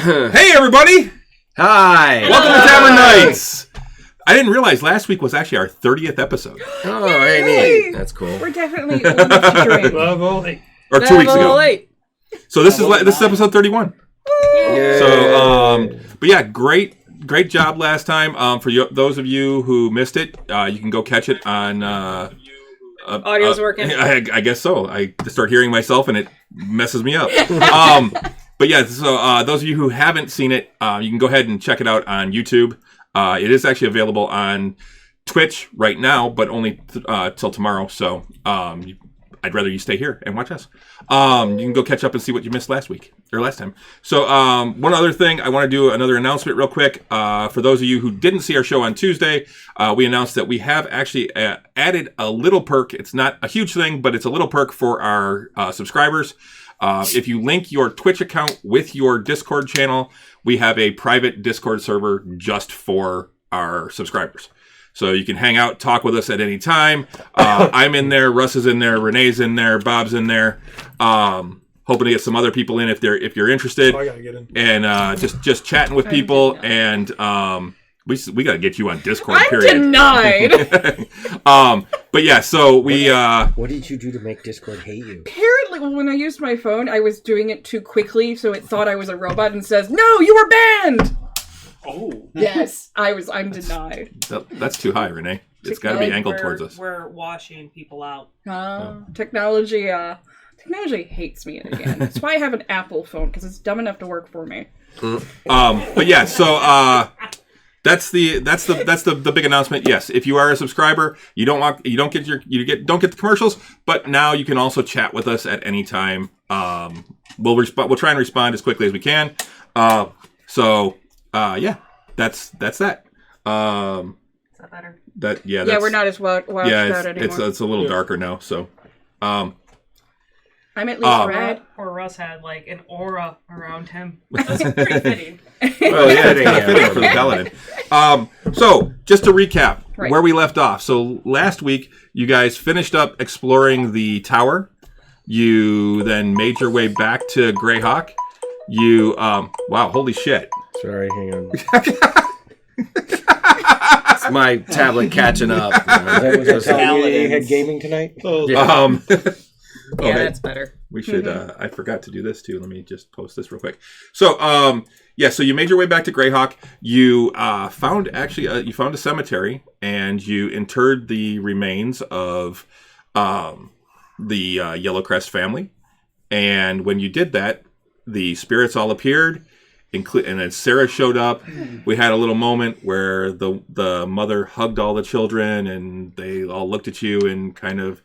Hey, everybody! Hi! Welcome to Tavern Knights! I didn't realize last week was actually our 30th episode. Oh, hey, that's cool. We're definitely old enough to drink. Or 2 weeks ago. So this is episode 31. Yay. So, but yeah, great job last time. For those of you who missed it, you can go catch it on... Audio's working. I guess so. I start hearing myself and it messes me up. But yeah, so those of you who haven't seen it, you can go ahead and check it out on YouTube. It is actually available on Twitch right now, but only till tomorrow. So I'd rather you stay here and watch us. You can go catch up and see what you missed last time. So one other thing, I want to do another announcement real quick. For those of you who didn't see our show on Tuesday, we announced that we have actually added a little perk. It's not a huge thing, but it's a little perk for our subscribers. If you link your Twitch account with your Discord channel, we have a private Discord server just for our subscribers. So you can hang out, talk with us at any time. I'm in there, Russ is in there, Renee's in there, Bob's in there. Hoping to get some other people in if you're interested. I gotta get in. And just chatting with people, and we gotta get you on Discord. I'm period. denied. But yeah, so we. What did you do to make Discord hate you? Apparently, when I used my phone, I was doing it too quickly, so it thought I was a robot and says, "No, you were banned." Oh. Yes, I'm denied. That's too high, Renee. It's got to be angled towards us. We're washing people out. Technology hates me again. That's why I have an Apple phone, because it's dumb enough to work for me. But yeah, so that's the big announcement. Yes, if you are a subscriber, you don't get the commercials, but now you can also chat with us at any time. We'll try and respond as quickly as we can. Yeah, that's that. Is that better? We're not as washed out anymore. It's a little darker now. So, I'm at least red. Or Russ had like an aura around him. That's pretty fitting. Well, yeah, it's kind of fitting for the paladin. So, just to recap where we left off. So, last week, you guys finished up exploring the tower. You then made your way back to Greyhawk. You, wow, holy shit. Sorry, hang on. It's my tablet catching up. Was that you had gaming tonight? Yeah. That's better. We should, I forgot to do this too. Let me just post this real quick. So, so you made your way back to Greyhawk. You found a cemetery, and you interred the remains of the Yellowcrest family. And when you did that, the spirits all appeared, and then Sarah showed up. We had a little moment where the mother hugged all the children, and they all looked at you and kind of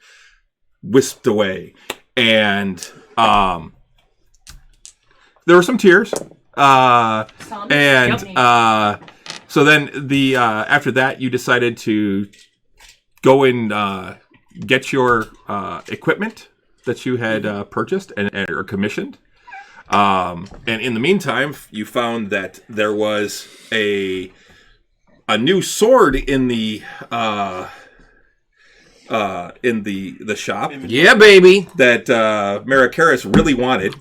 whisked away. And there were some tears. So then after that, you decided to go and get your equipment that you had purchased or commissioned. And in the meantime, you found that there was a new sword in the shop. Yeah, baby. That Marikaris really wanted.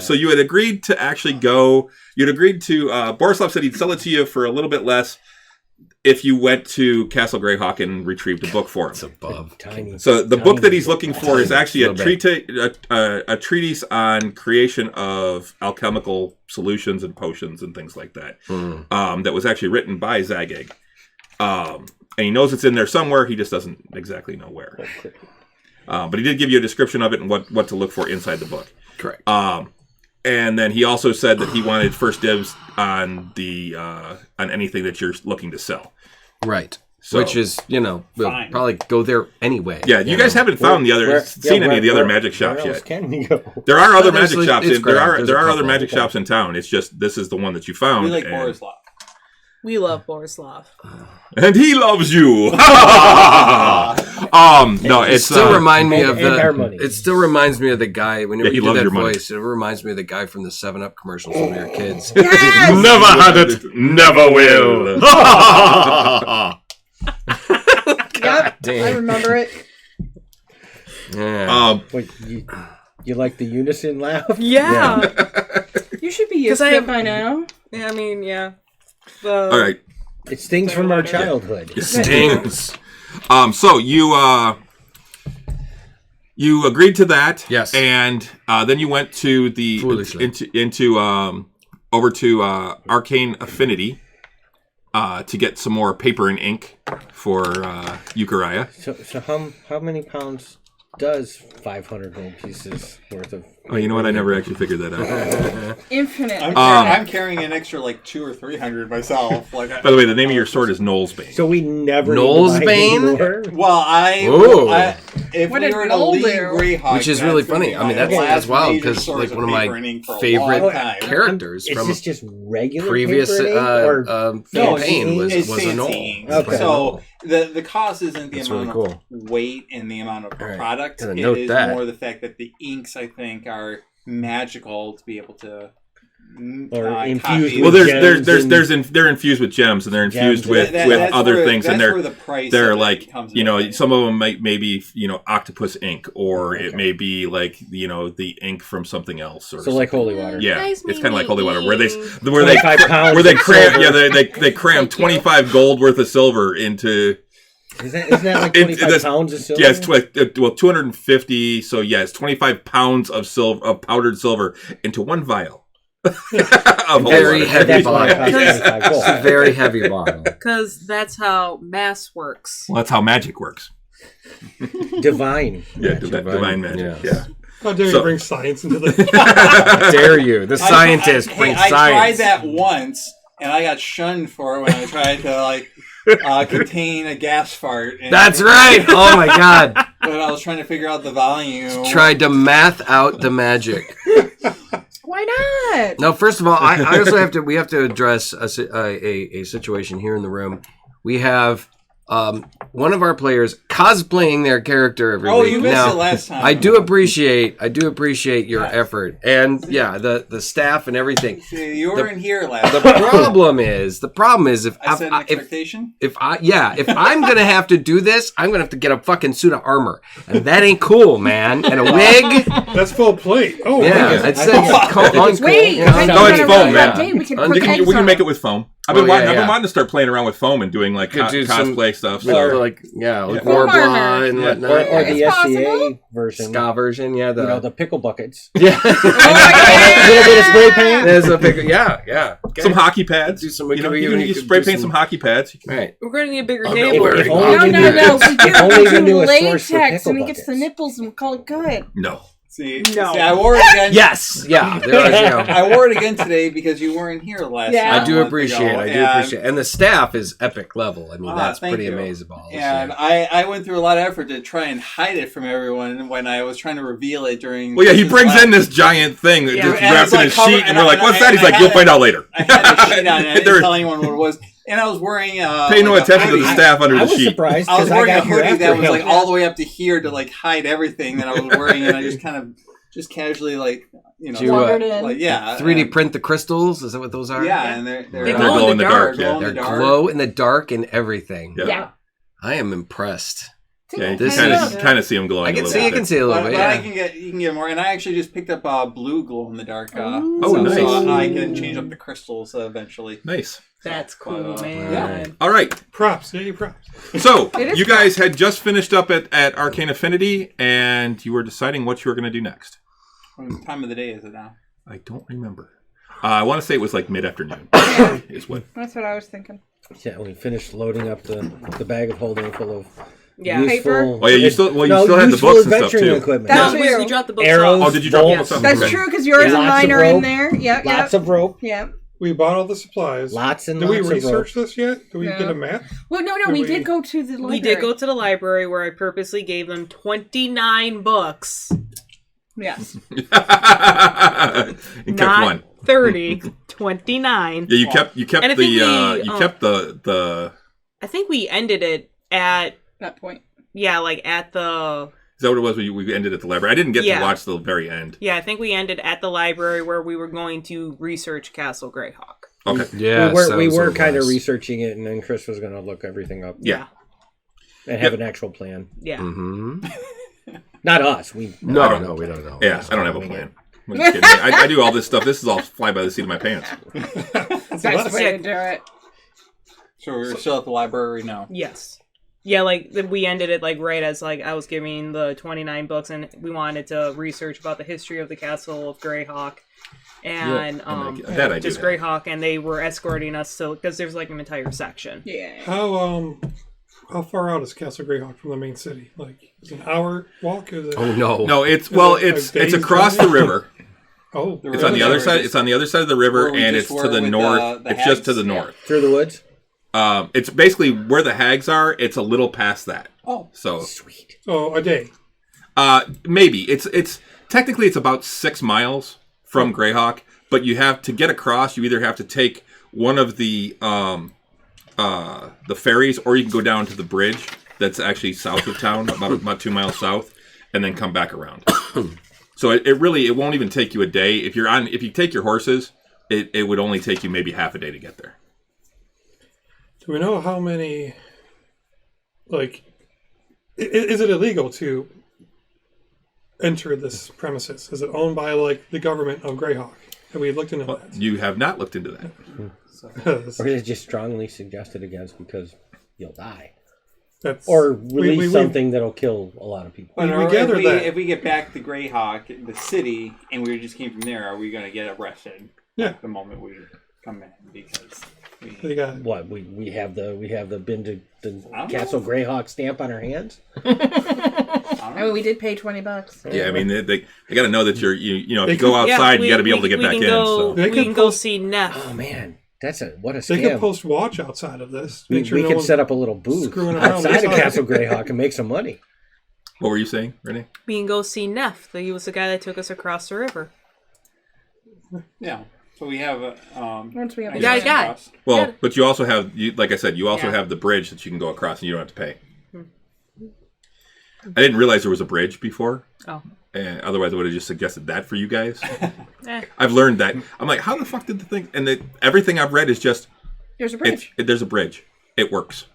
So you had agreed to actually go. You'd agreed to. Borislav said he'd sell it to you for a little bit less if you went to Castle Greyhawk and retrieved a book for him. It's above. So the book that he's looking for is actually a treatise on creation of alchemical solutions and potions and things like that. That was actually written by Zagig. And he knows it's in there somewhere. He just doesn't exactly know where. But he did give you a description of it and what to look for inside the book. Correct. And then he also said that he wanted first dibs on on anything that you're looking to sell. Right. So, which is, we'll probably go there anyway. Yeah, you guys haven't found seen any of the other magic shops yet. Can we go? There are other magic shops. There are other magic shops in town. It's just this is the one that you found. We like Borislav. We love Borislav. And he loves you. No, it still reminds me of our money. It still reminds me of the guy whenever you do that voice. Money. It reminds me of the guy from the 7-Up commercials when we were kids. Yes! Never had it, never will. Yep, I remember it. Yeah. Wait, You like the unison laugh? Yeah. You should be used to it by now. Yeah, I mean, yeah. All right. It stings from our childhood. It stings. So you agreed to that. Yes. And then you went to the over to Arcane Affinity to get some more paper and ink for Euchariah. So how many pounds does 500 gold pieces worth of... Oh, you know what? I never actually figured that out. Infinite. I'm carrying an extra like 200 or 300 myself. Like, by the way, the name of your sword is Noel's Bane. So we never... Noel's Bane? Well, if what we were in a League Greyhawk... Which is really funny. I mean, that's wild, because like one of my favorite characters from just regular previous campaign was a Noel. Okay. So the cost isn't the amount of weight and the amount of product. It is more the fact that the inks, I think, are magical to be able to infused. Well, they're infused with gems, and they're infused with other things, and they're like, you know, some of them maybe octopus ink, or it may be like the ink from something else, or like holy water. Yeah, it's kind of like holy water, where they cram 25 gold worth of silver into. Isn't that like 25 pounds of silver? Yeah, it's 250. So it's 25 pounds of powdered silver into one vial. Very heavy bottle. It's a very heavy bottle. Because that's how mass works. Well, that's how magic works. Divine. Yeah, divine magic. Yeah. How dare you bring science into the... How dare you? The scientist brings science. I tried that once, and I got shunned for it when I tried to contain a gas fart. That's right. Oh my god. But I was trying to figure out the volume. Tried to math out the magic. Why not? No, first of all, I also have to. We have to address a situation here in the room. We have one of our players cosplaying their character every week. Oh, you missed it last time. I do appreciate your effort, and the staff and everything. See, you weren't here last time. The problem is if I set an expectation. If I'm gonna have to do this, I'm gonna have to get a fucking suit of armor, and that ain't cool, man. And a wig. That's full plate. Oh yeah, it's wait. No, it's foam, man. We can make it with foam. I've been wanting to start playing around with foam and doing like cosplay stuff. So. Like Warbla and whatnot. Or the SCA version. Ska version, the pickle buckets. Yeah. A little bit of spray paint. There's a pickle. Yeah. Okay. Some hockey pads. Do some. You spray paint some hockey pads. Right. We're going to need a bigger table. No. We do latex, and he gets the nipples, and we'll call it good. No. See, I wore it again. Yes, yeah. I wore it again today because you weren't here last time. I do appreciate it. And the staff is epic level. I mean, that's pretty amazing. And I went through a lot of effort to try and hide it from everyone when I was trying to reveal it during... Well, he brings in this giant thing just wrapped in a sheet, and we're like, what's that? He's like, you'll find out later. I had the sheet on it. I didn't tell anyone what it was. And I was wearing... Pay no attention to the staff under the sheet. I was surprised I was wearing a hoodie that was all the way up to here to hide everything that I was wearing, and I just kind of... Just casually, 3D print the crystals. Is that what those are? Yeah, and they glow in the dark. Yeah, they glow in the dark and everything. Yeah. I am impressed. Yeah, you kind of see them glowing. I can see a little bit. But you can get more, and I actually just picked up blue glow in the dark. Nice. So I can change up the crystals eventually. Nice. That's cool, man. Yeah. All right. Props. Yeah, props. So, you guys had just finished up at Arcane Affinity, and you were deciding what you were going to do next. What time of the day is it now? I don't remember. I want to say it was like mid-afternoon. That's what I was thinking. Yeah, we finished loading up the bag of holding full of paper. Oh yeah, you still had the books and stuff too. Equipment. That's true. You dropped the books Arrows, off. Oh, did you drop the books off? That's true, because yours and mine are in there. Yep. Lots of rope. Yep. We bought all the supplies. Lots and Did lots we research of rope. this yet? Did we get a map? Well, no, we did go to the library. We did go to the library where I purposely gave them 29 books. Yes. You kept one. 30, 29. Yeah, you kept the. I think we ended it at that point. Yeah, at the. Is that what it was? We ended at the library. I didn't get to watch the very end. Yeah, I think we ended at the library where we were going to research Castle Greyhawk. Okay. Yeah, we were kind of researching it, and then Chris was going to look everything up. Yeah. And have an actual plan. Yeah. Mm-hmm. Not us. No, we don't know. Yeah, I don't have a plan. I'm just kidding. I do all this stuff. This is all fly by the seat of my pants. That's the way to do it. So we're still at the library now. Yes. Yeah, like we ended it like right as like I was giving the 29 books, and we wanted to research about the history of the castle of Greyhawk, and that I do just have. Greyhawk, and they were escorting us to because there's like an entire section. Yeah. How far out is Castle Greyhawk from the main city? Like, is it an hour walk? Is it... Oh no. No, it's across the river. Oh, It's on the other side. It's on the other side of the river, and it's to the north. It's just to the north. Through the woods? It's basically where the hags are. It's a little past that. Oh, so sweet. So a day. Maybe it's technically it's about 6 miles from Greyhawk, but you have to get across. You either have to take one of the ferries, or you can go down to the bridge that's actually south of town, about 2 miles south, and then come back around. So it won't even take you a day. If you take your horses, it would only take you maybe half a day to get there. Do we know how many, like, is it illegal to enter this premises? Is it owned by, like, the government of Greyhawk? Have we looked into that? You have not looked into that. Or is it just strongly suggested against because you'll die? That's, or release something that'll kill a lot of people. We gather that. If we get back to Greyhawk, the city, and we just came from there, are we going to get arrested? Yeah. The moment we come in, because they got what we have the been to the Castle Greyhawk stamp on our hands. I mean, we did pay $20. Yeah, I mean they got to know that if you go outside, you got to be able to get back in. So We can go see Neff. Oh man, what a scam! They could post watch outside of this. We could set up a little booth outside of Castle Greyhawk and make some money. What were you saying, Renee? We can go see Neff. He was the guy that took us across the river. Yeah. So we have Once we have a guy. Well, but you also have, like I said, you also have the bridge that you can go across, and you don't have to pay. I didn't realize there was a bridge before. Oh. And otherwise, I would have just suggested that for you guys. I've learned that. I'm like, how the fuck did the thing? And everything I've read is just there's a bridge. There's a bridge. It works.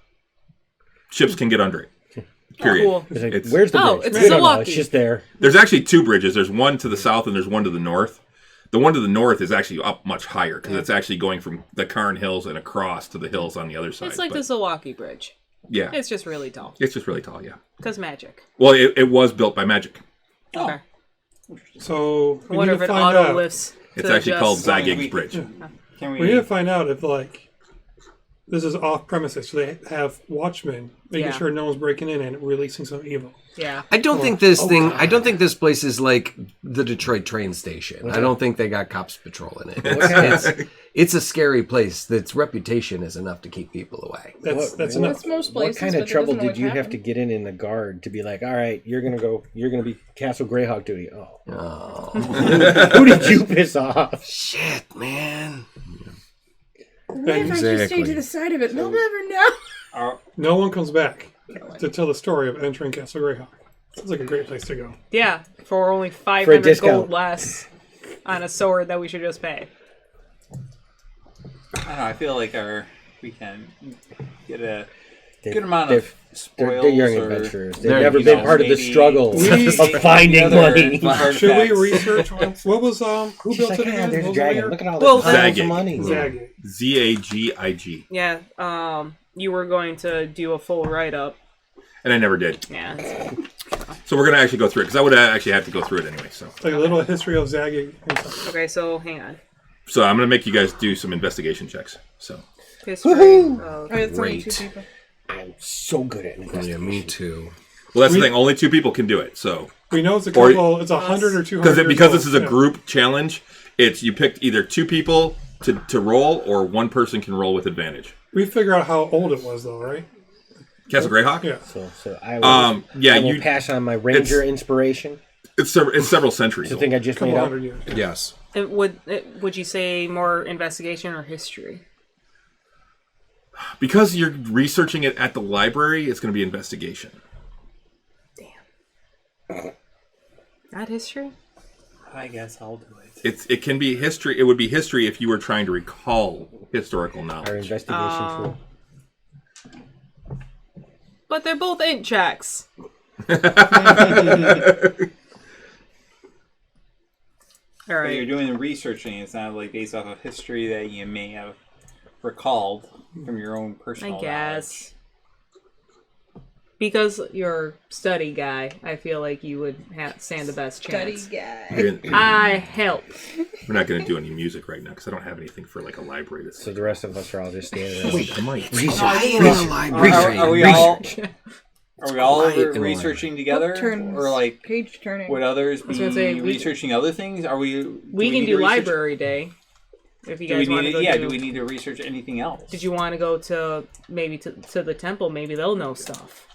Ships can get under it. Period. Oh, cool. Where's the bridge? It's Milwaukee. It's just there. There's actually 2 bridges. There's one to the south and there's one to the north. The one to the north is actually up much higher because it's actually going from the Cairn Hills and across to the hills on the other side. It's like the Milwaukee Bridge. Yeah. It's just really tall. It's just really tall, yeah. Because magic. Well, it was built by magic. Okay. So I wonder if it auto lifts. It's actually called Zagig's Bridge. Can we need to find out if, like, this is off premises. So they have watchmen making sure no one's breaking in and releasing some evil. Yeah. I don't think I don't think this place is like the Detroit train station. I don't think they got cops patrolling it. It's a scary place. Its reputation is enough to keep people away. That's enough. That's most places. What kind of trouble did you have happen. to get in the guard to be like, all right, you're gonna be Castle Greyhawk duty? Oh. Who did you piss off? Shit, man. What if I just stay to the side of it? They'll never know. No one comes back to tell the story of entering Castle Greyhawk. Sounds like a great place to go. Yeah. For only 500 gold less on a sword that we should just pay. I don't know. I feel like we can get a good amount of spoils. They're young adventurers. They've never been part of the struggle of finding money. Should we research what was who built it again? There's a dragon. Look at all the piles of money. Zagig. Zagig. Yeah. You were going to do a full write-up. And I never did. Yeah. So we're going to actually go through it, because I would actually have to go through it anyway. So like a little history of Zagig. Okay, so hang on. So I'm going to make you guys do some investigation checks. So History. Great. I'm so good at investigation. Yeah, me too. Well, that's the thing. Only 2 people can do it. So we know it's a couple. It's 100 or 200. Because this is a group challenge. It's you picked either 2 people to roll, or 1 person can roll with advantage. We figure out how old it was, though, right? Castle Greyhawk. Yeah. So I will pass on my ranger inspiration. It's several centuries. The thing I just made up. Years. Yes. Would you say more investigation or history? Because you're researching it at the library, it's going to be investigation. Damn. Not history? I guess I'll do it. It can be history. It would be history if you were trying to recall historical knowledge. Our investigation tool. But they're both int checks. All right. But you're doing researching. It's not like based off of history that you may have recalled from your own personal I guess. Because you're study guy, I feel like you would stand the best chance. Study guy. I help. We're not going to do any music right now because I don't have anything for like a library. So the rest of us are all just standing there. Wait, I might. Are we all researching together, or like page turning? Would others be researching other things? Are we? We can do library day. If you guys want to go, do we need to research anything else? Did you want to go to maybe to the temple? Maybe they'll know stuff.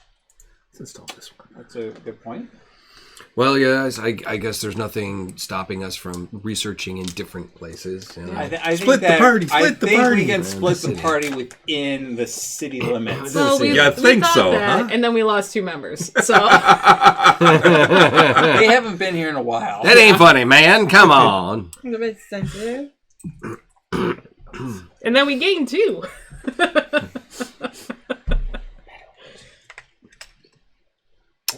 Let's install this one. That's a good point. Well, yes, I guess there's nothing stopping us from researching in different places. You know? I think split the party. We can split the party within the city limits. Well, I think so. Huh? And then we lost 2 members. So they haven't been here in a while. That ain't funny, man. Come on. I'm a bit sensitive. And then we gained 2.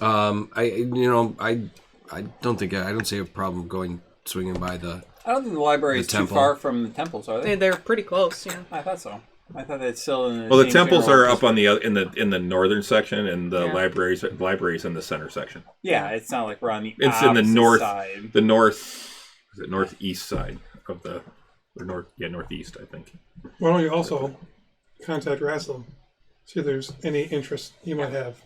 I don't see a problem swinging by the. I don't think the library is too far from the temples, are they? They're pretty close. Yeah, I thought so. I thought it's still in the. Well, the temples are up on the in the northern section, and the libraries in the center section. Yeah, it's not like we're on the. It's in the north side. The north. Is it northeast side of the northeast, I think. Why don't you also contact Raslam, see if there's any interest you might have,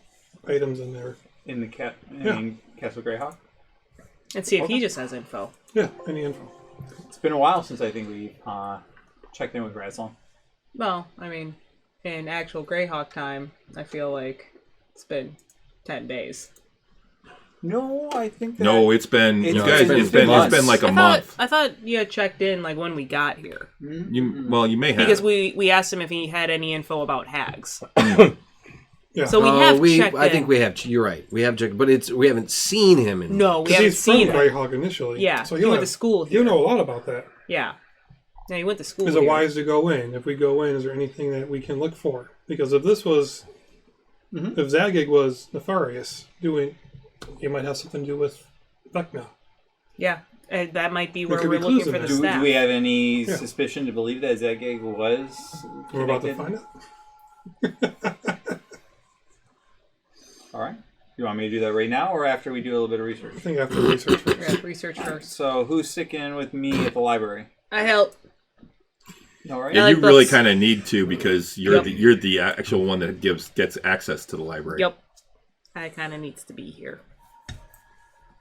items in there. In the Castle Greyhawk? and see if he just has info. Yeah, any info. It's been a while since I think we checked in with Razzle. Well, I mean, in actual Greyhawk time, I feel like it's been 10 days. No, I think that... No, it's been it's been like a month. I thought you had checked in like when we got here. You may have, because we asked him if he had any info about hags. Yeah. So we have checked in. I think we have. You're right. We have checked, but we haven't seen him. No, we haven't seen him. Greyhawk initially. Yeah, so he went to school here. You know a lot about that. Yeah. Yeah, he went to school Is here. it wise to go in? If we go in, is there anything that we can look for? Because if this was... If Zagig was nefarious, he might have something to do with Vecna. Yeah, and that might be where we're looking for the staff. Do we have any suspicion to believe that Zagig was We're about to find out. All right. You want me to do that right now or after we do a little bit of research? I think after research first. Yeah, research first. So who's sticking with me at the library? I help. All right. Yeah, you really kind of need to because you're the actual one that gets access to the library. Yep. I kind of needs to be here.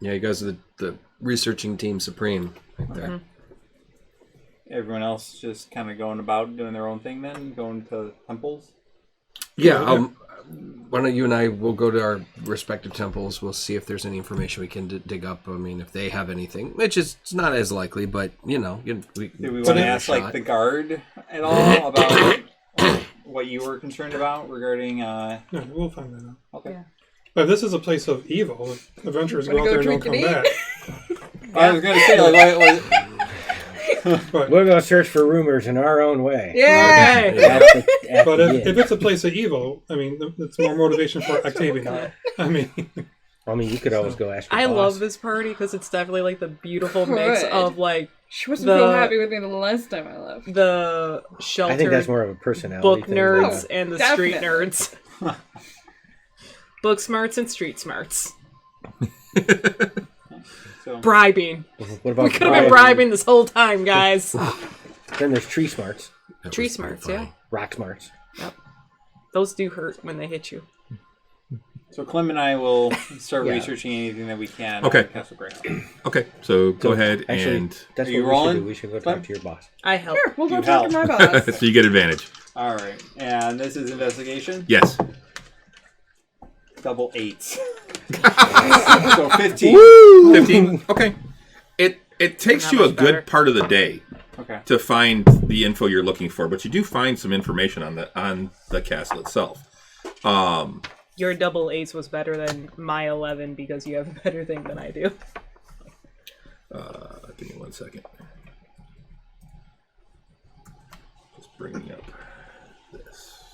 Yeah, you guys are the researching team supreme right there. Everyone else just kind of going about doing their own thing then? Going to temples? Yeah, why don't you and I will go to our respective temples. We'll see if there's any information we can dig up. I mean, if they have anything, which is it's not as likely, but Do we want to ask like the guard at all about what you were concerned about regarding? No, we'll find that out. Okay. Yeah. But if this is a place of evil, adventurers go out there and don't come back. I was going to say, like, We're going to search for rumors in our own way. Yeah. Okay. But if it's a place of evil, I mean, it's more motivation for Octavian. I mean, you could always go ask your I boss. love this party because it's definitely like the beautiful mix of like. She wasn't real happy with me the last time I left. The sheltered I think that's more of a personality book thing. nerds and the definitely. street nerds. Book smarts and street smarts. So. Bribing. What about we could have been bribing this whole time, guys. Then there's tree smarts. Tree smarts, yeah. Rock smarts. Yep. Those do hurt when they hit you. So Clem and I will start researching anything that we can. Okay. On Castle Greyhawk. Okay, so go ahead and that's Are what you we rolling? should do. We should go talk to your boss. I help. Sure, we'll go You talk to my help. boss. so you get advantage. All right, and this is investigation. Yes. Double 8s. So 15. Woo! 15. Okay. It takes Not you a much good better. part of the day Okay. to find the info you're looking for, but you do find some information on the castle itself. Your double 8s was better than my 11 because you have a better thing than I do. Give me 1 second. Just bringing up this.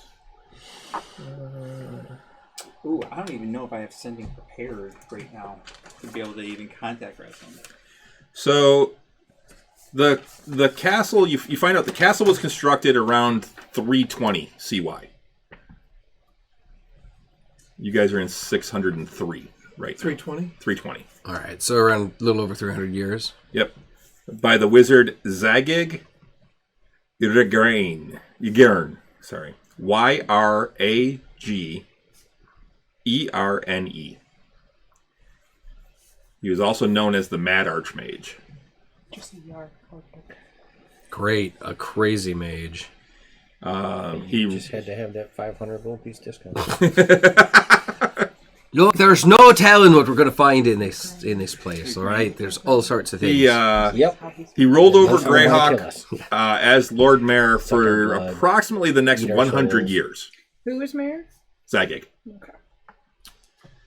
Ooh, I don't even know if I have something prepared right now to be able to even contact wrestling. So, the castle, you find out the castle was constructed around 320 CY. You guys are in 603 right now. 320? 320. All right, so around a little over 300 years. Yep. By the wizard Zagig Yrgern. Sorry. Yragerne. He was also known as the Mad Archmage. Great, a crazy mage. He just had to have that 500 gold piece discount. Look, there's no telling what we're going to find in this place. All right, there's all sorts of things. He rolled over Greyhawk as Lord Mayor for approximately the next 100 years. Who was mayor? Zagig. Okay.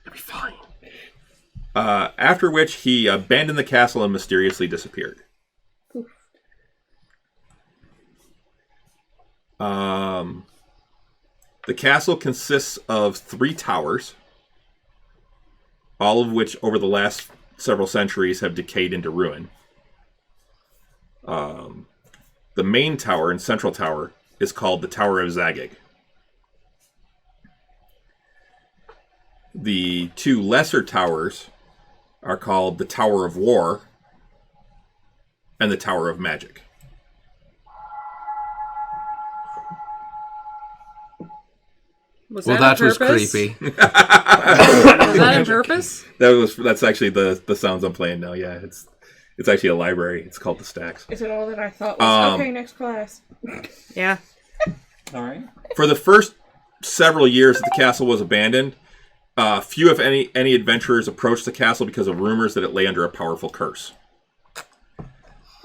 It'll be fine. After which he abandoned the castle and mysteriously disappeared. Oof. The castle consists of 3 towers, all of which over the last several centuries have decayed into ruin. The main tower and central tower is called the Tower of Zagig. The 2 lesser towers are called the Tower of War and the Tower of Magic. That was creepy. Was that on purpose? That's actually the sounds I'm playing now. Yeah, it's actually a library. It's called the Stacks. Is it all that I thought was? Okay, next class. Yeah. All right. For the first several years that the castle was abandoned, few, if any adventurers approached the castle because of rumors that it lay under a powerful curse.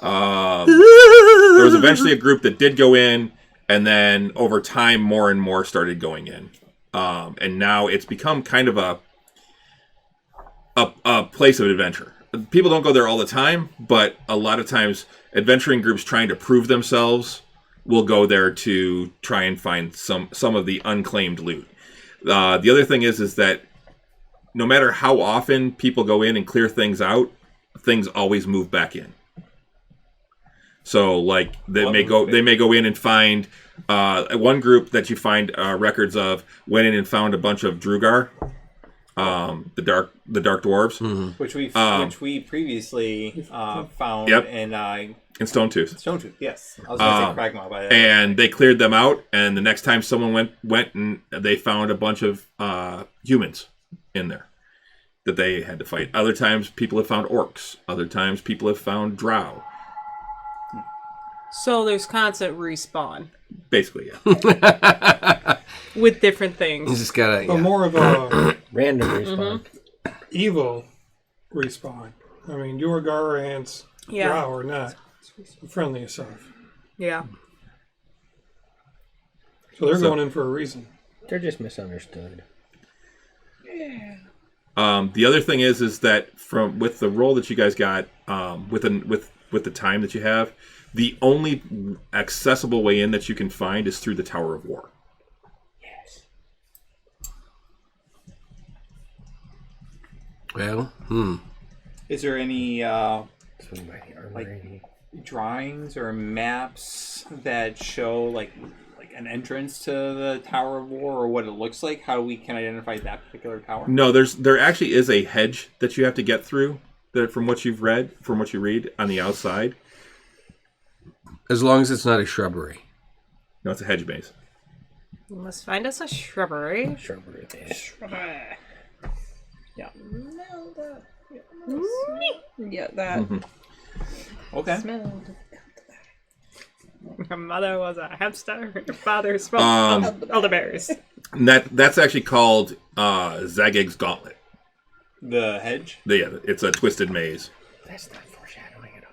There was eventually a group that did go in, and then over time, more and more started going in. And now it's become kind of a place of adventure. People don't go there all the time, but a lot of times adventuring groups trying to prove themselves will go there to try and find some of the unclaimed loot. The other thing is that no matter how often people go in and clear things out, things always move back in. So, like, they may go in and find one group that you find records of went in and found a bunch of Drugar, the dark dwarves, which we previously found in Stonetooth. Stonetooth, yes. I was going to say Kragmaw by that. And they cleared them out, and the next time someone went and they found a bunch of humans in there that they had to fight. Other times people have found orcs. Other times people have found drow. So there's constant respawn. Basically, yeah. With different things. You just gotta... But more of a random respawn. Evil respawn. I mean, your Garant's drow are not the friendliest stuff. Yeah. So they're going in for a reason. They're just misunderstood. Yeah. The other thing is that with the role that you guys got, with the time that you have, the only accessible way in that you can find is through the Tower of War. Yes. Well, Is there any drawings or maps that show like an entrance to the Tower of War, or what it looks like? How we can identify that particular tower? No, there actually is a hedge that you have to get through. That from what you read on the outside. As long as it's not a shrubbery. No, it's a hedge maze. We must find us a shrubbery. Shrubbery. Yeah. Smell that. Yeah, that. Mm-hmm. Okay. Smell. Your mother was a hamster. Your father smelled elderberries. And that's actually called Zagig's Gauntlet. The hedge? Yeah, it's a twisted maze. That's not foreshadowing at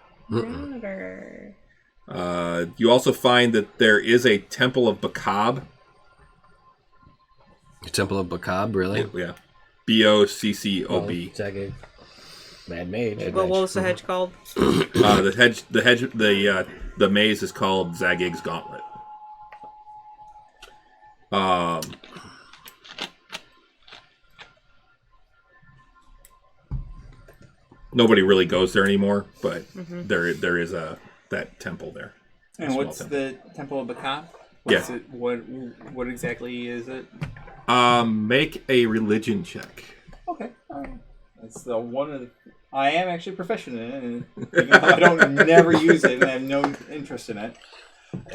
all. You also find that there is a Temple of Bacab. The Temple of Bacab, really? Yeah. B-O-C-C-O-B. Zagig. Mad Mage. What was the hedge called? The maze is called Zagig's Gauntlet. Nobody really goes there anymore, but there is that temple there. And what's the Temple of Bacab? What's it? What exactly is it? Make a religion check. Okay. That's the one of the... I am actually proficient in it, and even though I don't never use it and I have no interest in it.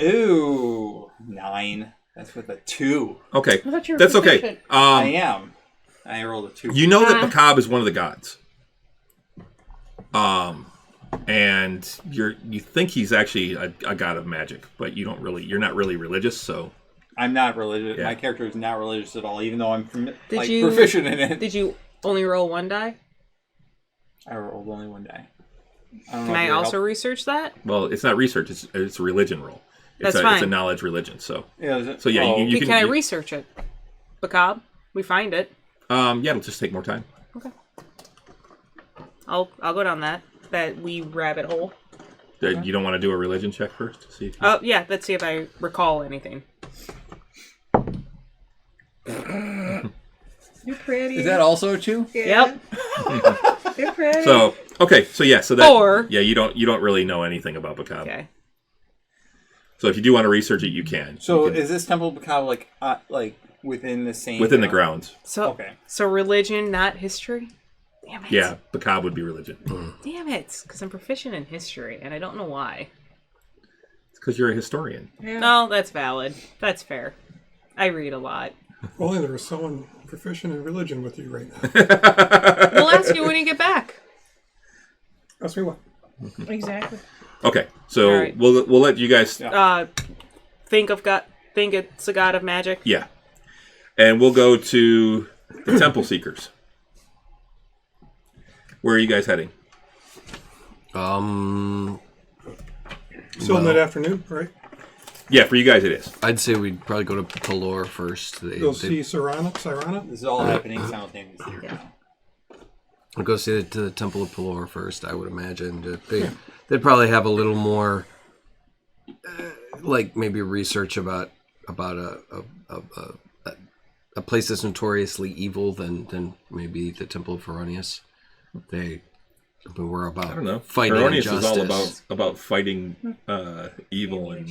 Ooh, 9. That's with a 2. Okay, that's okay. I am. I rolled a 2. You know that Bacab is one of the gods. And you think he's actually a god of magic, but you're not really religious, so... I'm not religious. Yeah. My character is not religious at all, even though I'm proficient in it. Did you only roll 1 die? I rolled only 1 die. Can I also research that? Well, it's not research. It's a religion roll. It's a knowledge religion. So yeah. So yeah, can I research it? Bacab, we find it. Yeah, it'll just take more time. Okay. I'll go down that wee rabbit hole. You don't want to do a religion check first to see? Yeah. Let's see if I recall anything. You're pretty. Is that also a 2? Yeah. Yep. You're pretty. So okay, so that you don't really know anything about Bacab. Okay. So if you do want to research it, you can. So is this Temple of Bacab like within the same the grounds? So So religion, not history. Damn it. Yeah, Bacab would be religion. Damn it, because I'm proficient in history and I don't know why. It's because you're a historian. Yeah. No, that's valid. That's fair. I read a lot. If only there was someone proficient in religion with you right now. We'll ask you when you get back. Ask me what? Exactly. Okay, so right. we'll let you guys think it's a god of magic. Yeah, and we'll go to the Temple Seekers. Where are you guys heading? Still in that afternoon, right? Yeah, for you guys it is. I'd say we'd probably go to Pelor first. Go see Cyrana? This is all happening simultaneously. Yeah. We'll go see the Temple of Pelor first, I would imagine. They'd probably have a little more, maybe research about a place that's notoriously evil than maybe the Temple of Feronius. We're about I don't know. Fighting Feronius injustice. is all about fighting evil and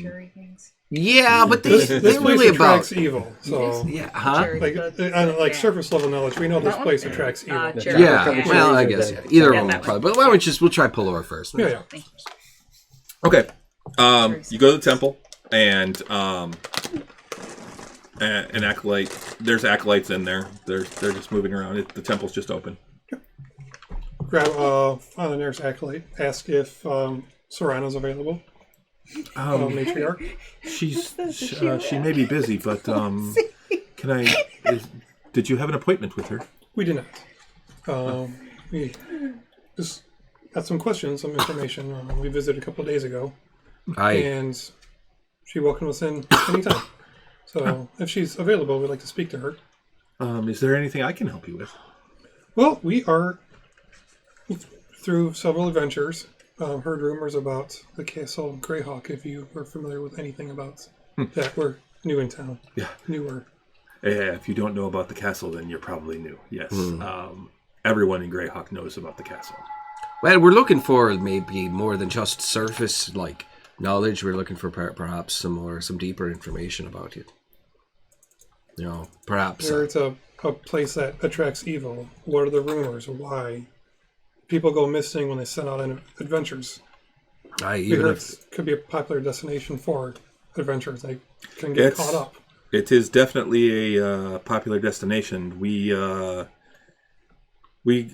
yeah, but this they're place really about attracts evil. So yeah, huh? Like surface level knowledge, we know this place attracts evil. Yeah, well, I guess either of them probably. But why don't we'll try Pelor first? Yeah. Okay. You go to the temple and an acolyte. There's acolytes in there. They're just moving around. The temple's just open. Grab find the nearest acolyte. Ask if Cyrana's available. Matriarch. She may be busy, but can I? Did you have an appointment with her? We did not. We just got some questions, some information. We visited a couple of days ago, and she welcomed us in anytime. So if she's available, we'd like to speak to her. Is there anything I can help you with? Well, we are through several adventures. Heard rumors about the castle of Greyhawk. If you are familiar with anything about that, we're new in town. Yeah, newer. Yeah, if you don't know about the castle, then you're probably new. Yes, everyone in Greyhawk knows about the castle. Well, we're looking for maybe more than just surface knowledge. We're looking for perhaps some deeper information about it. Perhaps it's a place that attracts evil. What are the rumors? Why? People go missing when they set out on adventures. It could be a popular destination for adventurers. They can get caught up. It is definitely a popular destination. We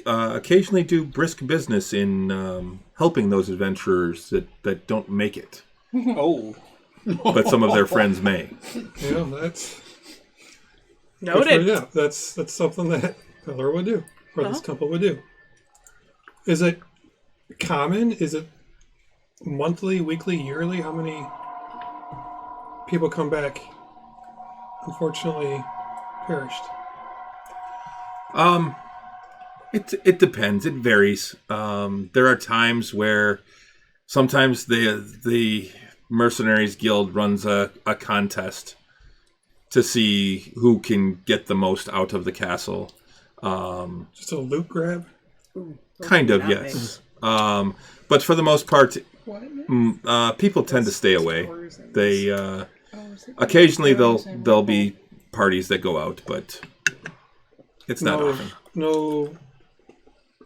occasionally do brisk business in helping those adventurers that don't make it. Oh. But some of their friends may. Yeah, that's... Noted. Yeah, that's something that Pelor would do, or this temple would do. Is it common? Is it monthly, weekly, yearly? How many people come back, unfortunately, perished? It depends. It varies. There are times where sometimes the Mercenaries Guild runs a contest to see who can get the most out of the castle. Just a loot grab? Kind of, Not yes. But for the most part, people tend to stay away. They occasionally there'll be parties that go out, but it's not often. No,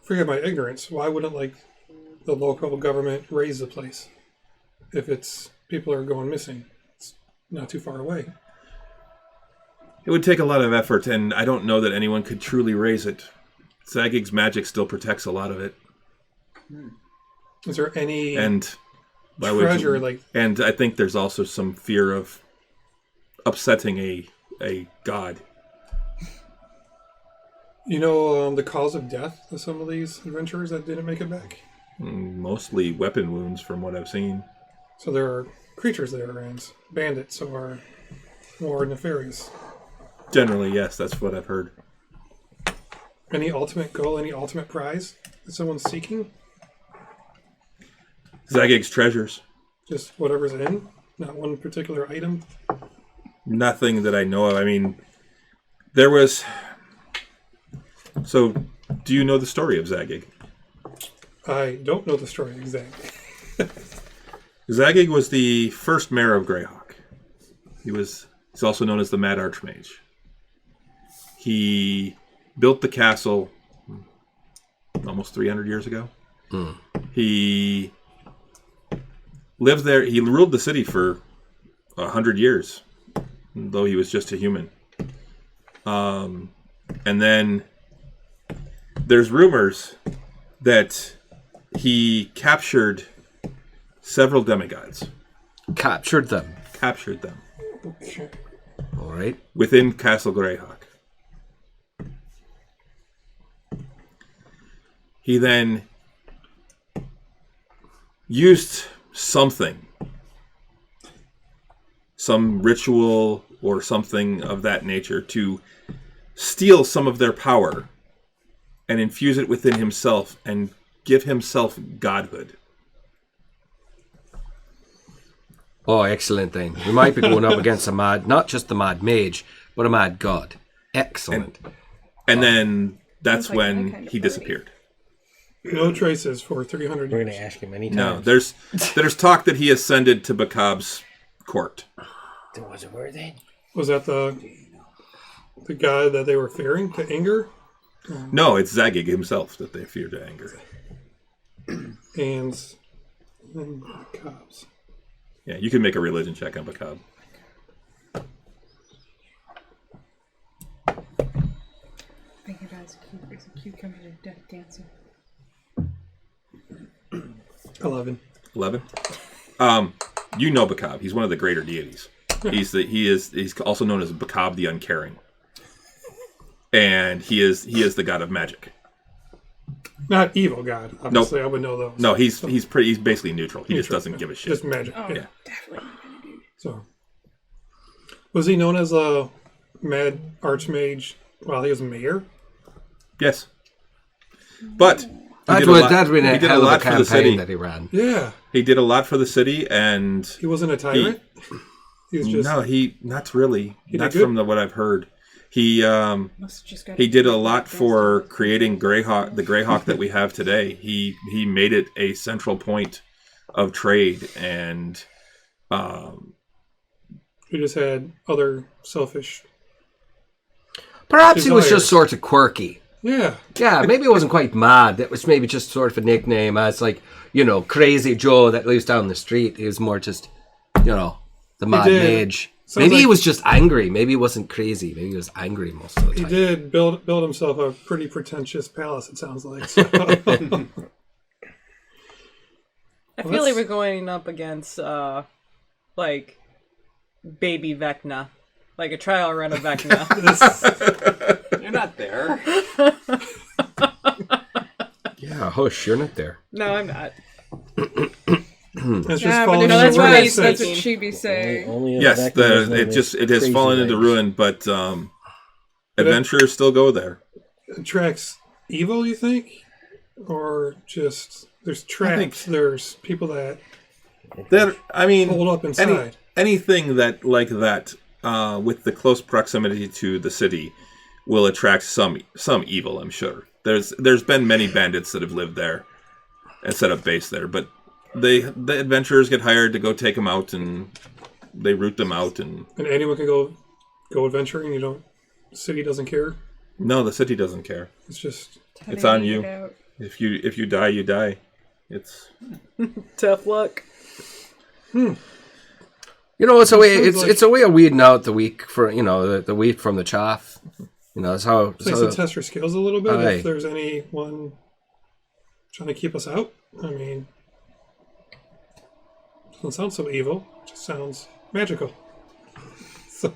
forget my ignorance. Why wouldn't the local government raise the place if people are going missing? It's not too far away. It would take a lot of effort, and I don't know that anyone could truly raise it. Zagig's magic still protects a lot of it. Is there any treasure? And I think there's also some fear of upsetting a god. You know the cause of death of some of these adventurers that didn't make it back? Mostly weapon wounds, from what I've seen. So there are creatures there, and bandits are more nefarious. Generally, yes, that's what I've heard. Any ultimate goal, any ultimate prize that someone's seeking? Zagig's treasures. Just whatever's in? Not one particular item? Nothing that I know of. I mean, there was... So, do you know the story of Zagig? I don't know the story exactly. Zagig was the first mayor of Greyhawk. He's also known as the Mad Archmage. He built the castle almost 300 years ago. He lived there. He ruled the city for 100 years, though he was just a human. And then there's rumors that he captured several demigods. Captured them. Okay. All right. Within Castle Greyhawk. He then used something, some ritual or something of that nature, to steal some of their power and infuse it within himself and give himself godhood. Oh, excellent then. We might be going up against not just the mad mage, but a mad god. Excellent. And then that's Sounds like when my kind of he party. disappeared. No traces for 300 We're years. going to ask him many times. No, there's talk that he ascended to Bakab's court. Was it worth it? Was that the guy that they were fearing to anger? No, it's Zagig himself that they fear to anger. And cops. Yeah, you can make a religion check on Bakab. Thank you guys. There's a cucumber death dancing. 11. 11. You know Bakab. He's one of the greater deities. He's also known as Bakab the Uncaring. And he is the god of magic. Not evil god, obviously. Nope. I would know those. No, he's basically neutral. He just doesn't give a shit. Just magic. Oh, yeah. definitely. So, was he known as a mad archmage while he was mayor? Yes. But That would have been a hell of a campaign that he ran. Yeah. He did a lot for the city, and he wasn't a tyrant. He was just not really. Not good? from what I've heard. He did a lot for creating the Greyhawk that we have today. He made it a central point of trade, and he just had other selfish. Perhaps he was just sort of quirky. Yeah. Yeah, maybe it wasn't quite mad. That was maybe just sort of a nickname as Crazy Joe that lives down the street. He was more just, the mad mage. Maybe he was just angry. Maybe he wasn't crazy. Maybe he was angry most of the time. He did build himself a pretty pretentious palace, it sounds like. So. I feel like we're going up against, baby Vecna. Like a trial run of Vecna. You're not there. Yeah, hush, you're not there. No, I'm not. It's just Yeah, falling but that's into what ruin. he's that's what thinking. she'd be saying. Only yes, it has crazy fallen into legs. ruin, but adventurers still go there. Attracts evil, you think? Or just, there's traps, there's people that hold up inside. Anything that with the close proximity to the city will attract some evil, I'm sure. There's been many bandits that have lived there and set up base there, but the adventurers get hired to go take them out, and they root them out. And anyone can go adventuring. The city doesn't care. No, the city doesn't care. It's just it's on you. If you die, you die. It's tough luck. It's a way. It's a way of weeding out the weak for the wheat from the chaff. That's how. To test your skills a little bit. If there's anyone trying to keep us out, I mean, doesn't sound so evil. It just sounds magical. So.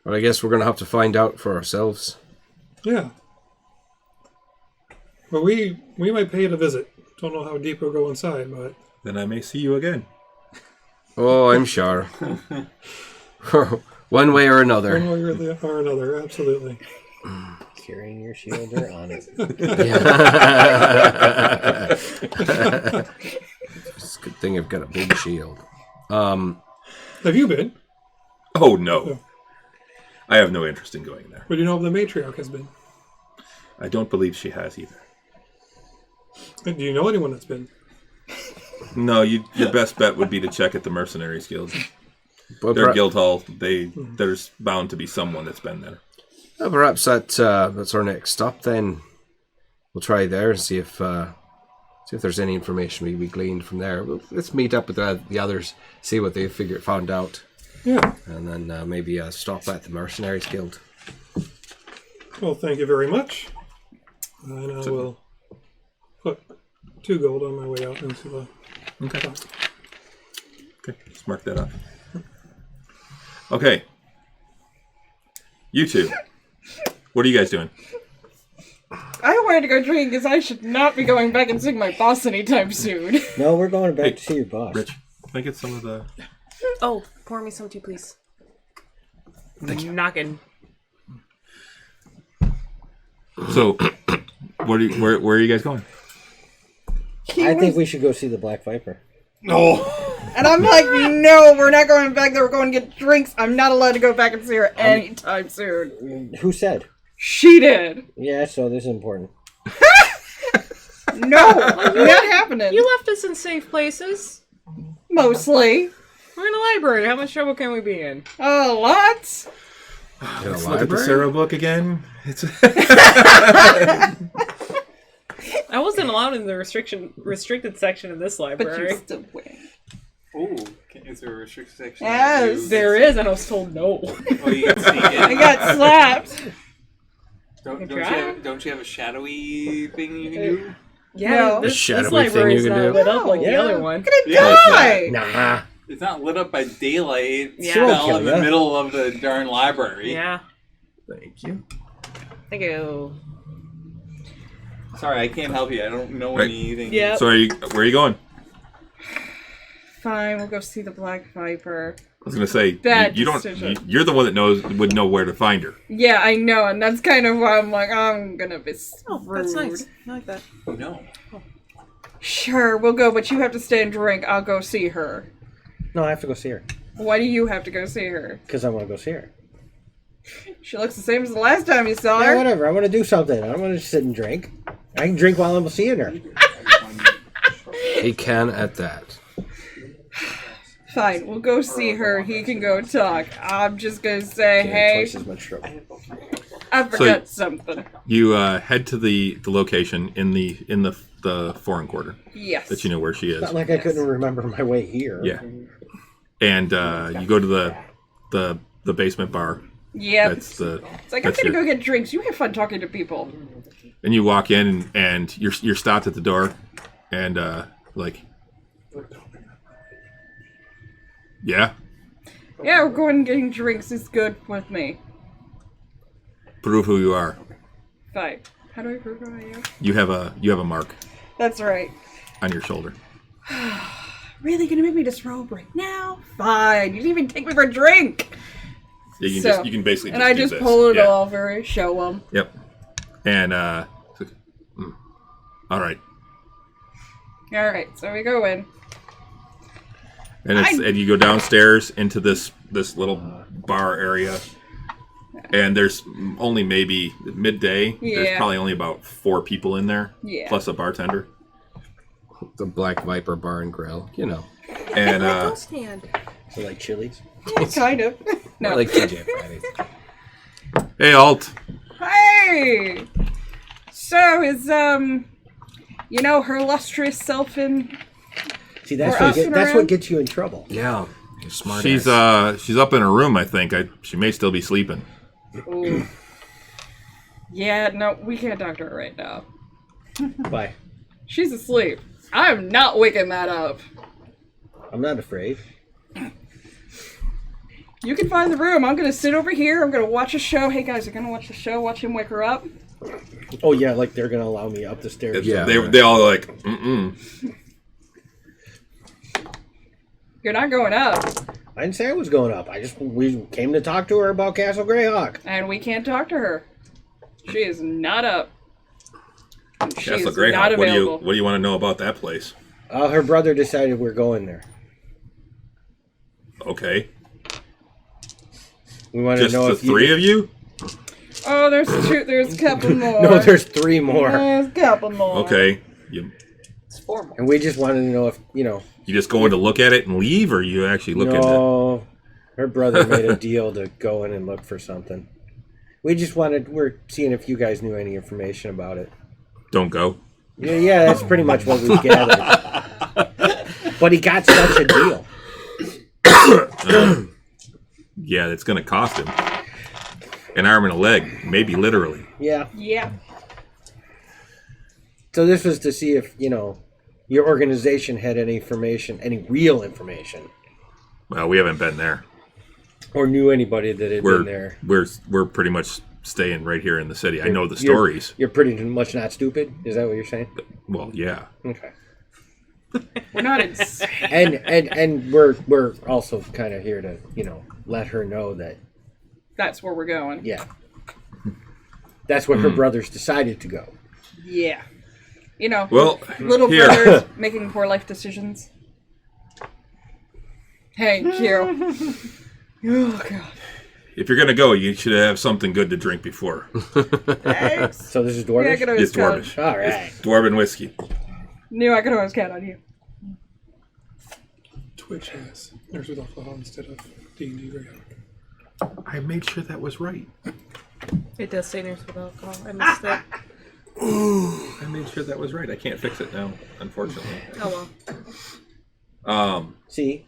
Well, I guess we're gonna have to find out for ourselves. Yeah. Well, we might pay it a visit. Don't know how deep we'll go inside, but then I may see you again. Oh, I'm sure. One way or another. One way or another, absolutely. Carrying your shield or on it. It's a good thing I've got a big shield. Have you been? Oh, no. I have no interest in going there. But do you know if the matriarch has been? I don't believe she has either. And do you know anyone that's been? No, your best bet would be to check at the Mercenaries Guild. But Their guild hall, there's bound to be someone that's been there. Perhaps that's our next stop then. We'll try there and see if there's any information we gleaned from there. Let's meet up with the others, see what they found out. Yeah. And then maybe stop at the Mercenaries Guild. Well, thank you very much. And I will put 2 gold on my way out into the... Okay. Okay, just mark that off. Okay. You two. What are you guys doing? I wanted to go drink because I should not be going back and seeing my boss anytime soon. No, we're going back to see your boss. Rich, can I get some of the... Oh, pour me some too, please. Thank you. Knocking. So, where are you guys going? I think we should go see the Black Viper. No. And I'm like, no, we're not going back there. We're going to get drinks. I'm not allowed to go back and see her anytime soon. Who said? She did. Yeah, so this is important. No, not happening. You left us in safe places. Mostly. We're in a library. How much trouble can we be in? A lot. Let's look at the Sarah book again. It's I wasn't allowed in the restricted section of this But library. you still win. Ooh, is there a restricted section? Yes. There is, and I was told no. Oh, you can sneak in. I got slapped. Don't you have a shadowy thing you can do? Yeah, No. this shadowy library is thing you can not do. lit up like the Yeah. other one. Die. Nah. It's not lit up by daylight. It's Yeah. fell in the Yeah. middle of the darn library. Yeah. Thank you. Thank you. Sorry, I can't help you. I don't know Right. anything. Yeah. So where are you going? Fine, we'll go see the Black Viper. I was gonna say Bad you don't. decision. You're the one that would know where to find her. Yeah, I know, and that's kind of why I'm like, I'm gonna be Oh, rude. that's nice. I like that. No. Sure, we'll go, but you have to stay and drink. I'll go see her. No, I have to go see her. Why do you have to go see her? Because I want to go see her. She looks the same as the last time you saw Yeah, her. whatever. I want to do something. I don't want to sit and drink. I can drink while I'm seeing her. He can at that. Fine, we'll go see her. He can go talk. I'm just gonna say, hey, Twice as much trouble. I forgot something. You head to the location in the foreign quarter Yes. that you know where she is. Not like I couldn't remember my way here. Yeah. And you go to the basement bar. Yep. That's the. It's like, I'm that's gonna your- go get drinks. You have fun talking to people. And you walk in and you're stopped at the door, and like. Yeah. Yeah, we're going and getting drinks. It's good with me. Prove who you are. Fine. How do I prove who I am? You have a mark That's right. on your shoulder. Really gonna make me disrobe right now? Fine. You didn't even take me for a drink. Yeah, you can So- just you can basically. And I do just this. pull it Yeah. over, show them. Yep. And all right. All right, so we go in. And and you go downstairs into this little bar area, And there's only maybe midday. Yeah. There's probably only about 4 people in there, Yeah. plus a bartender. The Black Viper Bar and Grill, you know. And So like Chili's. Kind of. No. Like TJ Fridays. hey, Alt. Hey! So is, you know, her illustrious self in... See, that's Or what us and that's around. what gets you in trouble. Yeah. You're smart. She's up in her room, I think. She may still be sleeping. Ooh. Yeah, no, we can't talk to her right now. Why? She's asleep. I'm not waking that up. I'm not afraid. You can find the room. I'm gonna sit over here. I'm gonna watch a show. Hey guys, you're gonna watch the show. Watch him wake her up. Oh yeah, like they're gonna allow me up the stairs. Yeah. They all like, mm-mm. You're not going up, I didn't say I was going up. We came to talk to her about Castle Greyhawk. and we can't talk to her. She is not up. She Castle is Greyhawk. not available. What do you want to know about that place? Her brother decided we're going there. Okay. We wanted Just to know the if you... 3 of you? Oh, there's two. There's a couple more. No, there's 3 more. There's a couple more. Okay. You It's 4 more. And we just wanted to know if, just going to look at it and leave, or you actually look at it? No, her brother made a deal to go in and look for something. We're seeing if you guys knew any information about it. Don't go. Yeah, that's pretty much what we've gathered. But he got such a deal. Yeah, it's going to cost him an arm and a leg, maybe literally. Yeah. Yeah. So this was to see if, your organization had any information, any real information, Well, we haven't been there. or knew anybody that had been there. We're pretty much staying right here in the city. I know the stories. You're pretty much not stupid. Is that what you're saying? Well, yeah. Okay. We're not insane. And we're also kind of here to let her know that That's where we're going. that's what her brothers decided to go. Yeah. You know, Well, little here. brothers making poor life decisions. Thank you. Oh, God. If you're going to go, you should have something good to drink before. Thanks. So this is Yeah, I Dwarvish. could always It's count. dwarvish. All right. Dwarven whiskey. Knew I could always count on you. Twitch has Nurse with Alcohol instead of D&D Greyhawk. I made sure that was right. It does say nurse with alcohol. I missed it. I made sure that was right. I can't fix it now, unfortunately. Oh well. See,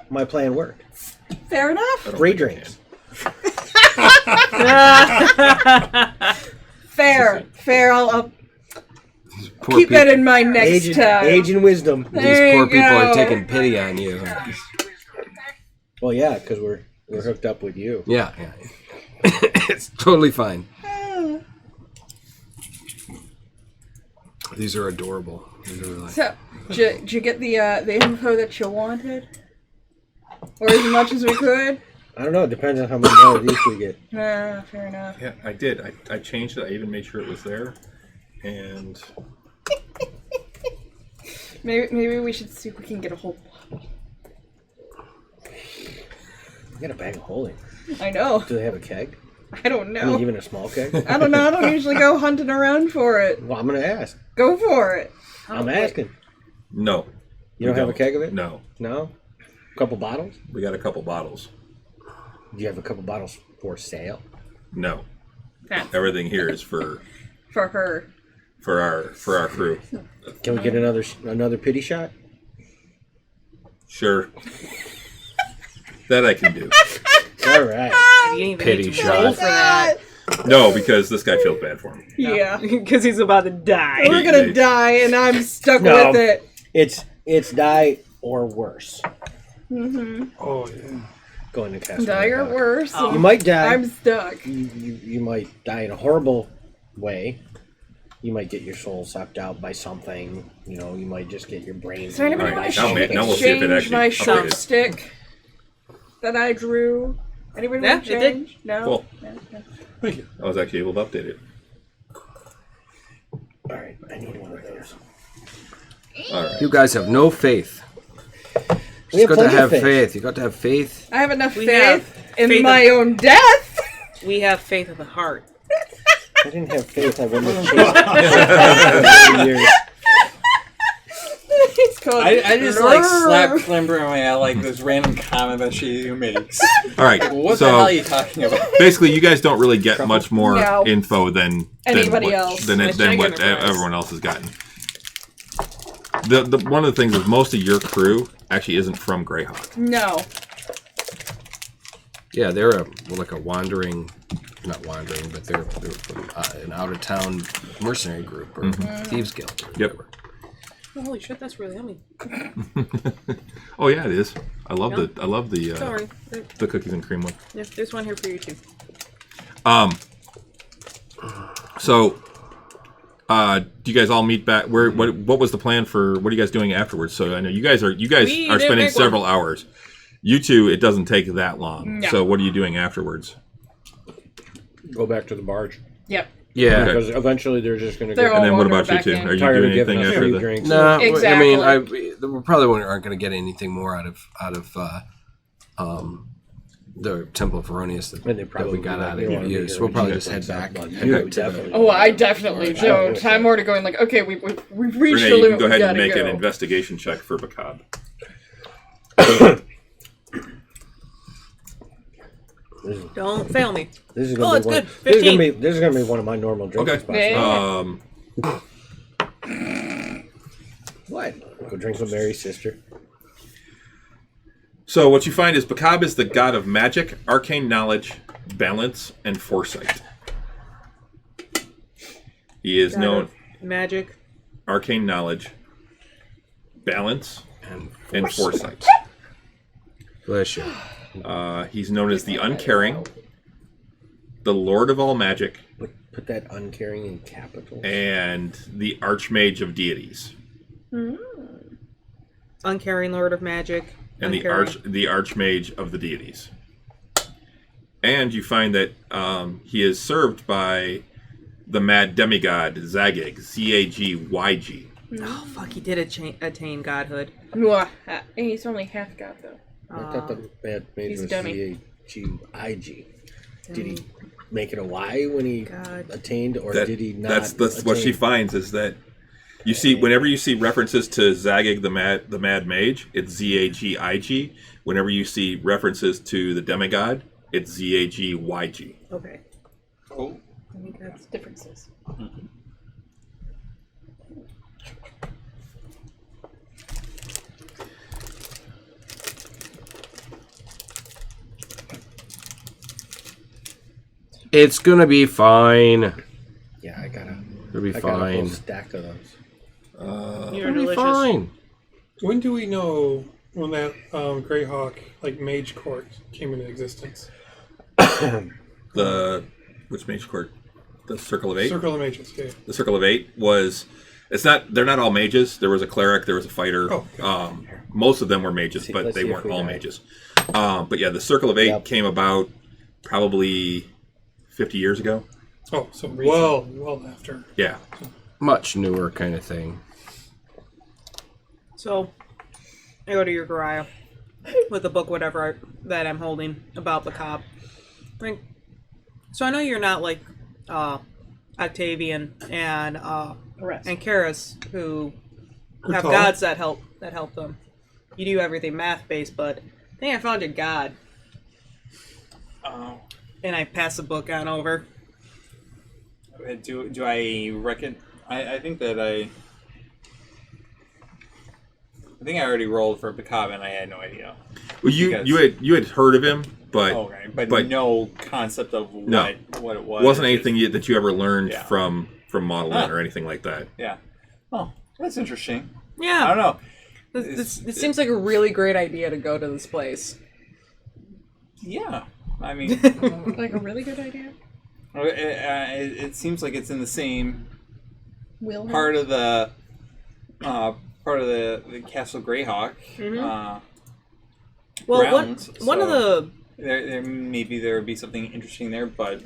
my plan worked. Fair enough. Free drinks. Fair. I'll Poor keep that in mind next time. Age and wisdom. These There poor you people are go. taking pity on you. Well, yeah, because we're hooked up with you. Yeah. It's totally fine. These are adorable. These are really... So, did you get the info that you wanted? Or as much as we could? I don't know. It depends on how many more of these we get. Fair enough. Yeah, I did. I changed it. I even made sure it was there. And Maybe we should see if we can get a whole bottle. I got a bag of holding. I know. Do they have a keg? I don't I mean, know. even a small keg? I don't know. I don't usually go hunting around for it. Well, I'm going to ask. Go for it. I'm asking. no. You don't have a keg of it? No. No? A couple bottles? We got a couple bottles. Do you have a couple bottles for sale? No. That's Everything here is for for her. our crew. Can we get another pity shot? Sure. That I can do. All right. You didn't even Pity need to roll shot. for that. No, because this guy feels bad for him. Yeah. Because he's about to die. We're gonna die, and I'm stuck No. with it. It's die or worse. Oh, yeah. Going to Castle Die or Greyhawk. worse. You might die. I'm stuck. You might die in a horrible way. You might get your soul sucked out by something. You might just get your brain. Does anybody All right, want to now we'll see if it exchange actually my updated. sharp stick that I drew? Anybody Yeah, want to it did. change? No? Cool. No. Thank you. I was actually able to update it. All right, I need one of those. All right. You guys have no faith. We have You got to plenty of have faith. faith. You got to have faith. I have enough We have faith in faith my own death. We have faith of the heart. I didn't have faith. I wouldn't have chased it years. It's called I just like slap Climber on my like this random comment that she makes. All right. What so the hell are you talking about? basically, you guys don't really get much more No. info than Anybody else. than Nice what chicken fries. everyone else has gotten. The one of the things is most of your crew actually isn't from Greyhawk. No. Yeah, they're like a wandering, not wandering, but they're from an out of town mercenary group or thieves guild. Or Yep. whatever. Oh, holy shit, that's really yummy. Oh yeah, it is. I love the Sorry. the cookies and cream one. There's one here for you too. So, do you guys all meet back? What was the plan for? What are you guys doing afterwards? So I know you guys are We spending did make several hours. You two, it doesn't take that long. No. So what are you doing afterwards? Go back to the barge. Yep. Yeah. Okay. Because eventually they're just going to They're get all And then what wander about you back two? in. Are you tired doing of giving anything us after free the? drinks. No, Exactly. I mean, we probably aren't going to get anything more out of the Temple of Erroneous that, And they that probably we got be like, out "We of don't wanna here. be So here we'll when probably you just get head things back. out. Head You back to definitely. the, Oh, I definitely Right. don't. I'm more to going like, okay, we've reached Renee, the you limit. can go We ahead gotta and make go. an investigation check for Bacab. Don't fail me. This is Oh, going it's to be good. one. This is 15. going to be. This is going to be one of my normal drinking Okay. spots. Yeah. What? Go drink with Mary's sister. So what you find is Bacab is the god of magic, arcane knowledge, balance, and foresight. He is God known of magic. arcane knowledge, balance, and foresight. bless you. He's known as the uncaring, the lord of all magic, Put that uncaring in capitals. and the archmage of deities. Uncaring Lord of Magic. And the archmage of the deities. And you find that he is served by the mad demigod Zagig, Z-A-G-Y-G. Oh, fuck, he did attain godhood. Mwah. He's only half god though. I thought the bad mage He's was dummy. C-A-G-I-G. Did he make it a Y when he God. attained, or That- did he not? that's what she attain? finds is that you see whenever you see references to Zagig the mad mage, it's Z-A-G-I-G. Whenever you see references to the demigod, it's Z-A-G-Y-G. Okay. Cool. I think that's Differences. It's gonna be fine. Yeah, I got a It'll be I got a whole fine. stack of those. You're It'll be delicious. fine. When do we know when that Greyhawk like mage court came into existence? The which mage court? The Circle of Eight. Circle of Mages. Okay. The Circle of Eight was. It's not. They're not all mages. There was a cleric. There was a fighter. Oh. Most of them were mages, but let's they see if weren't we all got it. mages. But yeah, the Circle of Eight Yep. came about probably 50 years ago. Oh, so well after. Yeah. Much newer kind of thing. So, I go to your garage with a book, whatever that I'm holding about the cop. Like, so I know you're not like Octavian and Karis, who have tall. gods that help them. You do everything math based, but I think I found your god. Oh. And I pass the book on over. Do I reckon? I think that I think I already rolled for Bacab and I had no idea. Well, Because- you had heard of him, but Okay, but but- no concept of No. what it was. wasn't anything that you ever learned Yeah. from Model N Huh. or anything like that. Yeah. Oh, that's interesting. I Yeah, don't know. this seems like a really great idea to go to this place. Yeah. I mean, Like a really good idea. it seems like it's in the same Will part of the Castle Greyhawk. Well, Grounds, one of so- the There maybe there would be something interesting there, but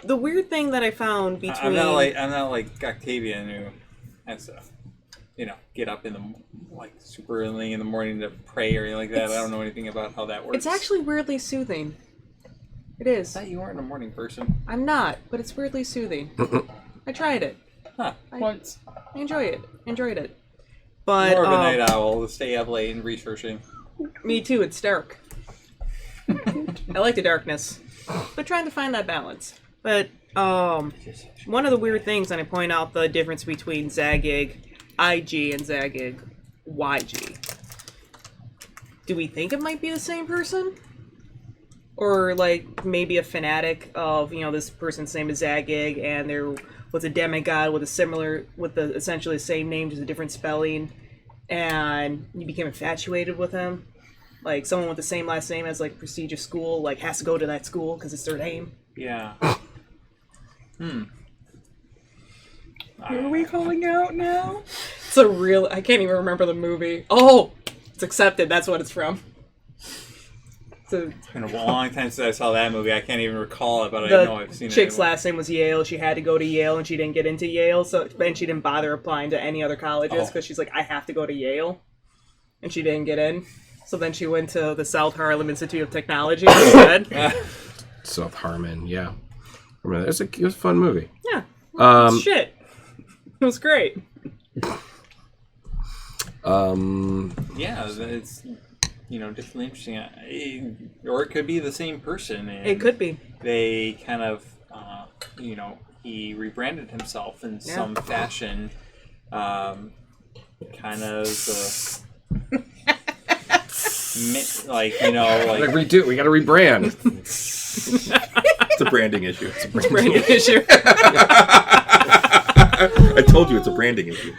weird thing that I found between I'm not like Octavian who has to, get up in the super early in the morning to pray or anything like that. I don't know anything about how that works. it's actually weirdly soothing. It is. I thought you weren't a morning person. I'm not, but it's weirdly soothing. I tried it. Huh. Once. I enjoyed it. But More of a night owl to stay up late and researching. me too. It's dark. I like the darkness, but trying to find that balance. But one of the weird things, and I point out the difference between Zagig IG and Zagig YG. Do we think it might be the same person? Or, like, maybe a fanatic of, this person's name is Zagig, and there was a demigod with the essentially the same name, just a different spelling, and you became infatuated with him? Like, someone with the same last name as, like, a prestigious school, like, has to go to that school because it's their name? Yeah. Who are we calling out now? It's a real... I can't even remember the movie. Oh! It's Accepted. That's what it's from. It's been a long time since I saw that movie. I can't even recall it, but I know I've seen it. The chick's last name was Yale. She had to go to Yale, and she didn't get into Yale, and she didn't bother applying to any other colleges because she's like, I have to go to Yale, and she didn't get in. So then she went to the South Harlem Institute of Technology instead. South Harmon, yeah. I remember that. It was a fun movie. Yeah. Shit. It was great. Yeah, it's definitely interesting. Or it could be the same person. And It could be. They kind of, he rebranded himself in some fashion. Kind of, like redo. We got to rebrand. It's a branding issue. It's a Branding issue. I told you it's a branding issue.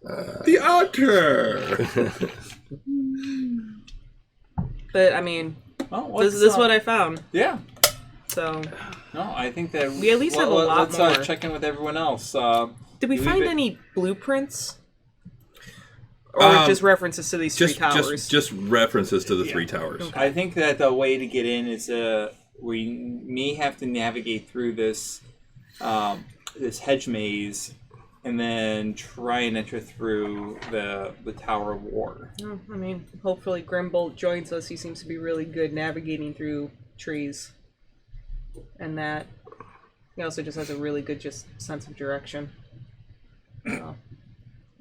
The Otter. But, I mean, this is what I found. Yeah. So... No, I think that we at least have a lot more. Let's check in with everyone else. Did we find any blueprints? Or just references to these three towers? Just references to the three towers. Okay. I think that the way to get in is we may have to navigate through this this hedge maze and then try and enter through the Tower of War. I mean, hopefully Grimbolt joins us. He seems to be really good navigating through trees. And that he also just has a really good sense of direction. Or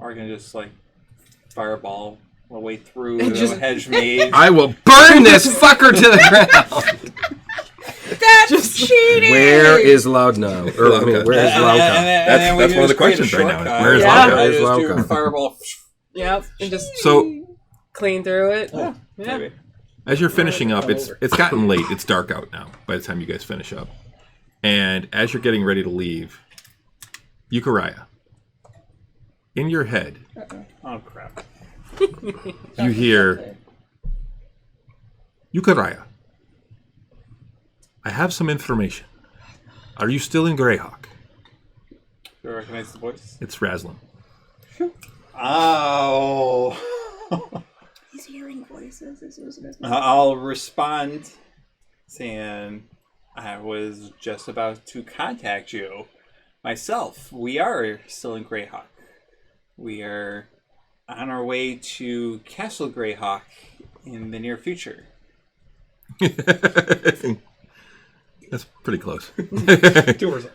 we can just fireball our way through the hedge maze. I will burn this fucker to the ground. That's cheating! Where is Loudnow? Where is Lauka? That's one of the questions right now. Where is Lauka? Lauka? I just do fireball. Yep, and just clean through it. Yeah. Yeah. As you're finishing up, it's gotten late. It's dark out now by the time you guys finish up. And as you're getting ready to leave, Euchariah, in your head, Oh, crap. you hear, Euchariah, I have some information. Are you still in Greyhawk? Do you recognize the voice? It's Raslin. Oh. He's hearing voices. This isn't his I'll respond saying I was just about to contact you myself. We are still in Greyhawk. We are on our way to Castle Greyhawk in the near future. That's pretty close. Doors up.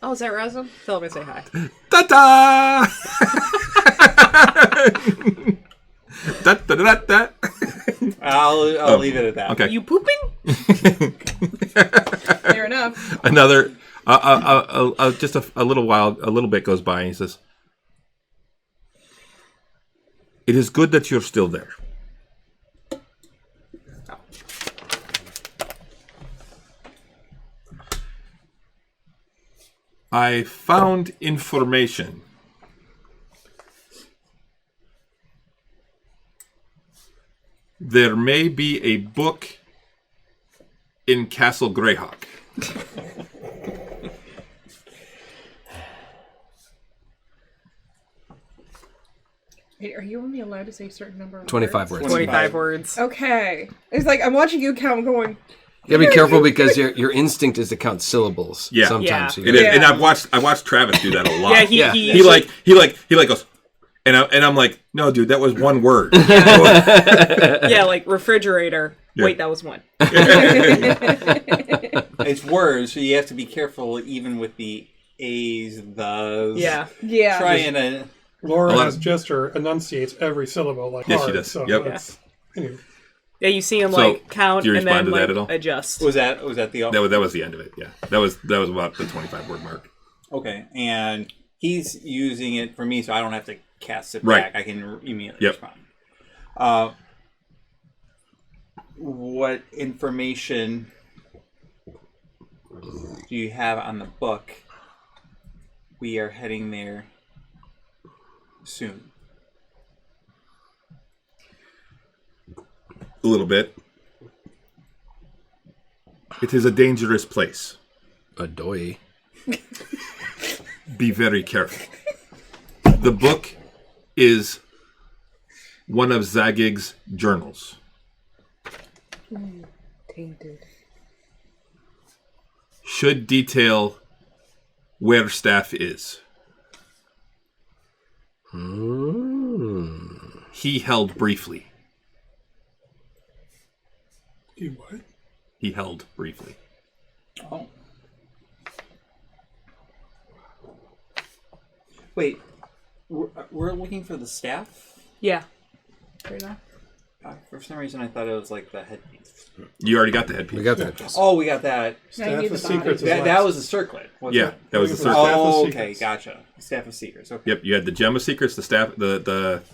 Oh, is that Razzle? Tell him to say hi. Ta-da! Da-da-da-da. I'll leave it at that. Okay. You pooping? Fair enough. Another, just a little bit goes by, and he says, "It is good that you're still there." I found information. There may be a book in Castle Greyhawk. Wait, are you only allowed to say a certain number of 25 words. 25 words. Okay. It's like, I'm watching you count going, You gotta be careful because your instinct is to count syllables. Yeah. Sometimes. Yeah. It is, and I've watched Travis do that a lot. Yeah, he goes, and I'm like, no, dude, that was one word. yeah, like refrigerator. Yeah. Wait, that was one. It's words, so you have to be careful even with the A's, thes. Yeah. Yeah. Trying to. Laura, A lot as gesture, enunciates every syllable like Yes, she hard, does. So Yep. that's, anyway. Yeah, you see him So, like count do you and respond then to that like at all? adjust. Was that the? That was the end of it. Yeah, that was about the 25 word mark. Okay, and he's using it for me, so I don't have to cast it Right. back. I can immediately Yep. respond. What information do you have on the book? We are heading there soon. A little bit. It is a dangerous place. Adoy. Be very careful. The book is one of Zagig's journals. Tainted. Should detail where staff is. He held briefly. You what? He held briefly. Oh. Wait, we're looking for the staff? Yeah. Fair enough. For some reason, I thought it was like the headpiece. You already got the headpiece. We got that. Oh, we got that. Now you Staff need of the Secrets body. is That last. was a circlet. wasn't Yeah, it? that was the Staff circle. of Oh, okay, Secrets. gotcha. Staff of Secrets. Okay. Yep, you had the gem of secrets, the staff, the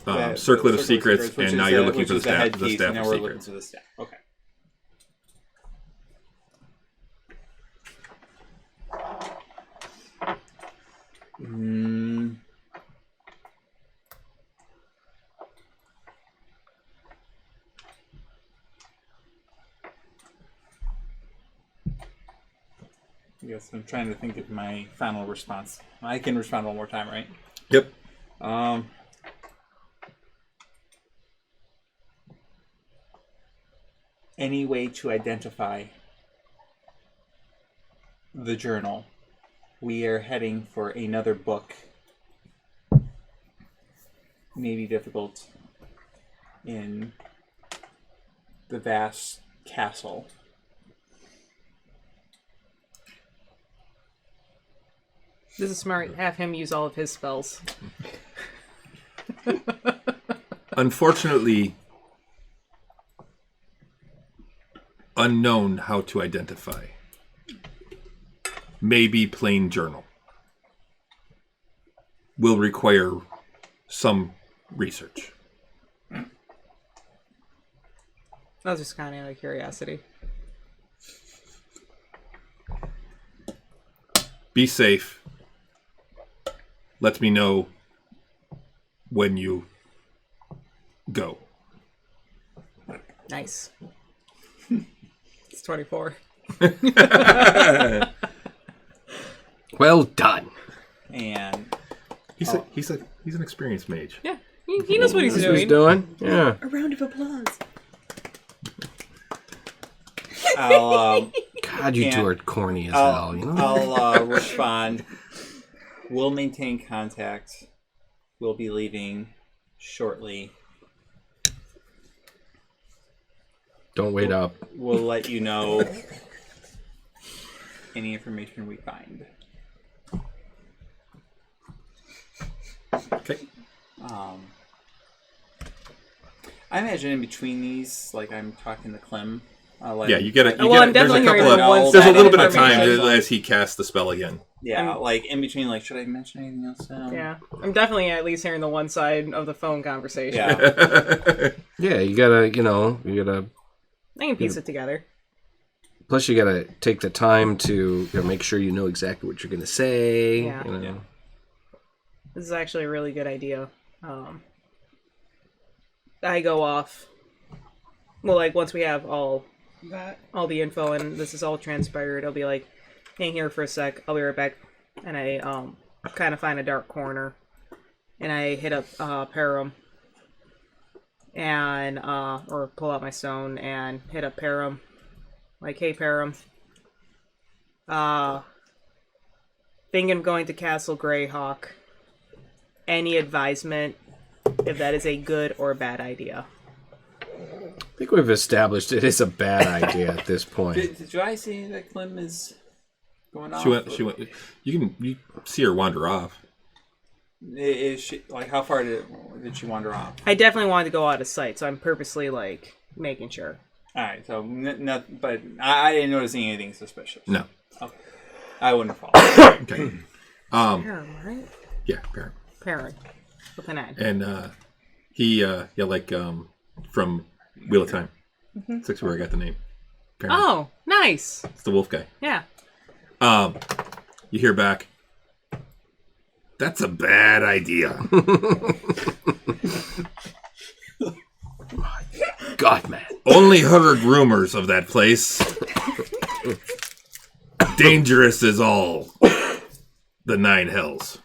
That- circlet of the secrets, which and is now you're looking which for the is staff, the headpiece, staff and now of we're looking secrets. for the staff. Okay. Hmm. Yes, I'm trying to think of my final response. I can respond one more time, right? Yep. Any way to identify the journal? We are heading for another book. Maybe difficult in the vast castle. This is smart. Have him use all of his spells. Unfortunately, unknown how to identify. Maybe plain journal. Will require some research. That was just kind of out of curiosity. Be safe. Let me know when you go. Nice. It's 24. Well done. And He's an experienced mage. Yeah, he knows what he's That's what he's doing. doing. Yeah. A round of applause. I'll God, you two are corny as hell. You know. I'll respond. We'll maintain contact. We'll be leaving shortly. Don't wait up. We'll let you know any information we find. Okay. I imagine in between these, like I'm talking to Clem. Yeah, you get a. Well, I'm There's a definitely couple hearing of. the ones There's a that little bit of time information. as he casts the spell again. Yeah, like in between, like should I mention anything else now? Yeah, I'm definitely at least hearing the one side of the phone conversation. Yeah. Yeah, you gotta. I can piece it together. Plus, you gotta take the time to make sure you know exactly what you're gonna say. Yeah. You know. Yeah. This is actually a really good idea. I go off. Well, like once we have all the info and this is all transpired, I'll be like, hang here for a sec. I'll be right back. And I kind of find a dark corner, and I hit up Param, and or pull out my stone and hit up Param. Like, hey Param, think I'm going to Castle Greyhawk. Any advisement if that is a good or bad idea? I think we've established it is a bad idea at this point. Did I see that Clem is going off? She went. You see her wander off. Is she like how far did she wander off? I definitely wanted to go out of sight, so I'm purposely like making sure. All right, so but I didn't notice anything suspicious. No. Okay. I wouldn't follow. Okay. Parent, right? Yeah, parent. Parent. With an N. And he from Wheel of Time. That's where I got the name. Parent. Oh, nice. It's the wolf guy. Yeah. You hear back. That's a bad idea. God, man. Only heard rumors of that place. Dangerous as all the 9 hells.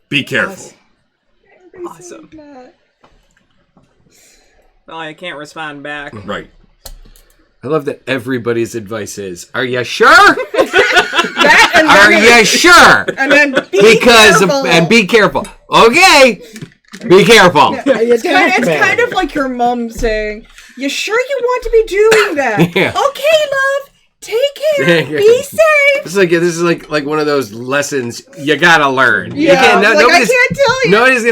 Be careful. Awesome. Well, I can't respond back. Right. I love that everybody's advice is, are you sure? That and Are then, you sure? and then Be careful. Okay. Be careful. It's kind of like your mom saying, "You sure you want to be doing that?" Yeah. Okay, love. Take care. Be safe. This is like one of those lessons you gotta learn. Yeah. I can't tell you. Nobody's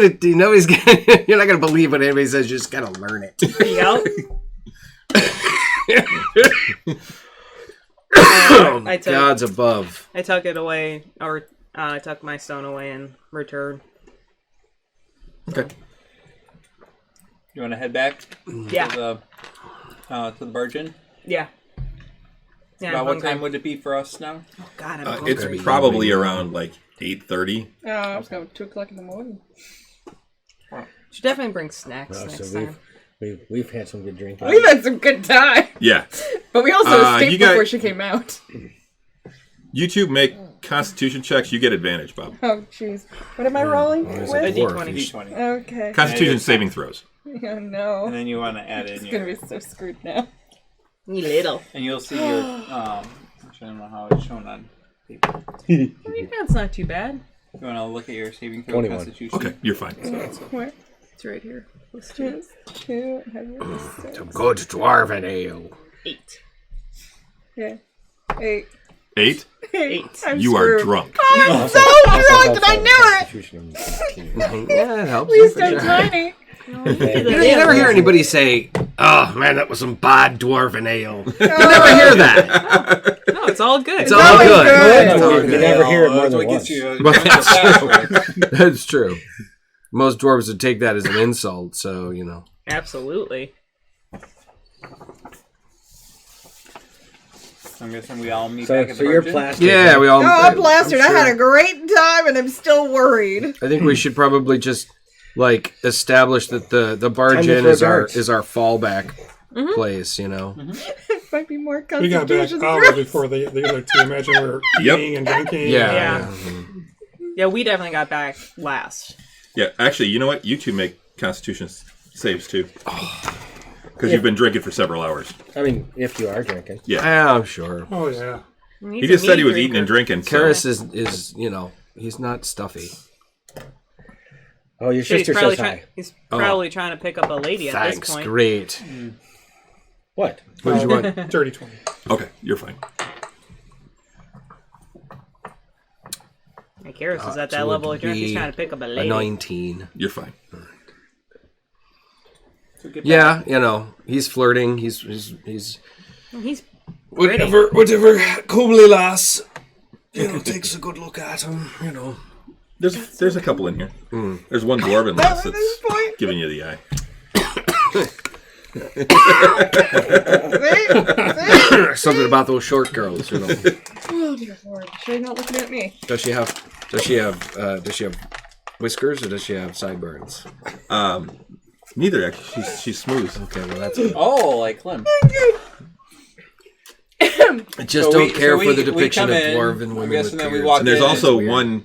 gonna. You're not gonna believe what anybody says. You just gotta learn it. Yep. God's above. I tuck it away, or I tuck my stone away and return. Okay. You want to head back? Yeah. To the Virgin? Yeah. Yeah. About what time would it be for us now? Oh, God, I'm hungry. It's probably around like 8:30. I was going 2:00 in the morning. Should definitely bring snacks next time. We've had some good drinking. We've had some good time. Yeah. But we also escaped you got- before she came out. You two make Constitution checks. You get advantage, Bob. Oh, jeez. What am I rolling A with? D20. D20. Okay. Constitution saving throws. Yeah, no. And then you want to add in It's your... going to be so screwed now. You little. And you'll see your... I don't know how it's shown on paper. That's not too bad. You want to look at your saving throw 21. Constitution? Okay, you're fine. Where? It's right here. Let's Two. Have Some good dwarven ale. 8. Yeah. 8. 8? 8. I'm You screwed. are drunk. I'm so drunk that I knew it! Yeah, it helps. Please don't tiny. You never hear anybody say, "Oh man, that was some bad dwarven ale." You never hear that. No, it's all good. It's all always good. good. It's all You good. never hear it more That's than what once. gets you... But that's true. That's true. Most dwarves would take that as an insult, so you know. Absolutely. I'm guessing we all meet So, back at the so you're Virgin? plastic. Yeah, we all. Oh, I'm blasted. I'm I had sure. a great time and I'm still worried. I think we should probably just like establish that the barge Time to inn throw is our darts. fallback place. You know. It might be more We got back Constitution hours throws. before the other two. Imagine we're Yep. eating and drinking. Yeah. Yeah, we definitely got back last. Yeah, actually, you know what? You two make Constitution saves too. Because you've been drinking for several hours. I mean, if you are drinking. Yeah, I'm sure. Oh yeah. He just said he was eating and drinking. So. Karis is you know he's not stuffy. Oh, your He's sister probably, says hi. he's probably trying to pick up a lady at Thanks, this point. great. What? What did you want? Dirty 20. Okay, you're fine. Hey, Karis is at so that it level would of drink. He's be trying to pick up a A lady. 19. You're fine. So get Yeah, you know he's flirting. He's He's whatever comely lass. You know takes a good look at him. You know. There's a couple in here. There's one dwarven lass that's giving you the eye. Something about those short girls. You know. Oh, dear Lord. She's not looking at me. Does she have whiskers or does she have sideburns? Neither, actually. She's smooth. Okay, well that's good. Oh, like Clem. I just don't care for the we depiction come of in, dwarven I'm women guessing with that we beards. walk And there's in, also weird.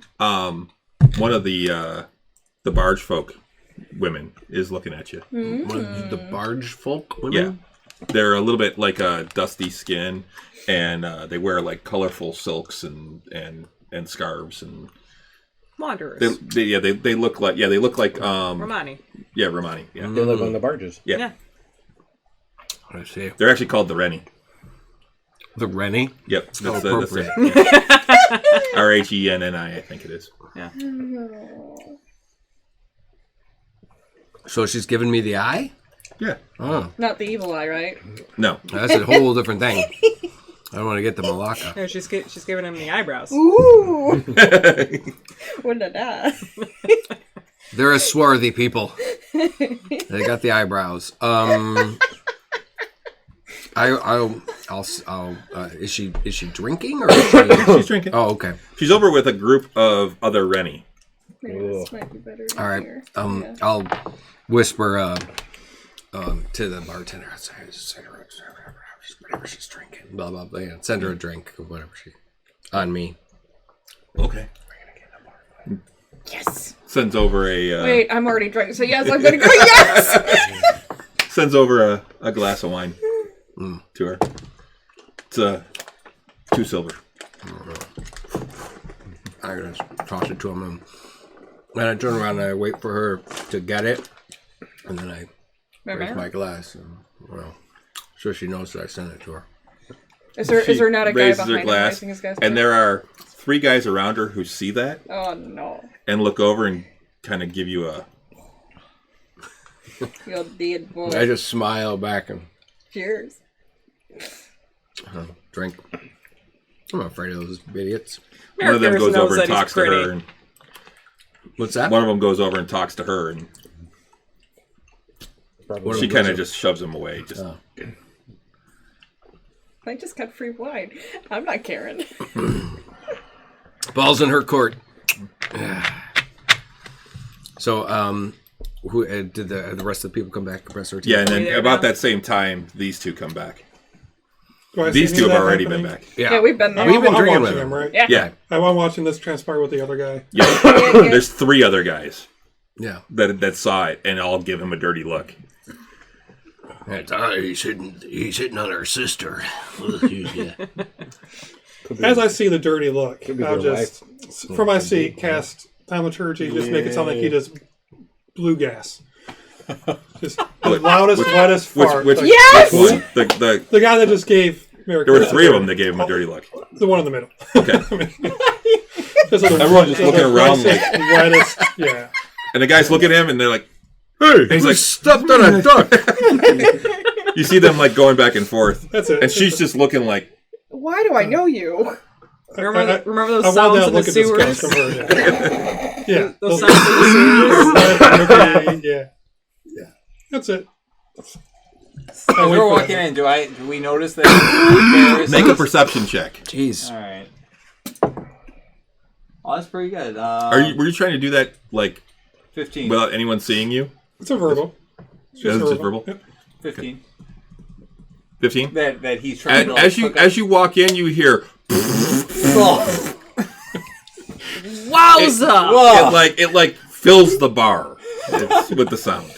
one of the barge folk women is looking at you. The barge folk women? Yeah. They're a little bit like a dusty skin, and they wear like colorful silks and scarves, and Wanderers. They look like Romani. Yeah, Romani. Yeah. They live on the barges. Yeah. I see. They're actually called the Rennie. The Rennie? Yep. Oh, That's appropriate. Renni, I think it is. Yeah. So she's giving me the eye? Yeah. Oh, Not the evil eye, right? No. that's a whole different thing. I don't want to get the Malacca. No, she's giving him the eyebrows. Ooh. Wouldn't have that. They're a swarthy people. They got the eyebrows. Is she drinking or is she... She's drinking. Oh, okay. She's over with a group of other Rennie. Maybe this might be better. All right. Here. I'll whisper to the bartender. Send her whatever she's drinking. Blah blah blah. Yeah, send her a drink or whatever she. On me. Okay. Yes. Sends over a. Wait, I'm already drunk, so yes, I'm gonna go. Yes. Sends over a glass of wine to her. It's 2 silver. I just toss it to him, and then I turn around and I wait for her to get it, and then I raise my glass, and so she knows that I sent it to her. Is there not a guy Raises her behind him glass, raising his glass? and there are 3 guys around her who see that Oh no! and look over and kind of give you a. You're dead boy. I just smile back and Cheers. drink. I'm not afraid of those idiots. One of them Harrison goes over knows and that he's talks to pretty. her, and What's that? one of them goes over and talks to her, and Probably. she kind of just shoves him away. Just I just got free wine. I'm not caring. Balls in her court. So, who did the rest of the people come back? Professor? yeah, and Are we then there about now? that same time, these 2 come back. Do I see These any 2 of have that already happening? been back. Yeah, we've been there. We've been I'm drinking watching with him, him. right? Yeah. I'm watching this transpire with the other guy. Yeah. There's 3 other guys Yeah. that saw it, and all give him a dirty look. He's hitting on her sister. As I see the dirty look, be I'll their just, from my seat, cast Thaumaturgy, just make it sound like he does blue gas. Just the loudest, wettest fart. Which Like, Yes! the the guy that just gave Merrick. there were 3 of them that gave him a dirty look. The one in the middle. Okay. Everyone just looking around like, wettest, yeah. and the guys look at him and they're like, "Hey!" And he's like, Stepped on a duck. you see them like going back and forth, That's it. and she's just looking like, Why do I know you? Remember those I want sounds that in the look at this sewers? from her. Yeah. Those sounds in the sewers? Yeah. That's it. As we're walking in, do we notice that there is... make a perception check. Jeez. All right. Oh, that's pretty good. Were you trying to do that like 15. without anyone seeing you? It's a verbal. It's Yeah, it's just verbal. Yep. 15. 15. That he's trying to... As you walk in, you hear Oh. Wowza! it like fills the bar with the sound.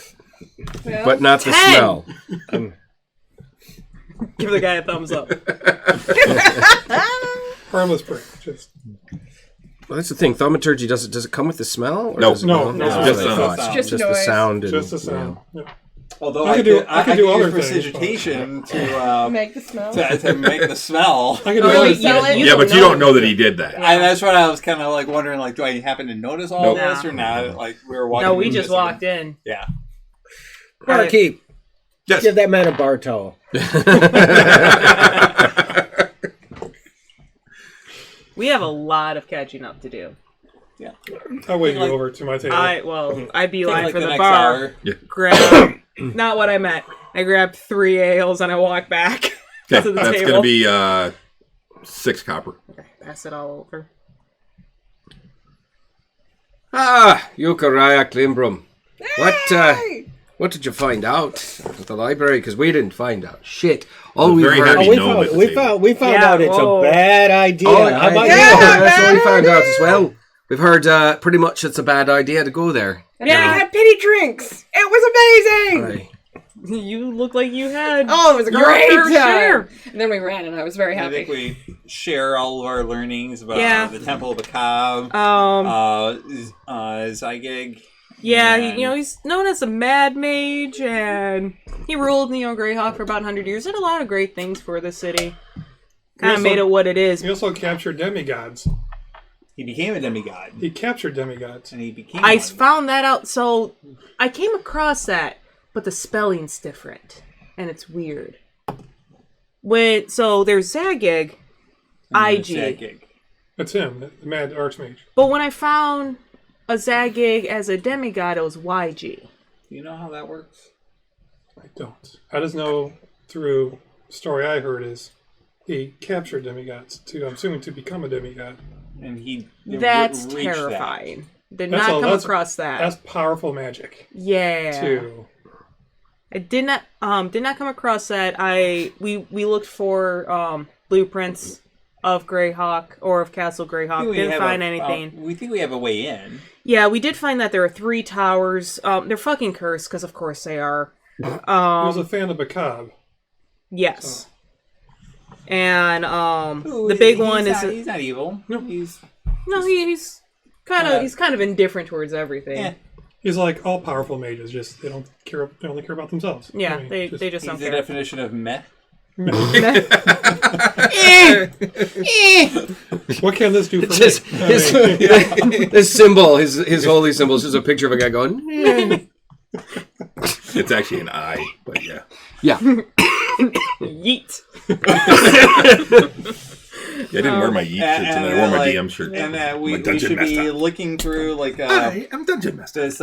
But not the smell. Give the guy a thumbs up. Harmless break. Just Well, that's the thing. Thaumaturgy does it come with the smell? Or No. does it No, not? no, That's just what I sound. thought. Just the noise. sound. And, just a sound. Yeah. Although I could do other use things, prestidigitation to Make the smell. make the smell. I can do Oh, other wait, things. yell it? Yeah, but you don't know that he did that. And that's what I was kind of like wondering, like, do I happen to notice all Nope. this or not? Like, we were walking. No, we in just this walked in. Yeah. Barkeep, Yes. give that man a bar towel. We have a lot of catching up to do. I'll wait you Like- over to my table. I beeline Like for the next bar. hour. Grab, not what I meant. I grabbed 3 ales and I walked back Okay, to the that's table. going to be 6 copper. Pass it all over. Eucharia Klimbrum. What did you find out at the library? Because we didn't find out shit. All we very heard. happy we gnome at the table. we found Yeah, out it's whoa. a bad idea. Oh, How about yeah, you? that's what we found out as well. We've heard pretty much it's a bad idea to go there. And then I got pity drinks. It was amazing. Right. You look like you had. Oh, it was a your great fair time. share. And then we ran, and I was very I happy. think we share all of our learnings about Yeah. the Temple of Macabre, Zygig. Yeah, and- he's known as a mad mage, and he ruled Greyhawk for about 100 years. Did a lot of great things for the city. Kind of also- made it what it is. He also captured demigods. He became a demigod, He captured demigods. and he became. I one. found that out, so I came across that, but the spelling's different, and it's weird. So there's Zagig, And IG, Zygig. That's him, the mad archmage. but when I found a Zagig as a demigod, it was YG. Do you know how that works? I don't. I just know through story I heard is he captured demigods I'm assuming to become a demigod. And he. That's reached terrifying. Did That's not all- come that's- across that. That's powerful magic Yeah. too. I did not come across that. We looked for blueprints of Greyhawk or of Castle That. Greyhawk. Didn't find anything. We think we have a way in. Yeah, we did find that there are 3 towers. They're fucking cursed because of course they are. He was a fan of Macabre. Yes. And Ooh, the big he's one not, is he's not evil. No. He's he's kind of indifferent towards everything. yeah. He's like all powerful mages, just they don't care. They only care about themselves. Yeah, I mean, they just He's don't the care. definition of meh. What can this do for Just me? his symbol, his holy symbol is just a picture of a guy going, "Eh." It's actually an eye, but yeah. Yeah. Yeet. Yeah, I didn't wear my Yeet shirts, and then I wore my DM shirt. And My we dungeon should be master. looking through like Hi, I'm Dungeon Master. this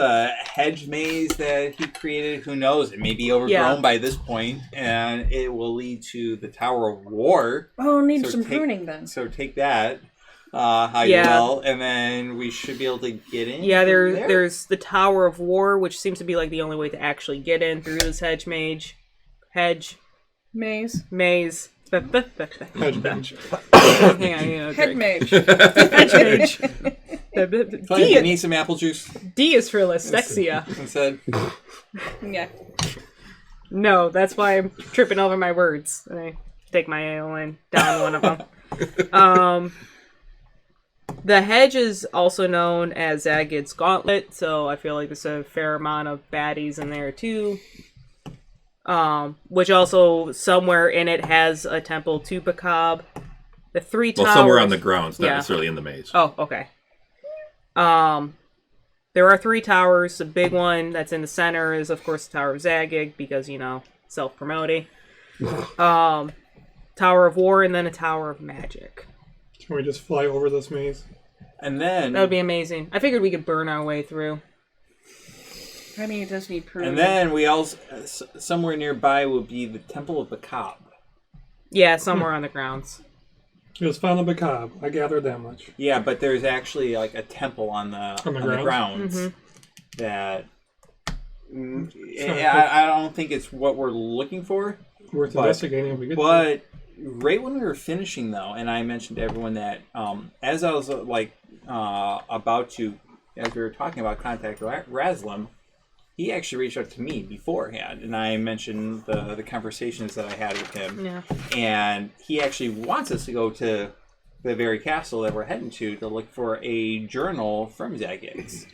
hedge maze that he created. Who knows? It may be overgrown Yeah. by this point, and it will lead to the Tower of War. Oh, need So some take- pruning then. So take that, how Yeah. you will, and then we should be able to get in. Yeah, through there's the Tower of War, which seems to be like the only way to actually get in through this hedge Maze. maze. Hedge mage. Hang on, Head mage. hedge mage. Fine, you need some apple juice D is for Lystexia. instead. Yeah. No, that's why I'm tripping over my words. And I take my AON down one of them. The hedge is also known as Zagid's Gauntlet, so I feel like there's a fair amount of baddies in there too. Which also somewhere in it has a temple to Macabre. The 3 towers. Well, somewhere on the grounds, not Yeah. necessarily in the maze. Oh, okay. There are 3 towers. The big one that's in the center is, of course, the Tower of Zagig, because, self-promoting. Tower of War, and then a Tower of Magic. Can we just fly over this maze? And then, That would be amazing. I figured we could burn our way through. I mean, it does need pruning. and then we also somewhere nearby will be the Temple of Macabre. Yeah, somewhere on the grounds. It was found the Macabre. I gathered that much. Yeah, but there's actually like a temple on the grounds that I don't think it's what we're looking for. Worth But- investigating if we get there. But right when we were finishing, though, and I mentioned to everyone that as I was about to, as we were talking about contact Raslam, he actually reached out to me beforehand, and I mentioned the conversations that I had with him. Yeah. And he actually wants us to go to the very castle that we're heading to look for a journal from Zagix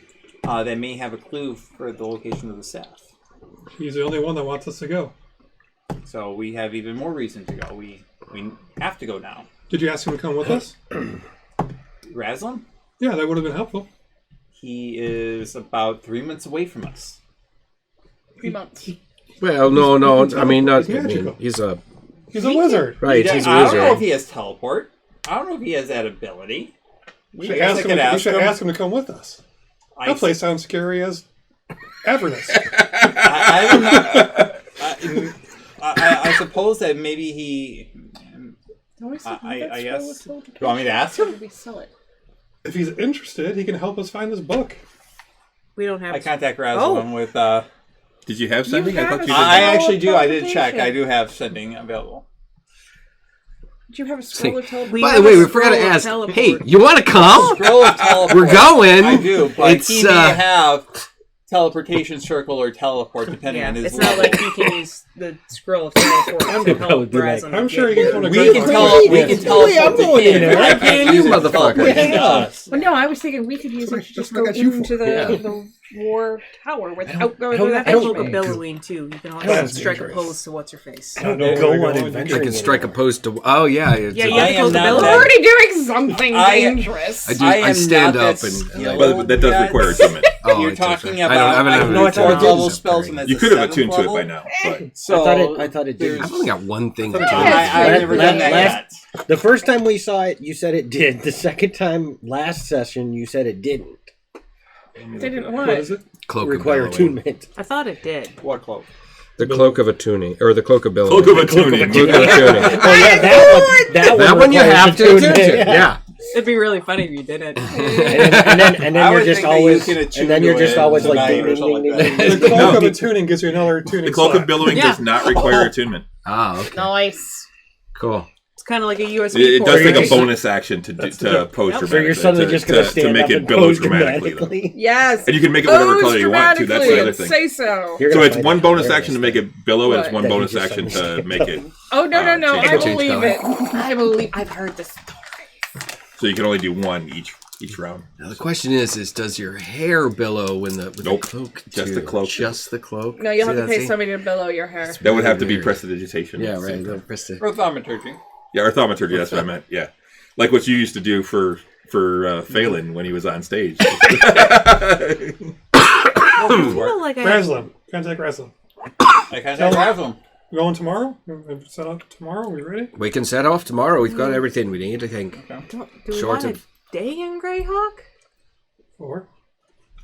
that may have a clue for the location of the Seth. He's the only one that wants us to go. So we have even more reason to go. We have to go now. Did you ask him to come with us? Raslam? Yeah, that would have been helpful. He is about 3 months away from us. 3 months. Well, no. I mean, not. He's magical. He's a He's a wizard. right. He's a I don't know if wizard. he has teleport. I don't know if he has that ability. You should ask him to come with us. That place sounds scary as Avernus. I don't know. I suppose that maybe he. I guess. Do you want me to ask him? We sell it. If he's interested, he can help us find this book. We don't have I contact Raslam with. Did you have sending? I thought you did. I Scroll actually of do. I did check. teleportation. I do have sending available. Do you have a scroll of teleportation? By the way, we forgot to ask. Hey, you want to come? Scroll of teleport. We're going. I do, but It's, he may have teleportation circle or teleport, depending on his it's not like you can use the scroll of teleport to help Brazen. I'm sure you can come to we can teleport. I'm going in there. I can't use it to teleport to us. Well, no, I was thinking we could use it to just go into the war tower without going through that I don't hatchway. look a billowing too. You can That's also strike a dangerous. pose to what's her face. I don't know go where on we're going. adventure. I can strike a pose to. Oh yeah, it's Yeah, a- you have I to am close the not billow. We're that- already doing something I- dangerous. I stand not up that and skilled But that does yet. require attunement. Oh, You're it's talking okay. about I I don't know have it's any all attunement level to spells, bring. and that's You a could have 7th attuned to it level. by now. But So I thought it did. I've only got one thing to do. I've never done that Last- yet. The first time we saw it, you said it did. The second time, last session, you said it didn't Didn't What what? is it? Cloak of require billowing. attunement. I thought it did. What cloak? The cloak of attuning, or the cloak of billowing. cloak of attuning. Cloak of attuning. Oh yeah, That one you requires have to attune attunement. to. Yeah. It'd be really funny if you didn't. And then I you're would just think that always, you can attune and then you're to just it always like, tonight ding, or ding, something ding, like ding, that. The ding. cloak No. of attuning gives you another attuning The cloak slot. of billowing Yeah. does not require attunement. Ah, okay. Nice. Cool. It's kind of like a USB It port. does take a You're- bonus action to pose So you're dramatically. suddenly just going to stand to make up it and billow pose dramatically. Though. dramatically. Yes. And you can make it whatever Pose color you want to. That's the dramatically other and thing. Say so. You're So gonna it's find one out bonus later action to this make it billow, and it's What? one That you bonus just action to understand. make it. Oh no, change I color. believe it. I believe I've heard this story. So you can only do one each round. Now the question is does your hair billow when with Nope. the cloak? Just too? the cloak. Just the cloak. No, you'll See have to that, pay see? somebody to billow your hair. That would have to be Weird. prestidigitation. Yeah, at the same right. time. the presti- Or thaumaturgy. Yeah, or thaumaturgy. That's what I meant. Yeah, like what you used to do for Phelan when he was on stage. I feel like I Raslam. Contact Raslam. I kind of have them. We going tomorrow? We set up tomorrow? We ready? We can set off tomorrow. We've got everything we need, I think. do we Short want of- a day in Greyhawk? Or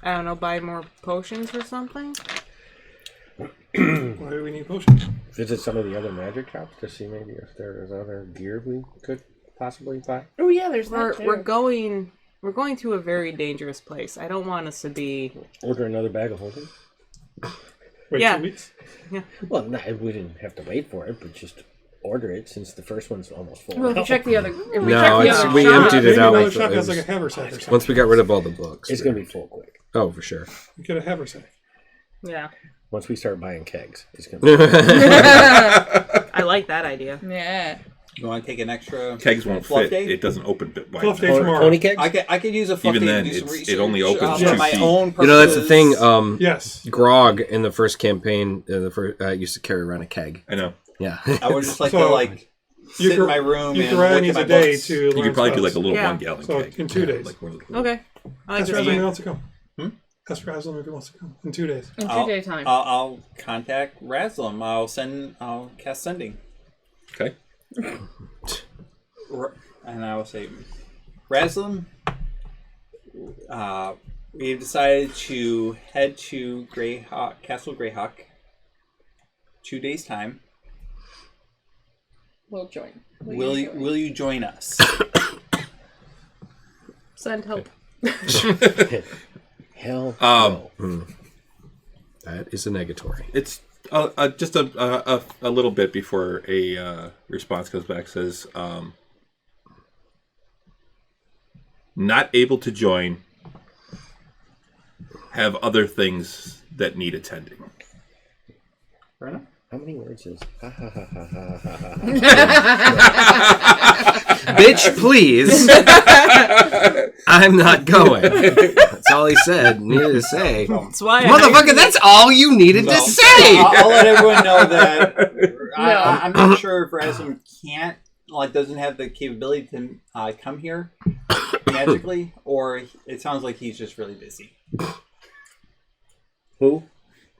I don't know, buy more potions or something? why do we need potions? Visit some of the other magic shops to see maybe if there's other gear we could possibly buy. Oh yeah, there's that We're going to a very dangerous place. I don't want us to be. Order another bag of holding. Wait, Yeah. 2 weeks? Well, no, we didn't have to wait for it, but just order it since the first one's almost full. Well, if we check the other, if we No, check the it's- other we shop- emptied it Maybe out. another with- shop it has was- like a haversack or something. Once we got rid of all the books. It's going to be full quick. Oh, for sure. You get a haversack. Yeah, Once we start buying kegs, it's going to be I like that idea. Yeah. You want to take an extra Kegs won't fluff fit. day? It doesn't open bit wide. Fluff day enough. tomorrow. pony kegs. I could use a fluff Even day then, to do some it's- research it only opens for 2 my feet. own You know, that's the thing. purposes. Yes. Grog in the first campaign, the first, used to carry around a keg. I know. Yeah. I would just like So, to like You sit could- in my room You and could look ride at needs my a day books. to You learn could probably do spells. like a little Yeah. 1 gallon So, keg. in 2 days. Like one of the- Okay, I like Ask this Raslam if he idea. wants to come. Ask Raslam if he wants to come in 2 days. In I'll- 2 day time. I'll contact Raslam. I'll cast sending. Okay. And I will say, Raslam, we've decided to head to Greyhawk, Castle Greyhawk, 2 days' time. We'll join. Will you join us? Send help. Hell. Um, That is a negatory. It's just a little bit before a response comes back. Says not able to join. Have other things that need attending. Fair enough. How many words is? Bitch, please. I'm not going. That's all he said. Needed to say. That's why Motherfucker, that's all you needed to say. I'll let everyone know that I'm not sure if Raslam doesn't have the capability to come here magically, or it sounds like he's just really busy. Who?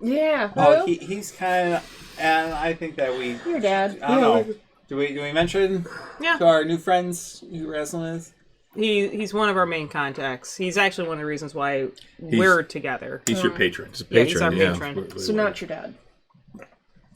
Yeah. Oh, Who? he's kind of, and I think that we. Your dad. I don't know. Do we mention Yeah. to our new friends who Raslam is? He's one of our main contacts. He's actually one of the reasons why we're together. He's your patron. Yeah, he's our patron. So not your dad.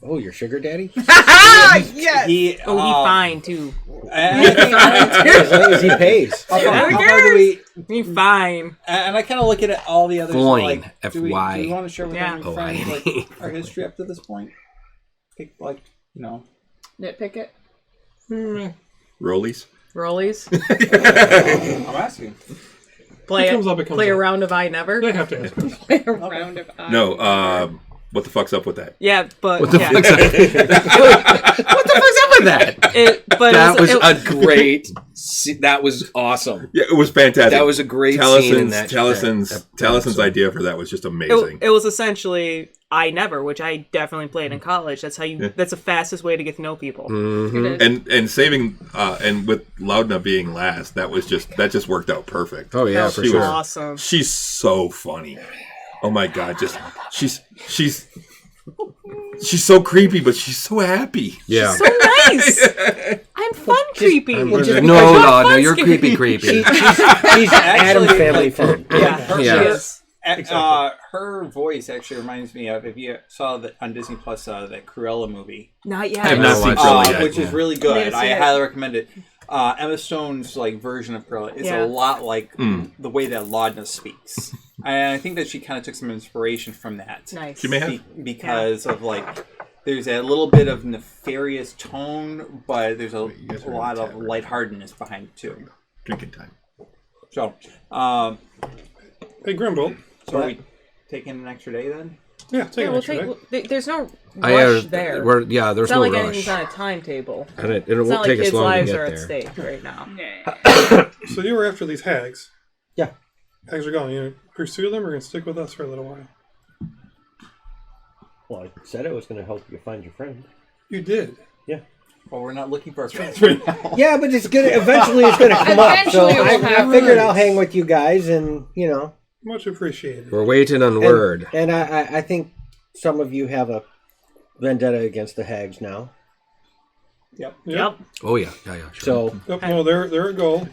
Oh, your sugar daddy? Yes. He Oh, he fine too. As long as he pays. How far do we? He fine. And I kind of look at all the others. Fine, Like, do we FY. want to share with Yeah. our new friends like our history up to this point? Like Nitpick it. Rollies. Rollies. I'm asking. play It comes up, it comes a up. round of I Never. They have to ask us. A round of eyes. No, what the fuck's up with that? Yeah, but What the fuck's up? What the fuck's up with that? That was a great. That was awesome. Yeah, it was fantastic. That was a great scene in that. Taliesin's idea for that was just amazing. It was essentially I Never, which I definitely played in college. That's how you. That's the fastest way to get to know people. And saving and with Loudna being last, that just worked out perfect. Oh yeah, for She sure. was Awesome. She's so funny. Oh my god, just she's so creepy, but she's so happy. Yeah. So nice. I'm fun creepy. No, you're creepy. She's Adam family fun. Yeah. Her voice actually reminds me of, if you saw that on Disney Plus, that Cruella movie, Not yet. I have not seen Cruella yet. which is really I good. need to see I it. highly recommend it. Emma Stone's version of Cruella is a lot like the way that Laudna speaks. And I think that she kind of took some inspiration from that. Nice. She may have. Because of there's a little bit of nefarious tone, but there's a lot of lightheartedness behind it too. Drinking time. So, Hey, Grimble. so are we taking an extra day then? Yeah, take an extra day. There's no rush there. There's It's not no like rush. anything's on a timetable. And it It's won't not like take us kids' long to lives get are at there. stake right now. So you were after these hags. Yeah. Hags are gone. You gonna pursue them or gonna stick with us for a little while? Well, I said it was going to help you find your friend. You did. Yeah. Well, we're not looking for our friends right now. Yeah, but eventually it's going to come up. So Eventually we'll I have figured friends. I'll hang with you guys, and Much appreciated. We're waiting on word. And I think some of you have a vendetta against the hags now. Yep. Oh yeah, sure. So Yep, no, they're a goal.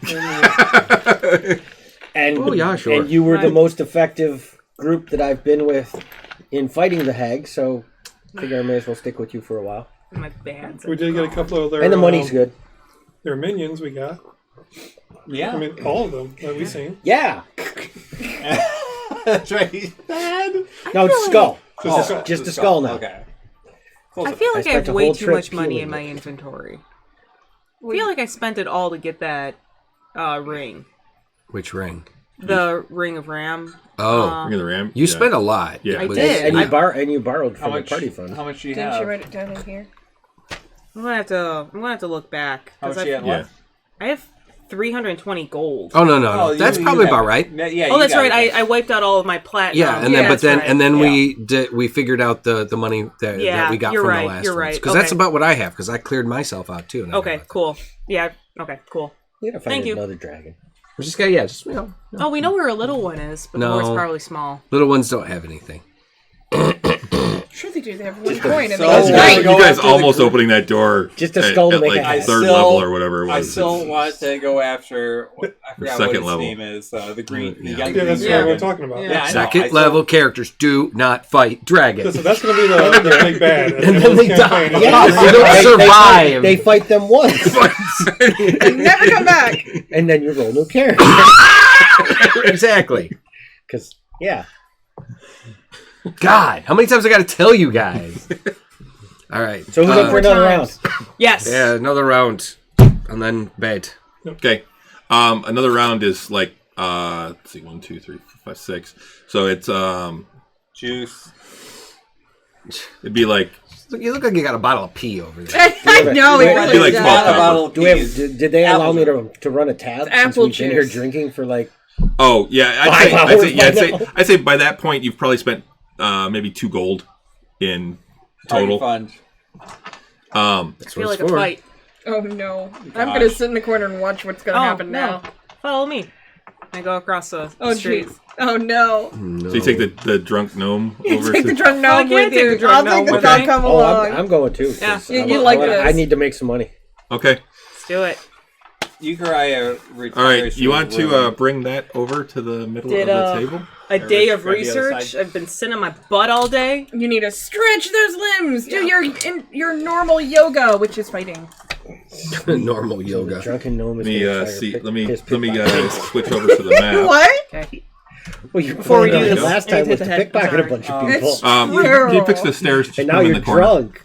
and Oh, yeah, sure. And you were the most effective group that I've been with in fighting the hags. So I figure I may as well stick with you for a while. My bands. We did get a couple of their And the money's good. Their minions we got. Yeah. I mean, all of them that we've seen. Yeah. That's right. Bad. No, it's skull. Just Just a skull now. Okay. I feel like I spent have a way whole too trip much money peeling in my it. inventory. I feel like I spent it all to get that ring. Which ring? The Ring of Ram. Oh, Ring of the Ram. you spent a lot. Yeah. I It was- did. And I- you borrowed How from the much? party fund. How much do you Didn't have? you write it down in here? I'm gonna have to look back. How 'cause much do you have Yeah. left? I have 320 gold. Oh no, Oh, that's you probably got about it. right. Yeah. Oh, you that's got right. it. I wiped out all of my platinum. Yeah, and then Yeah, but then that's and then right. we figured out the money that Yeah, we got you're from right, the last you're ones right. because that's Okay. about what I have because I cleared myself out too. and I Okay, got- cool. Yeah. Okay, cool. You gotta find Thank you. another dragon. We just got Oh, we know where a little one is, but the No. board's probably small. little ones don't have anything. Sure they do. They have one coin. And So- they That's You got guys, Right. you Go guys after the almost group. opening that door. Just a skull to at make like a hat. third still- level or whatever it was. I still want to go after. I forgot second what his level. name is. The green. The Yeah. young Yeah, that's green what we're dragon. talking about. Yeah. Yeah, I know. Second I still- level characters do not fight dragons. So that's going to be the big bad. And then they die. Campaign. Yeah. You don't survive. They fight them once, and never come back. and then you roll new character. Exactly. Because yeah, God, how many times I got to tell you guys? All right. so who's up for another round? Yes. Yeah, another round, and then bed. Okay. Another round is like let's see, 1, 2, 3, 4, 5, 6. So it's Juice. It'd be like you look like you got a bottle of pee over there. I know, it It'd be really like does. 12 Do we have? Did they allow me to run a tab since apple we've been here juice. drinking for like? Oh yeah, 5 hours I'd say by that point you've probably spent maybe 2 gold in total. Fund. I feel like a fight. Oh no. I'm going to sit in the corner and watch what's going to happen no. now. Follow me. I go across the Oh street. jeez. Oh no. So you take the drunk gnome over Take to the drunk I gnome can't with take you. the drunk I'll gnome take the with dog me. come Oh, along. I'm going too. Yeah. 'cause You like this. I need to make some money. Okay. Let's do it. Euchariah retires. All right. You to want the to room. bring that over to the middle Did, of the table? A day of grab the other research. side. I've been sitting on my butt all day. You need to stretch those limbs. Do your normal yoga, which is fighting. Normal yoga. Drunken gnome is Let me gonna see. fire Let me piss switch over to the map. What? Okay. Well, your Before we plan do on this, last I need time to was hit to the head. pickpocket a Sorry. bunch of people, It's You true. fix the stairs. Just and put now them in you're the corner. drunk.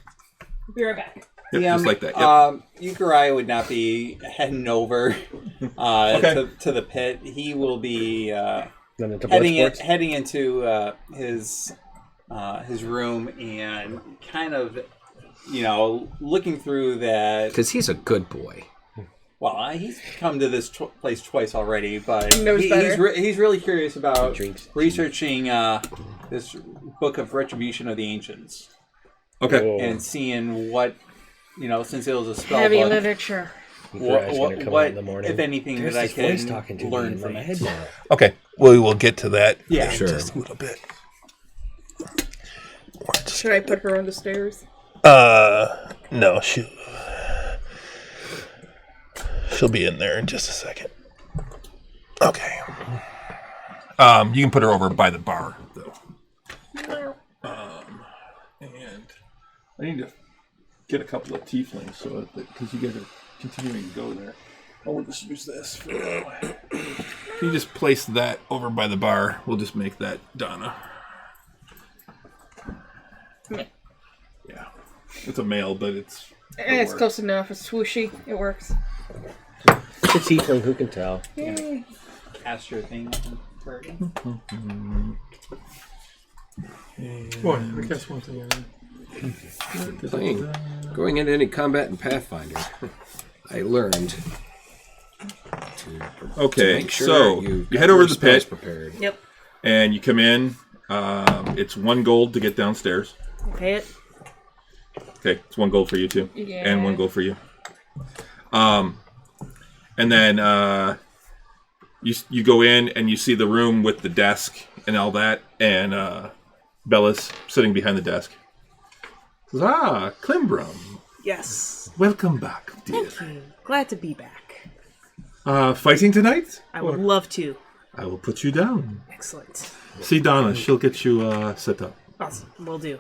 Be right back. Yep, just like that. Yep. Yukurai would not be heading over Okay. to the pit. He will be Heading heading into his room and kind of, looking through that. Because he's a good boy. Well, he's come to this place twice already, but He knows better. he's really curious about Drinks. researching this book of Retribution of the Ancients Okay. and seeing what, since it was a spell Heavy book, literature. what if anything, that I can learn from it. Okay. We will get to that. Yeah, Sure. Just a little bit. Should I put her on the stairs? No, she'll be in there in just a second. Okay. You can put her over by the bar, though. And I need to get a couple of tieflings so because you guys are continuing to go there. We'll just use this for now. Can you just place that over by the bar? We'll just make that Donna. Yeah. It's a male, but it's... It's close enough. It's swooshy. It works. It's a tiefling, who can tell? Yay. Astro thing. Boy, I guess one thing. Going into any combat in Pathfinder, I learned Okay, make sure so you've you got head over your to the pit, spells prepared. Yep. and you come in. It's 1 gold to get downstairs. Pay it. Okay, it's 1 gold for you too, Yeah. and 1 gold for you. And then you go in and you see the room with the desk and all that, and Bella's sitting behind the desk. Says, Klimbrum, Yes. welcome back, dear. Thank you. Glad to be back. Fighting tonight? I would love to. I will put you down. Excellent. See Donna, she'll get you set up. Awesome. Will do.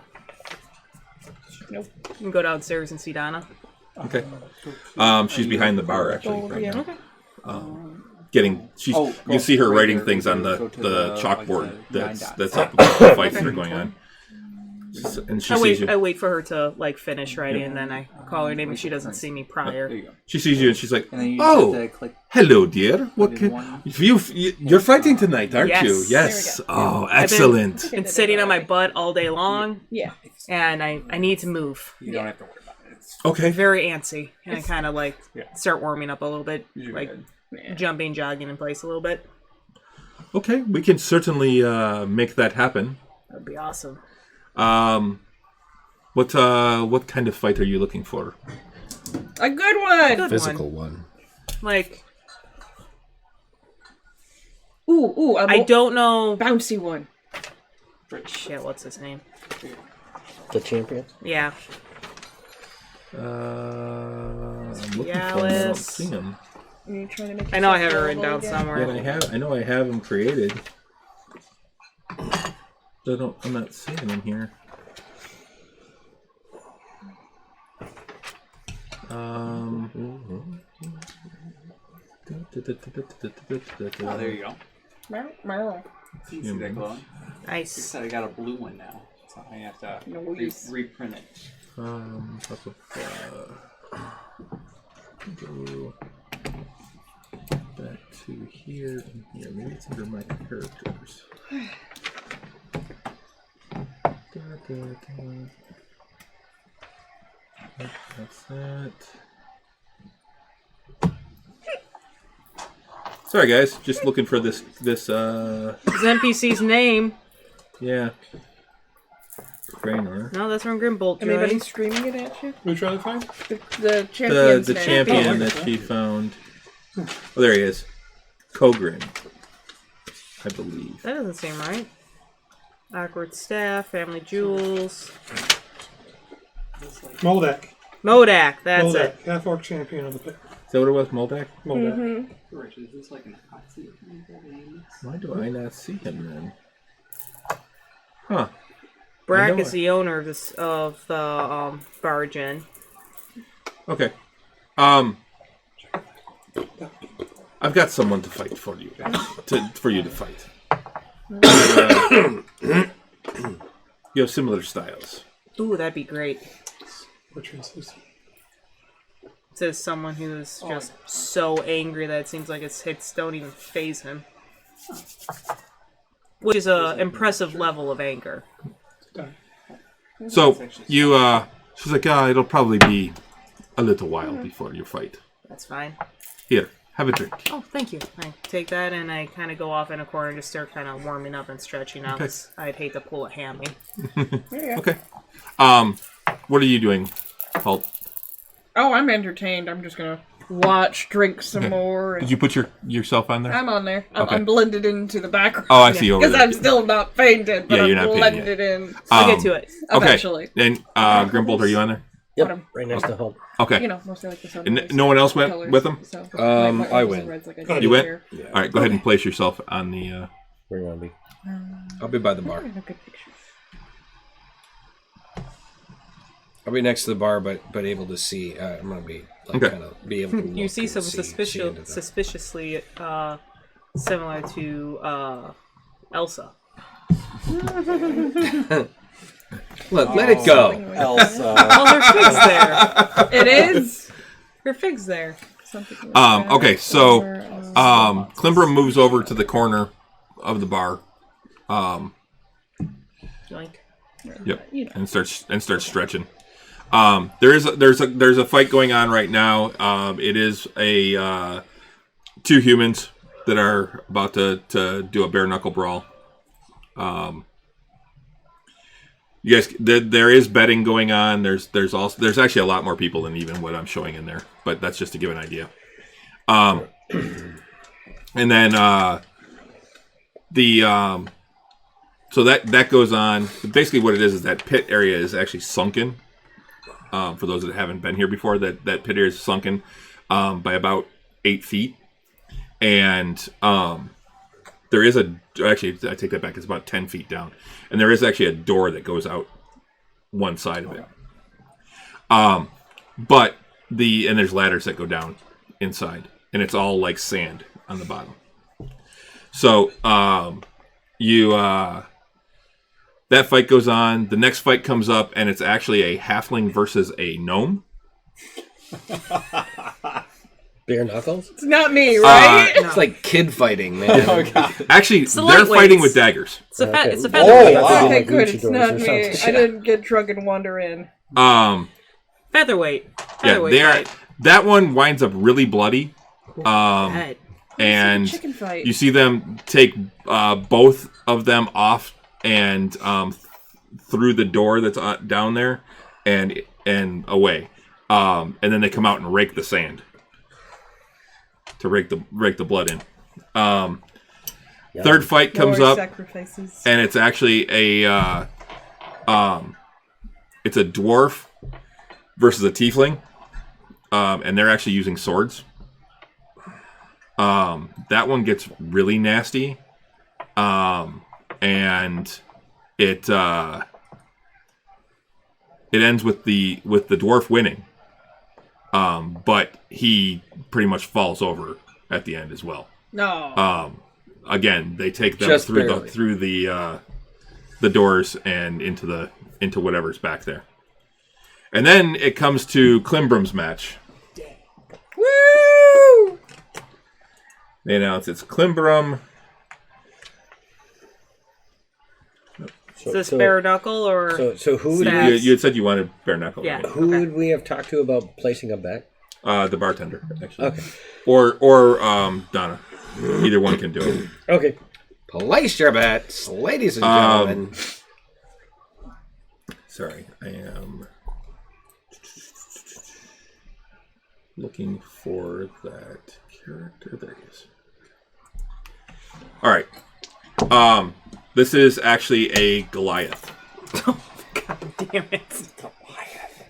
Nope. You can go downstairs and see Donna. Okay. She's behind the bar actually. Oh, Right yeah. now. Okay. You can see her right writing there. things on Go the to the, chalkboard like, the 9 that's dots. up about the fights that are going on. And she I sees wait. I you. wait for her to finish writing, and then I call her name if she doesn't see me There prior. you go. She sees you and she's like, And then you just have to click. hello, dear. What did can one. you're fighting tonight, aren't Yes. you? There we Yes. go. Oh, excellent. Been sitting on my butt all day long, Yeah. and I need to move. You don't have to worry about it. It's Okay. Very antsy, and I kind of Yeah. start warming up a little bit, You're like good. jumping, jogging in place a little bit. Okay, we can certainly make that happen. That'd be awesome. What kind of fight are you looking for? A good one. Good Physical one. one. Like Ooh, a I don't know. bouncy one. Shit, what's his name? The champion? Yeah. I'm looking for him. I don't Yalis. see him. Are you trying to make I know I have it yourself written down again? somewhere. I know I have him created. But I'm not seeing him here. Oh, there you go. Meow. See that glowing? Nice. Said I got a blue one now, so I have to Nice. reprint it. Go back to here and here. Maybe it's under my characters. That's that. Sorry, guys. Just looking for this. His NPC's name. Yeah. Craner. No, that's from Grimbolt. Anybody Joy. screaming it at you? We try to find? The champion's The name. champion that she found. Oh, there he is. Kogrin, I believe. That doesn't seem right. Awkward staff, family jewels. Moldak. Modak, that's Moldak, it. half-orc champion of the pit. Is that what it was, Moldak? Moldak. Is this like an hot seat? Why do I not see him then? Huh. Brack know is the owner of this of the barge inn. Okay. I've got someone to fight for you guys. For you to fight. You have similar styles. Ooh, that'd be great. Which is this? Says someone who's just so angry that it seems like its hits don't even faze him. Which is an impressive level of anger. So you, she's like, it'll probably be a little while before you fight. That's fine. Here, have a drink. Oh, thank you. I take that and I kind of go off in a corner and just start kind of warming up and stretching out. Okay. I'd hate to pull a hammy. Okay. What are you doing, Halt? Oh, I'm entertained. I'm just gonna watch, drink some more. Did you put yourself on there? I'm on there. Okay. I'm blended into the background. Oh, I see you over Because there. I'm still not fainted, but Yeah, you're I'm not painted blended in. I'll get to it. Okay. Eventually. And Grimbold, are you on there? Yep, right next to Hulk. Okay. You know, mostly like the sun. And no one else went with him? So, I went. You went? All right, go ahead and place yourself on the. Where you want to be? I'll be by the bar. I'll be next to the bar, but able to see. I'm gonna be like, Okay. kind of be able to. You look see and some see into the- suspiciously similar to Elsa. Look, let it go. Elsa. Oh, her fig's there. It is. Her fig's there. Okay, so Klimbrum moves over to the corner of the bar. Like, Yep, and starts stretching. There's a fight going on right now. It is a two humans that are about to do a bare knuckle brawl. You guys, there is betting going on. There's actually a lot more people than even what I'm showing in there, but that's just to give an idea. And then so that goes on. Basically, what it is that pit area is actually sunken. For those that haven't been here before, that pit area is sunken by about 8 feet, and there is actually, I take that back. It's about 10 feet down, and there is actually a door that goes out one side of it. But and there's ladders that go down inside, and it's all like sand on the bottom. So that fight goes on. The next fight comes up, and it's actually a halfling versus a gnome. Bare knuckles? It's not me, right? It's like kid fighting, man. Actually, the they're fighting lightweights. with daggers. it's a Okay. it's a Oh, featherweight. wow. Okay, Like good. luchadors It's not or me. something. I didn't get drunk and wander in. Featherweight. Yeah, Featherweight they are. fight. That one winds up really bloody. Bad. And Chicken fight. you see them take both of them off and through the door that's down there and away. And then they come out and rake the sand to rake the blood in. Third fight comes More up, sacrifices. and it's actually it's a dwarf versus a tiefling, and they're actually using swords. That one gets really nasty, and it ends with the dwarf winning, but he pretty much falls over at the end as well. No. Again, they take them Just through barely. through the doors and into whatever's back there, and then it comes to Klimbrum's match. Woo! They announce it's Klimbrum. Is this bare knuckle or So who would Stats. You had said you wanted bare knuckle. Yeah. right? who would we have talked to about placing a bet? The bartender, actually. Okay. Or Donna. Either one can do it. Okay. Place your bets, ladies and Um, gentlemen. Sorry, I am looking for that character. There he is. All right. This is actually a Goliath. damn it?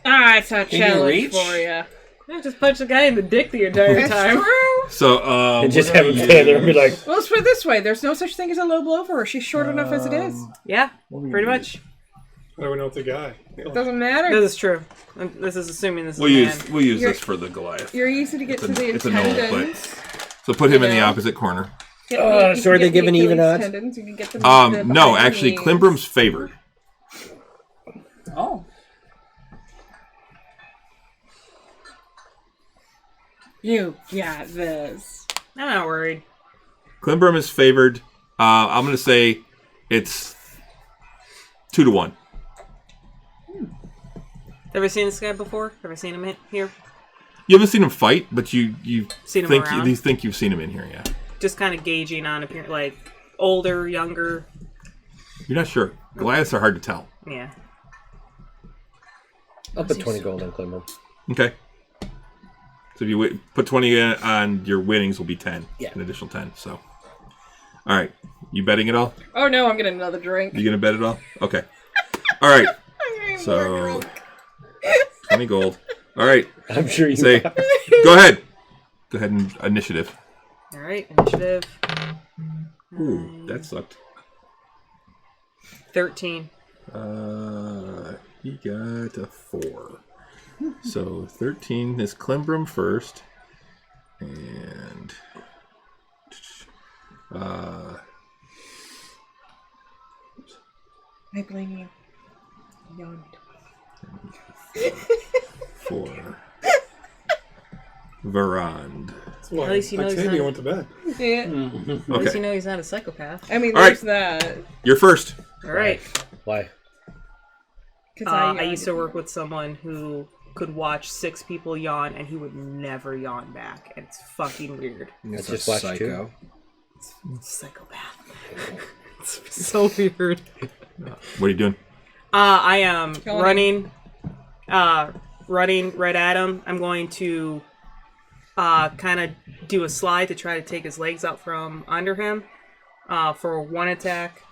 Ah, it's a you challenge reach? for you. I just punched the guy in the dick the entire time. True. So, And just what have are him stand there and be like, Well, let's put it this way. There's no such thing as a low blow for her. She's short enough as it is. Yeah, pretty much. I don't know if the guy. It doesn't matter. This is true. And this is assuming this is We'll a use man. we'll use You're- this for the Goliath. You're easy to get to the it's a knoll, but- tendons. So put him in the Yeah. opposite corner. You so are can they get the giving even Achilles odds? tendons, you can get them No, behind actually, the knees. Klimbrum's favored. Oh. You got this. I'm not worried. Klimbrum is favored. I'm going to say it's 2-1. Ever seen this guy before? Ever seen him here? You haven't seen him fight, but you Seen him think around? you think you've seen him in here, yeah. Just kind of gauging on appearance, like older, younger. You're not sure. Goliaths are hard to tell. Yeah. I'll put 20 gold on Climber. Okay. So if you put 20 on, your winnings will be 10. Yeah. An additional 10. So, all right. You betting it all? Oh no, I'm getting another drink. You gonna bet it all? Okay. All right. I'm getting more So drunk. 20 gold. All right. I'm sure you Say. are. Go ahead. Go ahead and initiative. All right, initiative. Ooh, that sucked. 13. He got a 4. So 13 is Klimbrum first, and I blame you. Yawned. 4. Verand. Well, At least you know he's Octavia not- went to bed. Yeah. At least Okay, you know he's not a psychopath. I mean, All right. there's that. you're first. All right. Why? Because I used to work with someone who could watch 6 people yawn and he would never yawn back. And it's fucking weird. Let's just watch two. Psychopath. It's so weird. What are you doing? I am Yawning. running right at him. I'm going to kind of do a slide to try to take his legs out from under him for 1 attack.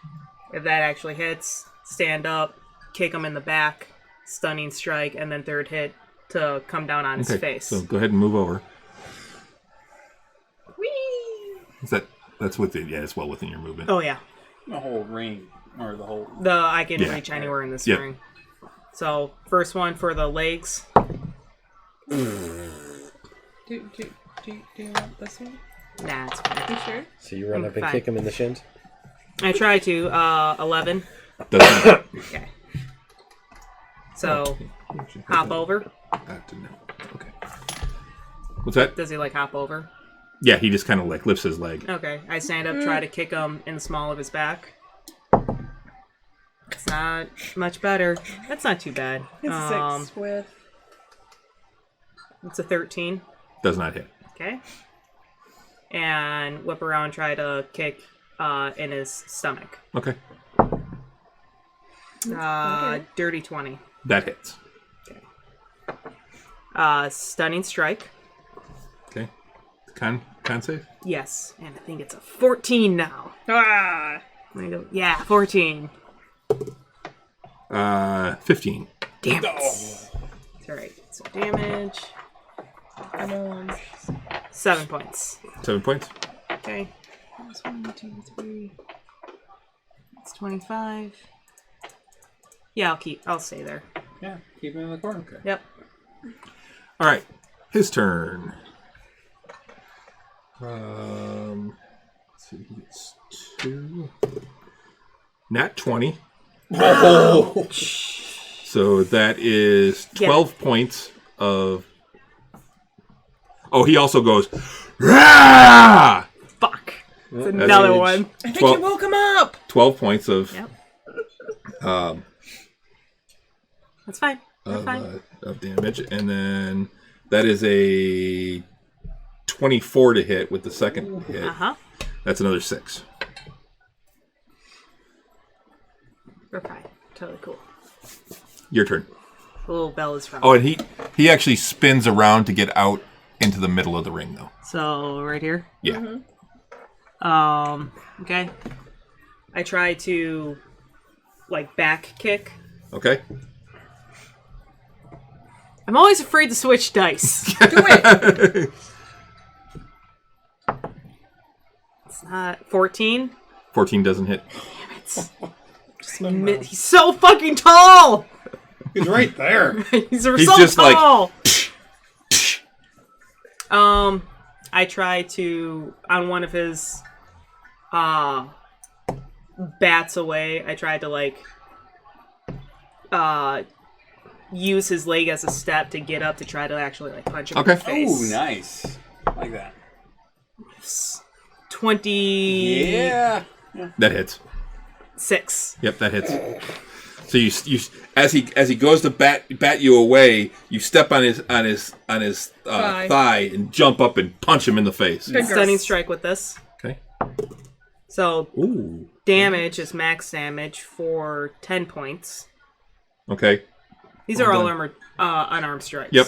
If that actually hits, stand up, kick him in the back, stunning strike, and then 3rd hit to come down on his face. So go ahead and move over. Whee! That's within? Yeah, it's well within your movement. Oh yeah, The whole ring, or the whole. I can Yeah. reach anywhere in this Yeah. ring. So first one for the legs. Do you want this one? Nah, it's fine. You sure? So you run I'm up and fine. kick him in the shins? I try to 11. Doesn't. Okay. So hop over. Okay. What's that? Does he like hop over? Yeah, he just kind of like lifts his leg. Okay. I stand up, try to kick him in the small of his back. It's not much better. That's not too bad. It's 6 with. It's a 13. Does not hit. Okay. And whip around, try to kick in his stomach. Okay. Dirty 20. That hits. Stunning strike. Okay. Con save? Yes. And I think it's a 14 now. Ah! I'm gonna go, yeah, 14. 15. Damn it. Alright, so damage. 7 points. 7 points. Okay. That's 1, 2, 3. It's 25. Yeah, I'll stay there. Yeah, keep him in the corner. Okay. Yep. All right. His turn. Let's see. He gets 2. Nat 20. Oh! So that is 12 points of. Oh, he also goes. Rah! Fuck. It's That's another age. one. I think 12 you woke him up! 12 points of. Yep. Um, That's fine. That's fine. of damage, and then that is a 24 to hit with the second hit. Uh-huh. That's another 6. We're fine. Totally cool. Your turn. The little bell is from. Oh, and he actually spins around to get out into the middle of the ring, though. So, right here? Yeah. Okay. I try to, like, back kick. Okay. I'm always afraid to switch dice. Do it! It's not 14. 14 doesn't hit. He's so fucking tall! He's right there. He's so just like- tall! I try to, on one of his, bats away, I tried to, like, use his leg as a step to get up to try to actually like punch him in the face. Ooh, nice. I like that. 26. Yeah. That hits. Yep, that hits. So you as he goes to bat you away, you step on his thigh and jump up and punch him in the face. Stunning strike with this. Okay. So Ooh. damage is max damage for 10 points. Okay. These are all unarmed strikes. Yep.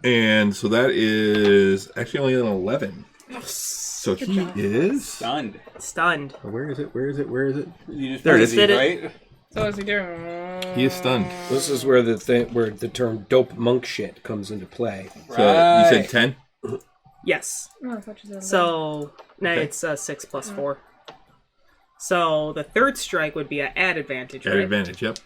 And so that is actually only an 11. So he is Stunned. Stunned. Where is it? You just There it is. Did it. right? So what's he doing? He is stunned. This is where the term dope monk shit comes into play. So you said 10? Yes. Oh, I thought you said So now Okay. it's 6 plus 4. So the third strike would be an add advantage, At right? advantage, yep.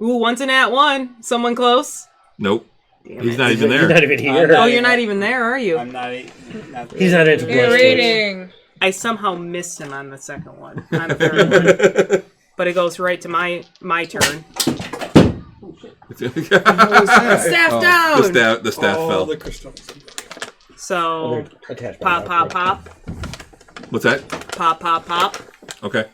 Ooh, one's an at one. Someone close. Nope. Damn He's it. not even He's there. not even here. not Oh, you're not even there, are you? I'm not. He's not into You're blood. reading. I somehow missed him on the second one. On the third one. But it goes right to my turn. Staff down! The staff All fell. the crystals. So, Attached by pop, pop, Velcro. pop. What's that? Pop, pop, pop. Okay.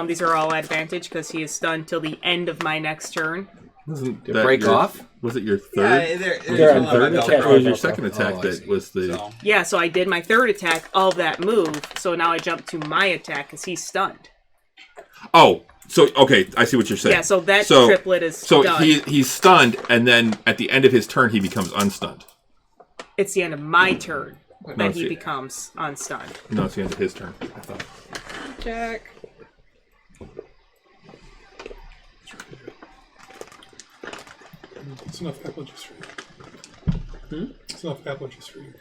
These are all advantage because he is stunned till the end of my next turn. Wasn't Did it break off? Was it your Yeah, third? there's They're a on lot of third Velcro. attack. Or was your second attack Oh, I that see. was the... So, Yeah, so I did my third attack of that move. So now I jump to my attack because he's stunned. Oh, so, okay, I see what you're saying. Yeah, so that triplet is So done. he's stunned, and then at the end of his turn, he becomes unstunned. It's the end of my turn No, that it's he the- becomes unstunned. No, it's the end of his turn, I thought. Jack. It's enough apple juice for you. It's enough apple juice for you.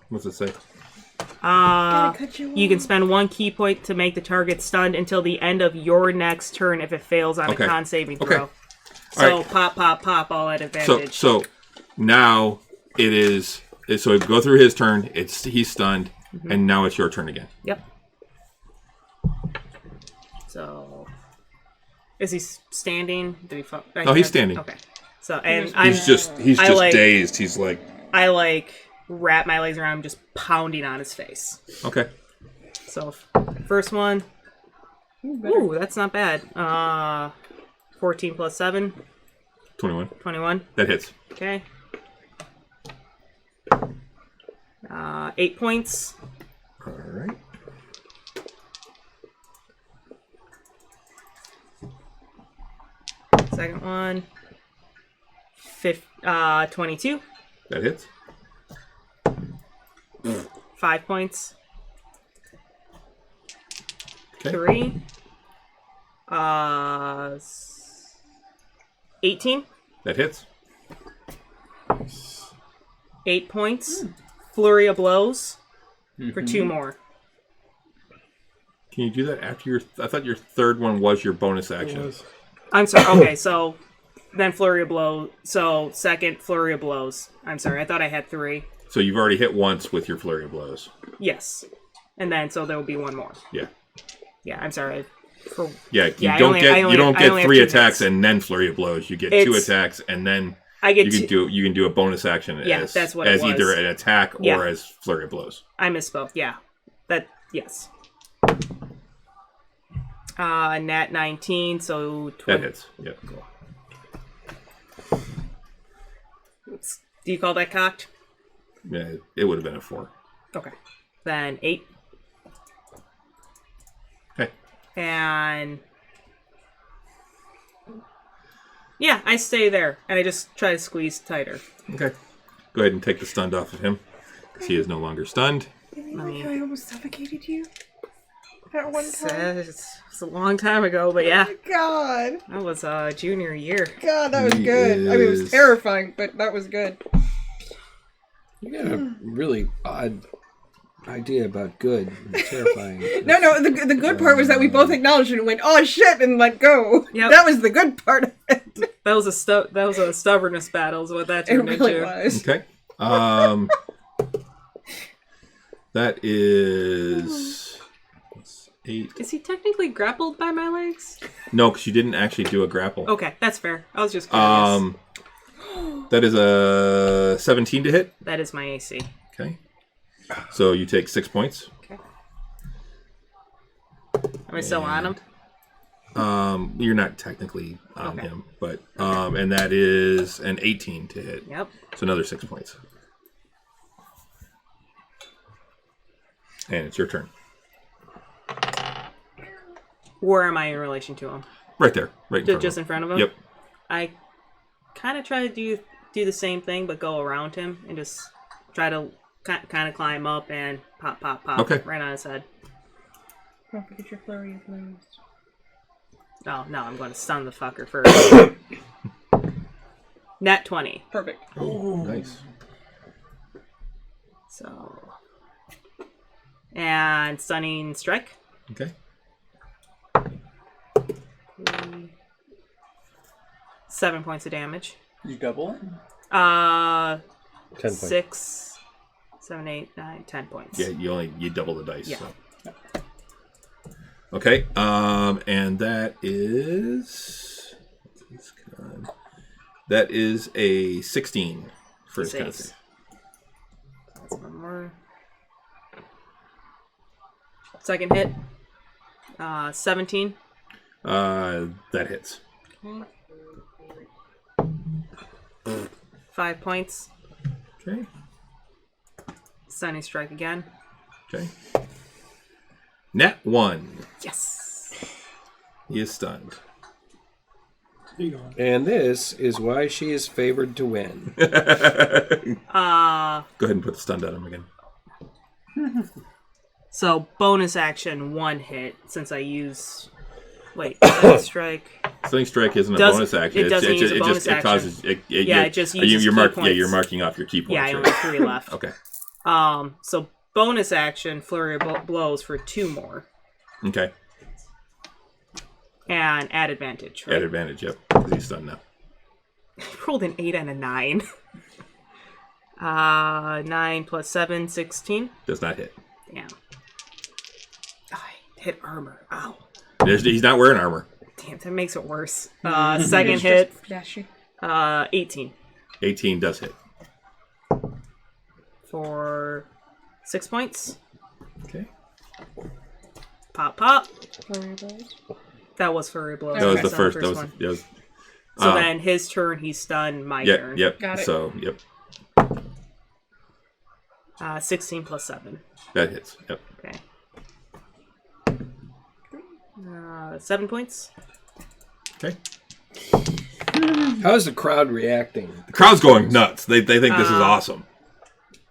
What's it say? You can spend 1 key point to make the target stunned until the end of your next turn if it fails on Okay. a con saving Okay. throw. So right. pop, pop, pop, all at advantage. So now it is... So go through his turn, he's stunned, and now it's your turn again. Yep. So, is he standing? Did he fall? No, he's standing. Okay. So, and I'm He's just I like- dazed. He's like... I wrap my legs around him, just pounding on his face. Okay. So, first one. Ooh, that's not bad. 14 plus 7, 21. 21. That hits. Okay. 8 points. All right. Second one. 22. That hits. 5 points. Okay. 3. 18. That hits. 8 points. Flurry of blows for 2 more. Can you do that after your... I thought your third one was your bonus action. Was- I'm sorry. Okay, so then flurry of blows. So second flurry of blows. I'm sorry. I thought I had 3. So you've already hit once with your flurry of blows. Yes. And then so there will be 1 more. Yeah. Yeah, I'm sorry. For, Yeah, you Yeah, I don't only- get I only- you don't I get only have 3 2 attacks hits. and then flurry of blows. You get 2 It's- attacks and then I get you can do a bonus action Yeah, as, that's what it as either was. an attack Yeah. or as flurry of blows. I misspoke. Yeah. Yes. Nat 19, so 20. That hits. Yep. Do you call that cocked? Yeah, it would have been a 4. Okay. Then 8. Okay. And yeah, I stay there and I just try to squeeze tighter. Okay. Go ahead and take the stunned off of him, because he is no longer stunned. I almost suffocated you at one time. It's a long time ago, but yeah, God, that was junior year. God, that was He good. I mean, it was is- terrifying, but that was good. You got a really odd idea about good and terrifying. No, the good part was that we both acknowledged it and went, "Oh shit," and let go. Yep. That was the good part of it. That was a stubbornness battle is what that It turned really into. was. Okay. That is 8. Is he technically grappled by my legs? No, because you didn't actually do a grapple. Okay, that's fair. I was just curious. That is a 17 to hit. That is my AC. Okay. So you take 6 points. Okay. Am I still on him? You're not technically on Okay. him, but and that is an 18 to hit. Yep. So another 6 points. And it's your turn. Where am I in relation to him? Right there. Right in front Just of in front of him? him. Yep. I kind of try to do the same thing, but go around him and just try to kind of climb up and pop, Okay. right on his head. Don't forget your flurry of blows. Oh, no, I'm going to stun the fucker first. Nat 20. Perfect. Oh, nice. So. And stunning strike. Okay. 7 points of damage. You double it? 10 points. 6, 7, 8, 9, 10 points. Yeah, you double the dice. Yeah. So. Okay. And that is a 16 for his con save. That's one more. Second hit. 17. That hits. Okay. 5 points. Okay. Stunning strike again. Okay. Nat 1. Yes. He is stunned. And this is why she is favored to win. Go ahead and put the stun on him again. So bonus action 1 hit since I use. Wait, stunning strike. Stunning strike isn't a Does- bonus action. it doesn't use a bonus it action. causes. It just uses key Yeah, points. you're marking off your key points. Yeah, I right? only have 3 left. Okay. So bonus action flurry of blows for 2 more Okay. and add advantage. Right? At advantage, yep. Because he's stunned now. Rolled an 8 and a 9. 9 plus 7, 16. Does not hit. Damn. I hit armor. Ow. He's not wearing armor. Damn, that makes it worse. Second hit, Flashy. 18. 18 does hit. For 6 points. Okay. Pop, pop. Flurry of blows. That was flurry of blows. That was Okay, the so first. That one. was. So then his turn, he's stunned. My Yep. turn. Yep. Got it. So yep. 16 plus 7. That hits. Yep. Okay. 7 points. Okay. How is the crowd reacting? The crowd's going nuts. They think this is awesome.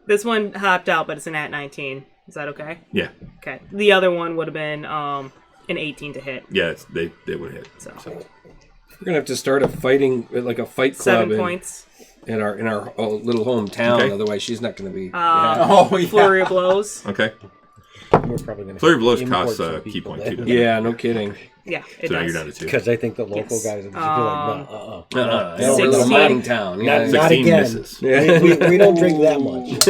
This one hopped out, but it's an at 19. Is that okay? Yeah. Okay. The other one would have been an 18 to hit. Yeah. They would hit. So We're gonna have to start a fighting, like a fight club 7 points. in our little hometown. Okay. Otherwise, she's not gonna be. Oh, yeah. Flurry of blows. Okay. We're probably going to Flurry of blows costs a key point too. Yeah, no kidding. Yeah, it So now does. you're down to 2. Because I think the local Yes. guys would just be like, no, We're a little 16. mining town. Yeah. Not 16 again. misses. we don't drink that much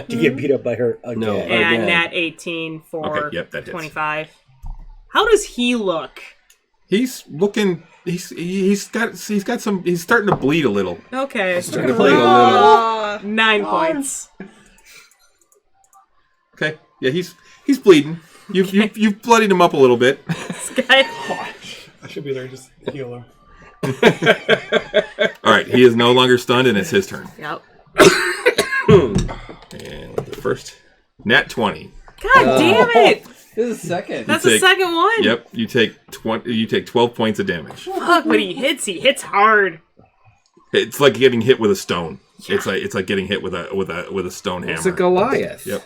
to get beat up by her again. No. And Again. nat 18 for Okay, yep, that hits. 25. How does he look? He's looking. He's got some. He's starting to bleed a little. Okay. Starting to bleed a little. 9 points. Okay. Yeah. He's bleeding. You've bloodied him up a little bit. This guy. I should be there just to heal her. All right. He is no longer stunned, and it's his turn. Yep. And the first nat 20. God damn it! This is second. That's take- the second one. Yep. You take 20. You take 12 points of damage. Fuck, when he hits hard. It's like getting hit with a stone. It's like getting hit with a stone hammer. It's a Goliath. Yep.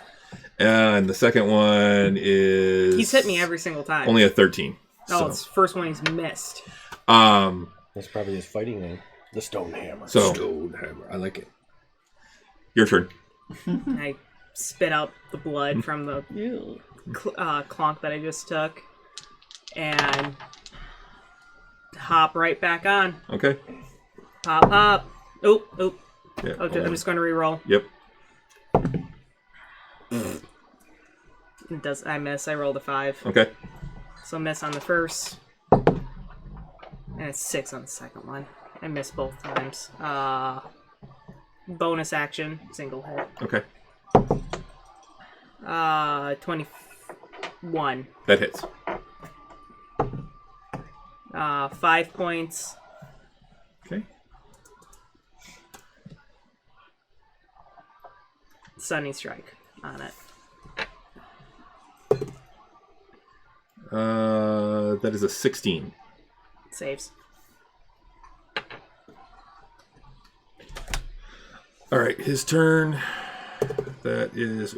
And the second one is. He's hit me every single time. Only a 13. Oh, So, it's the first one he's missed. That's probably his fighting name. The Stone Hammer. so Stone hammer. I like it. your turn. I spit out the blood from the clonk that I just took. And hop right back on. Okay. Pop, pop. Oop. Yeah, Okay, I'm just going to reroll. Yep. It does. I miss. I rolled a 5. Okay. So miss on the first. And it's 6 on the second one. I missed both times. Bonus action, single hit. Okay. 21. That hits. 5 points. Okay. Sunny strike on it. That is a 16. Saves. All right, his turn. That is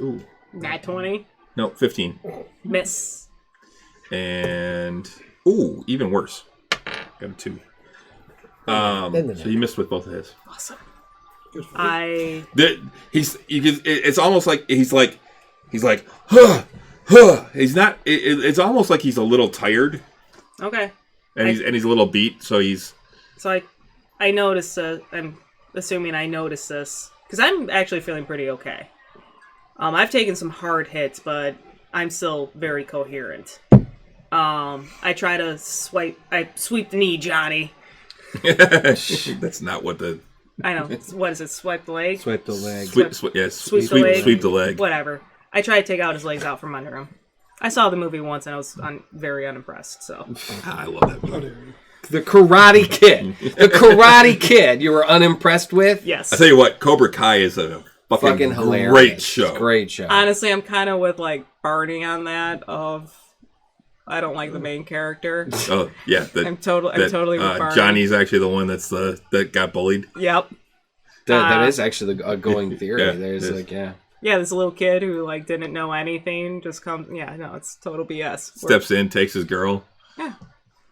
Nat 20. no 15. Miss. And even worse. Got a 2. So you missed with both of his. Awesome. It's almost like he's like, huh, huh. He's not. It's almost like he's a little tired, Okay. and he's a little beat. So he's. So I noticed. I'm assuming I noticed this because I'm actually feeling pretty okay. I've taken some hard hits, but I'm still very coherent. I try to sweep the knee, Johnny. That's not what the. I know. What is it? Swipe the leg? Swipe the leg. Sweep the leg. Sweep the leg. Whatever. I try to take out his legs out from under him. I saw the movie once and I was very unimpressed. So I love that movie. The Karate Kid. The Karate Kid. You were unimpressed with? yes. I tell you what, Cobra Kai is a fucking hilarious. great show. Great show. Honestly, I'm kind of with like Barney on that. I don't like the main character. Oh yeah, I'm totally with Barney. Johnny's actually the one that got bullied. Yep. That is actually a going theory. Yeah, There's it is. like, yeah. Yeah, this little kid who like didn't know anything just comes. Yeah, no, it's total BS. Steps in, takes his girl. Yeah.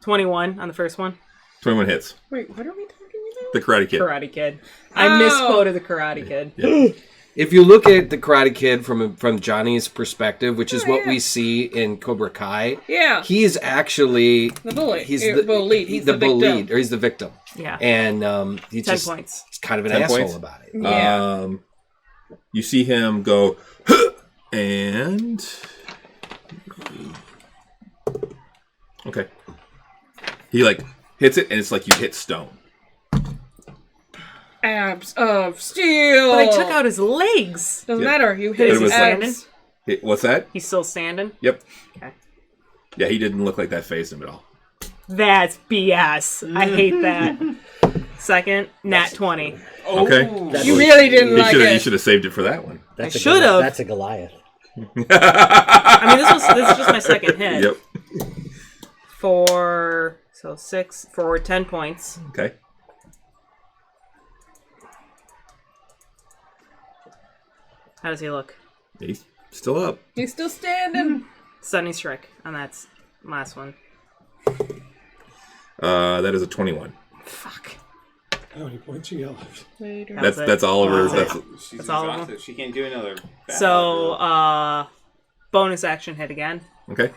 21 on the first one. 21 hits. Wait, what are we talking about? The Karate Kid. Karate Kid. I misquoted the Karate Kid. Yeah. If you look at the Karate Kid from Johnny's perspective, which is what we see in Cobra Kai, Yeah. he's actually The bully. He's Yeah, the bullied. He's the bullied, victim. or he's the victim. Yeah. And he's 10 just points. he's kind of an 10 asshole points? about it. Yeah. You see him go, huh, and okay, he like hits it, and it's like you hit stone. Abs of steel. But I took out his legs. Doesn't Yeah. matter. You hit It his was like- abs. What's that? He's still standing. Yep. Okay. Yeah, he didn't look like that phased him at all. That's BS. I hate that. Second, nat 20. Okay, You really didn't he like should it. have saved it for that one. That's I should've. That's a Goliath. I mean, this is just my second hit. Yep. For 10 points. Okay. How does he look? He's still up. He's still standing. Sunny strike on that last one. That is a 21. Fuck. How many points you got left? Later. That's it. That's Oliver's. That's That's She's all of exhausted. She can't do another. battle. So, bonus action hit again. okay.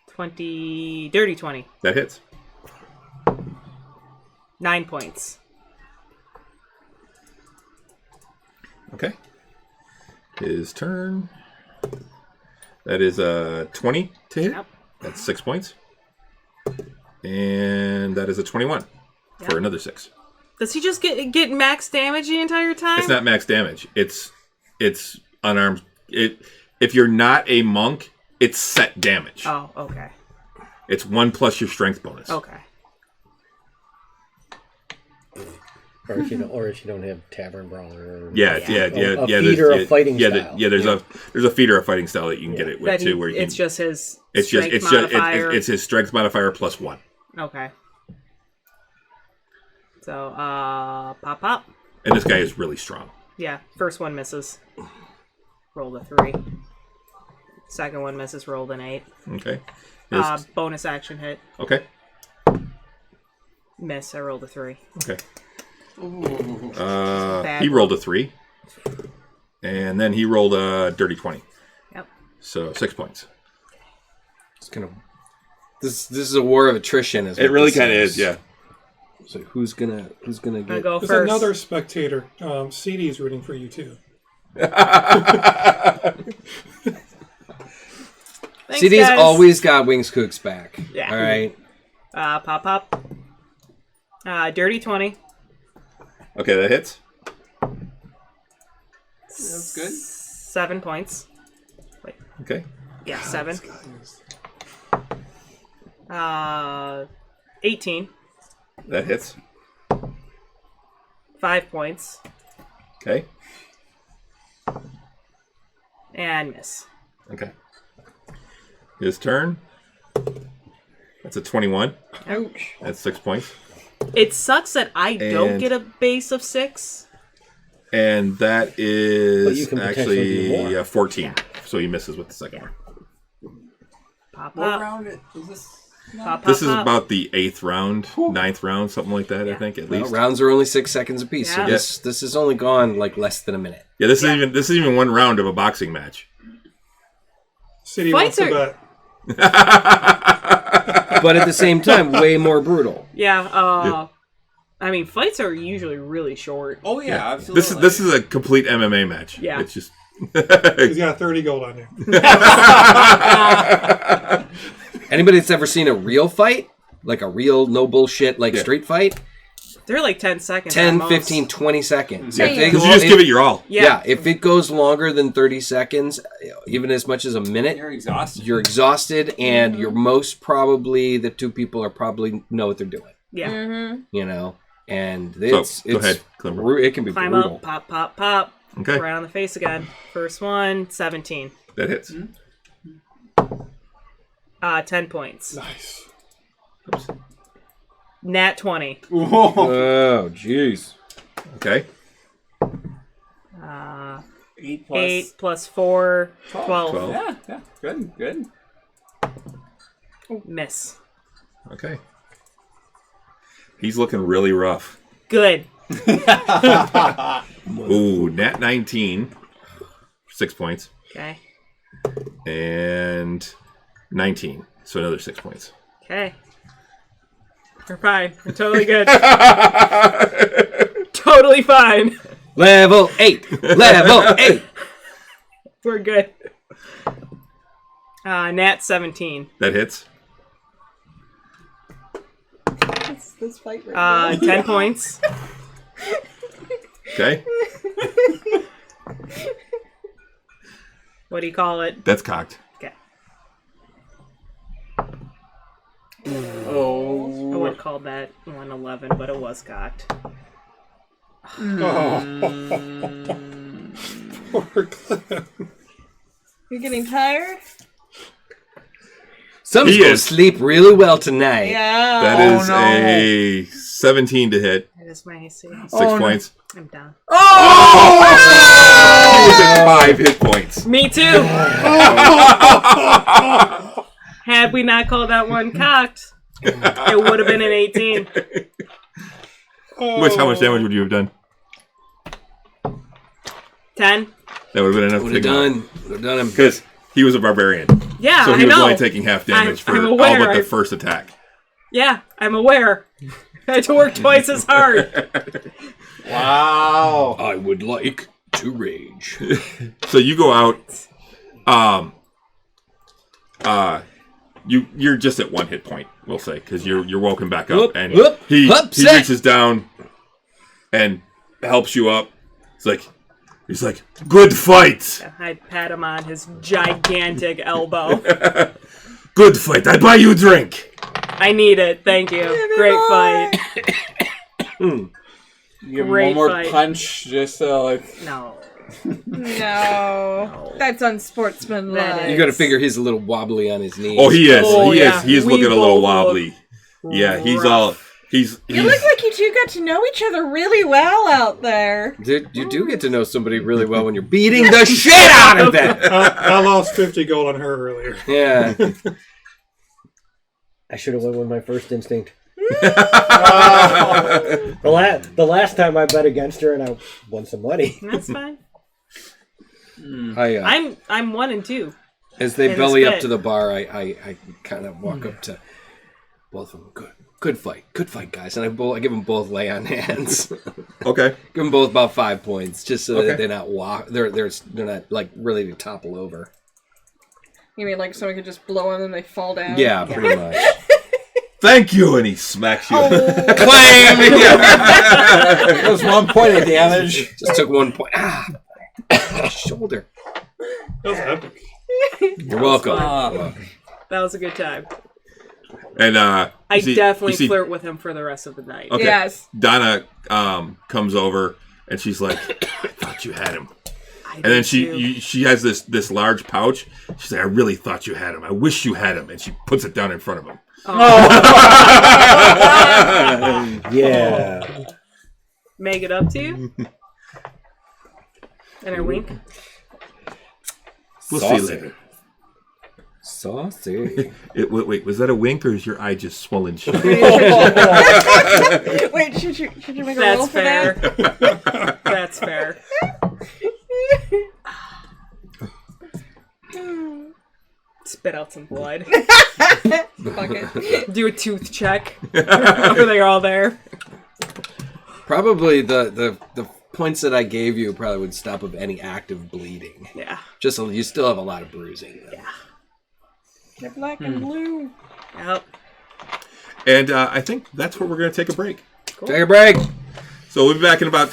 20. That hits. 9 points. Okay. His turn. That is 20 to hit. Yep. That's 6 points. And that is a 21 Yep. for another 6. Does he just get max damage the entire time? It's not max damage. It's unarmed. If you're not a monk, it's set damage. Oh, okay. It's 1 plus your strength bonus. Okay. Or if you don't have Tavern Brawler. Or Yeah. A there's- feeder of fighting style. There's a feeder of fighting style that you can get it with too, where you it's can, just his it's strength modifier. it's his strength modifier plus 1. Okay. So, pop. And this guy is really strong. Yeah, first one misses. Rolled a 3. Second one misses, rolled an 8. Okay. Bonus action hit. Okay. Miss, I rolled a 3. Okay. Bad He roll. rolled a 3. And then he rolled a dirty 20. Yep. So 6 points. It's gonna. This is a war of attrition. It really kind of is, yeah. So who's gonna I'm gonna get? go There's first. another spectator. CD's rooting for you too. Thanks, CD's guys. always got Wings Cook's back. Yeah. All right. Pop. Dirty 20. Okay, that hits. That's good. 7 points. Okay. Yeah, 7. 18. That hits. 5 points. Okay. And miss. Okay. His turn. That's a 21. Ouch. That's 6 points. It sucks that I don't And- get a base of 6. And that But you is can potentially do actually more. 14. So he misses with the second Yeah. one. Pop What up. round is this? Pop, This is pop. about the 8th round, 9th round, something like that, I think, at Well, least. rounds are only 6 seconds apiece, Yeah. so this has only gone like less than a minute. Yeah, this is even one round of a boxing match. City wants Fights to bet. But at the same time, way more brutal. Yeah, I mean, fights are usually really short. Oh yeah, absolutely. This is a complete MMA match. Yeah. It's just He's got 30 gold on you. Anybody that's ever seen a real fight, like a real no bullshit like street fight, They're like 10 seconds. 10, at most. 15, 20 seconds. yeah, If they because go- you just if- give it your all. Yeah, if it goes longer than 30 seconds, even as much as a minute, You're exhausted. you're exhausted, and you're most probably the two people are probably know what they're doing. Yeah. You know, and So, it's go ahead, Climber. it can be Climb brutal. up, pop. Okay, Right on the face again. First one, 17. that hits. 10 points. Nice. Nat 20. Whoa. Oh, jeez. Okay, 8 plus 8 plus 4, 12. 12. Yeah, good. Miss. Okay. He's looking really rough. Good. Ooh, nat 19, 6 points, Okay. and 19, so another 6 points. Okay. We're fine. We're totally good. Totally fine. Level 8. Level 8. We're good. Nat 17. That hits. This fight right 10 points. Okay, What do you call it? that's cocked. Okay. Oh. I would have called that 111, but it was cocked. Poor Clem. You're getting tired? Someone's He going to is. sleep really well tonight. Yeah. That is a 17 to hit, That is my AC. 6 points. I'm down. He was at 5 hit points. Me too. Had we not called that one cocked, it would have been an 18. Which, how much damage would you have done? 10. That would have been enough Would to have take him. done. Would have done him. Because he was a barbarian. Yeah, So he I was know. only taking half damage I'm for all aware. but the I- first attack. Yeah, I'm aware. I had to work twice as hard. Wow. I would like to rage. So you go out. You're just at 1 hit point, we'll say, because you're woken back up, Whoop, and whoop, he upset. reaches down and helps you up. He's like, good fight, I pat him on his gigantic elbow. good fight. I buy you a drink. I need it. Thank you. Great fight. You give him Great one more fight. punch, just like. No. No. That's unsportsmanlike. That You got to figure he's a little wobbly on his knees. Oh, he is. Oh, he yeah. is. He is We looking a little both look wobbly. Yeah, he's rough. all. He's. You look like you two got to know each other really well out there. Dude, you do get to know somebody really well when you're beating the shit out of them. I lost 50 gold on her earlier. Yeah. I should have went with my first instinct. The last time I bet against her and I won some money. That's fine. I'm 1 and 2. As they in belly this up bit. to the bar, I kind of walk up to both of them. Good fight, guys. And I give them both lay on hands. Okay. Give them both about 5 points, just so Okay. that they're not not like ready to topple over. You mean like someone could just blow on them and they fall down? Yeah, pretty much. Thank you, and he smacks you. Clang! That was 1 point of damage. Just took 1 point. Shoulder. That was epic. You're welcome. That was a good time. And I you definitely see flirt with him for the rest of the night. Okay. Yes. Donna comes over and she's like, "I thought you had him." And then she has this large pouch. She's like, "I really thought you had him. I wish you had him." And she puts it down in front of him. Yeah. Make it up to you? And I wink. We'll see later. Saucy. Wait, was that a wink or is your eye just swollen shut? Wait, should you make a roll That's for that? fair. That's fair. Spit out some blood. Fuck it. Do a tooth check. Are they all there? Probably the points that I gave you probably would stop of any active bleeding. Yeah. Just you still have a lot of bruising. Yeah. They're black and blue. Yep. And I think that's where we're going to take a break. Cool. Take a break. So we'll be back in about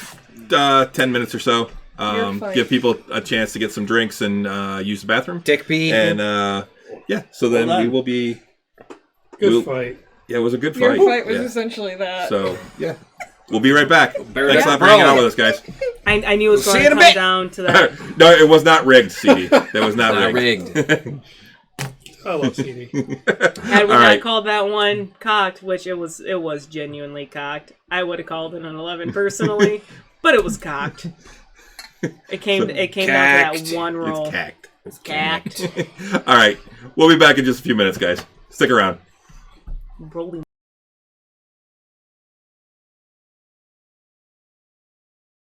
10 minutes or so. You're fine. Give people a chance to get some drinks and use the bathroom. Dick pee. And yeah, so then we will be... Good fight. Yeah, it was a good Your fight. fight was Yeah. essentially that. So, yeah. We'll be right back. Thanks a lot for bro. hanging out with us, guys. I knew it was We'll going see to you in a come bit. down to that. No, it was not rigged, CD. That was not Not rigged. rigged. I love CD. Had we All not right. called that one cocked, which it was genuinely cocked, I would have called it an 11 personally, but it was cocked. It came down to Cacked. that one roll. It's cacked. It's cacked. All right. We'll be back in just a few minutes, guys. Stick around. Rolling.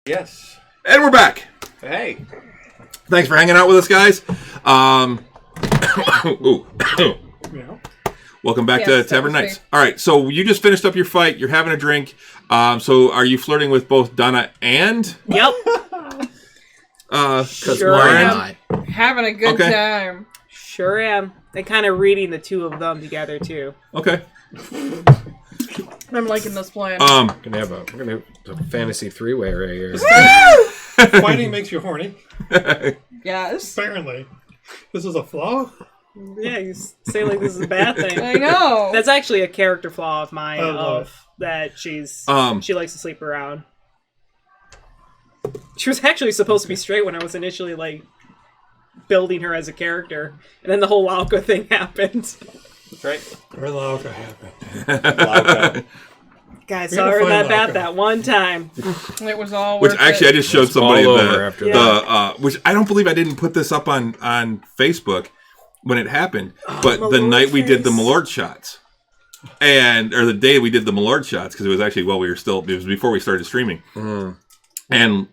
Yes. And we're back. Hey. Thanks for hanging out with us, guys. Ooh. Yeah. Welcome back Yes, to that Tavern was Knights. me. All right, so you just finished up your fight. You're having a drink. So are you flirting with both Donna and Yep. Sure Lauren? am. Having a good Okay. time. Sure am. And kind of reading the two of them together too. Okay. I'm liking this plan. We're gonna have a fantasy three-way right here. Fighting makes you horny. Yes. Apparently. This is a flaw? Yeah, you say like this is a bad thing. I know. That's actually a character flaw of mine. I love Of that she likes to sleep around. She was actually supposed to be straight when I was initially like building her as a character, and then the whole Lauka thing happened. That's right. Where Lauka happened. Lauka. Guys, We're saw gonna her in find that bath Lauka. that one time. It was all Which worth actually, I it. just showed somebody all over after which I don't believe I didn't put this up on Facebook when it happened, but the Malort night we did the face. Malort shots, or the day we did the Malort shots, because it was actually it was before we started streaming, and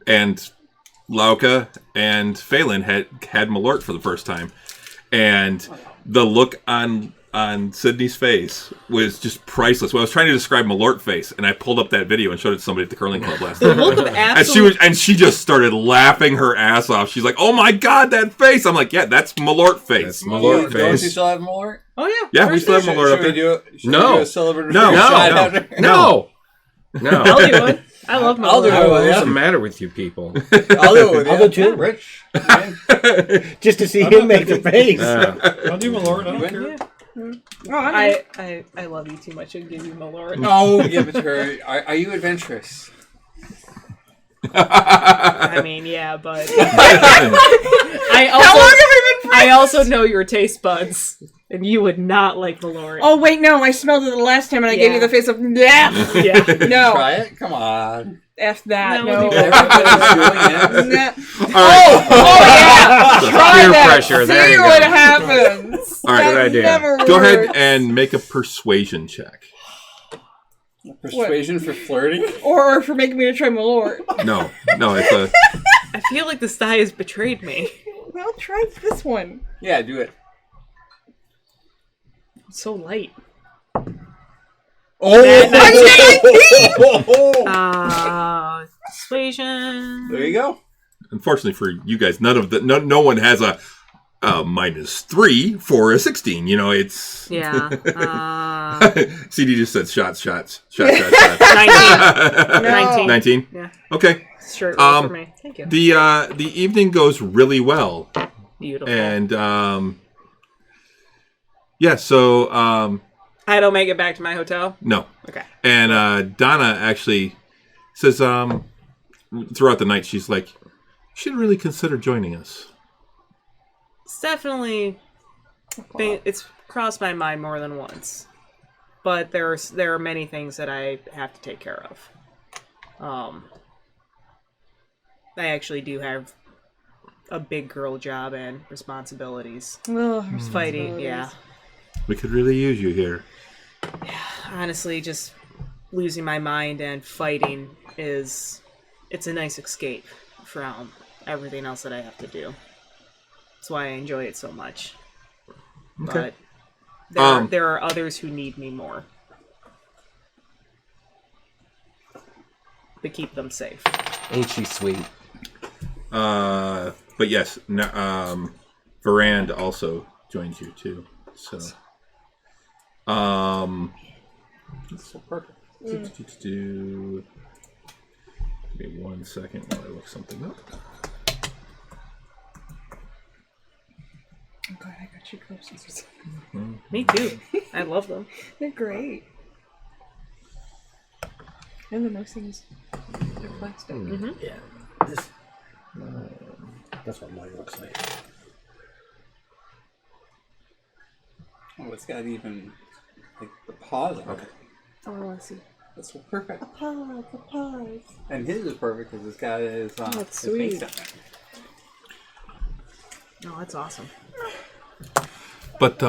Lauka and Phelan had Malort for the first time, and the look on Sydney's face was just priceless. Well, I was trying to describe Malort face, and I pulled up that video and showed it to somebody at the curling club last The night. look of absolute. And she just started laughing her ass off. She's like, "Oh my god, that face!" I'm like, "Yeah, that's Malort face." That's Malort Don't you face. still have Malort? Oh yeah. Yeah, we still have Should, Malort up should we there. do it? Should No. we do a celebratory No. shot No. after? No. No. I'll do it. I love my I'll do it. What's Yeah. the matter with you people? I'll do it with you. I'll do it too. Rich. Just to see I'm him not make the thinking- face. I'll do Malort. I You don't win? care. Oh, I know. I love you too much. I'll give you Malort. No, give it to her. Are you adventurous? I mean, yeah, but How long have we been I also know your taste buds, and you would not like Malort. Oh, wait, no. I smelled it the last time and I gave Yeah. you the face of, yeah. yeah. No. Try it. Come on. F that. No, No. we'll do Everybody's doing it. Nah. All right. Oh, yeah. Try Peer that. pressure, there See you what go. happens. All right, That good idea. never Go ahead works. and make a persuasion check. Persuasion for flirting. Or for making me to try Malort. No, it's a. I feel like this guy has betrayed me. Well, try this one. Yeah, do it. It's so light. Oh, Persuasion. there you go. Unfortunately for you guys, no one has a -3 for a 16. You know, it's... Yeah. CD just said shots. 19. 19? Yeah. Okay. Straight roll for me. Thank you. The evening goes really well. Beautiful. And, yeah, so... I don't make it back to my hotel? No. Okay. And Donna actually says, throughout the night, she's like, you should really consider joining us. It's definitely... It's crossed my mind more than once. But there are many things that I have to take care of. I actually do have a big girl job and responsibilities. Fighting, yeah. We could really use you here. Yeah, honestly, just losing my mind and fighting it's a nice escape from everything else that I have to do. That's why I enjoy it so much. Okay. But there are others who need me more. To keep them safe. Ain't she sweet? But yes, Varand also joins you too. So, That's so perfect. give me 1 second while I look something up. I'm glad I got you close. Me too. I love them. They're great. And the nice things, they're plastic. Yeah. That's what mine looks like. Oh, it's got even like the paws on it. Oh, I want to see. That's so perfect. A pause. And his is perfect because it's got his, that's his face sweet. on it. Oh, that's awesome. But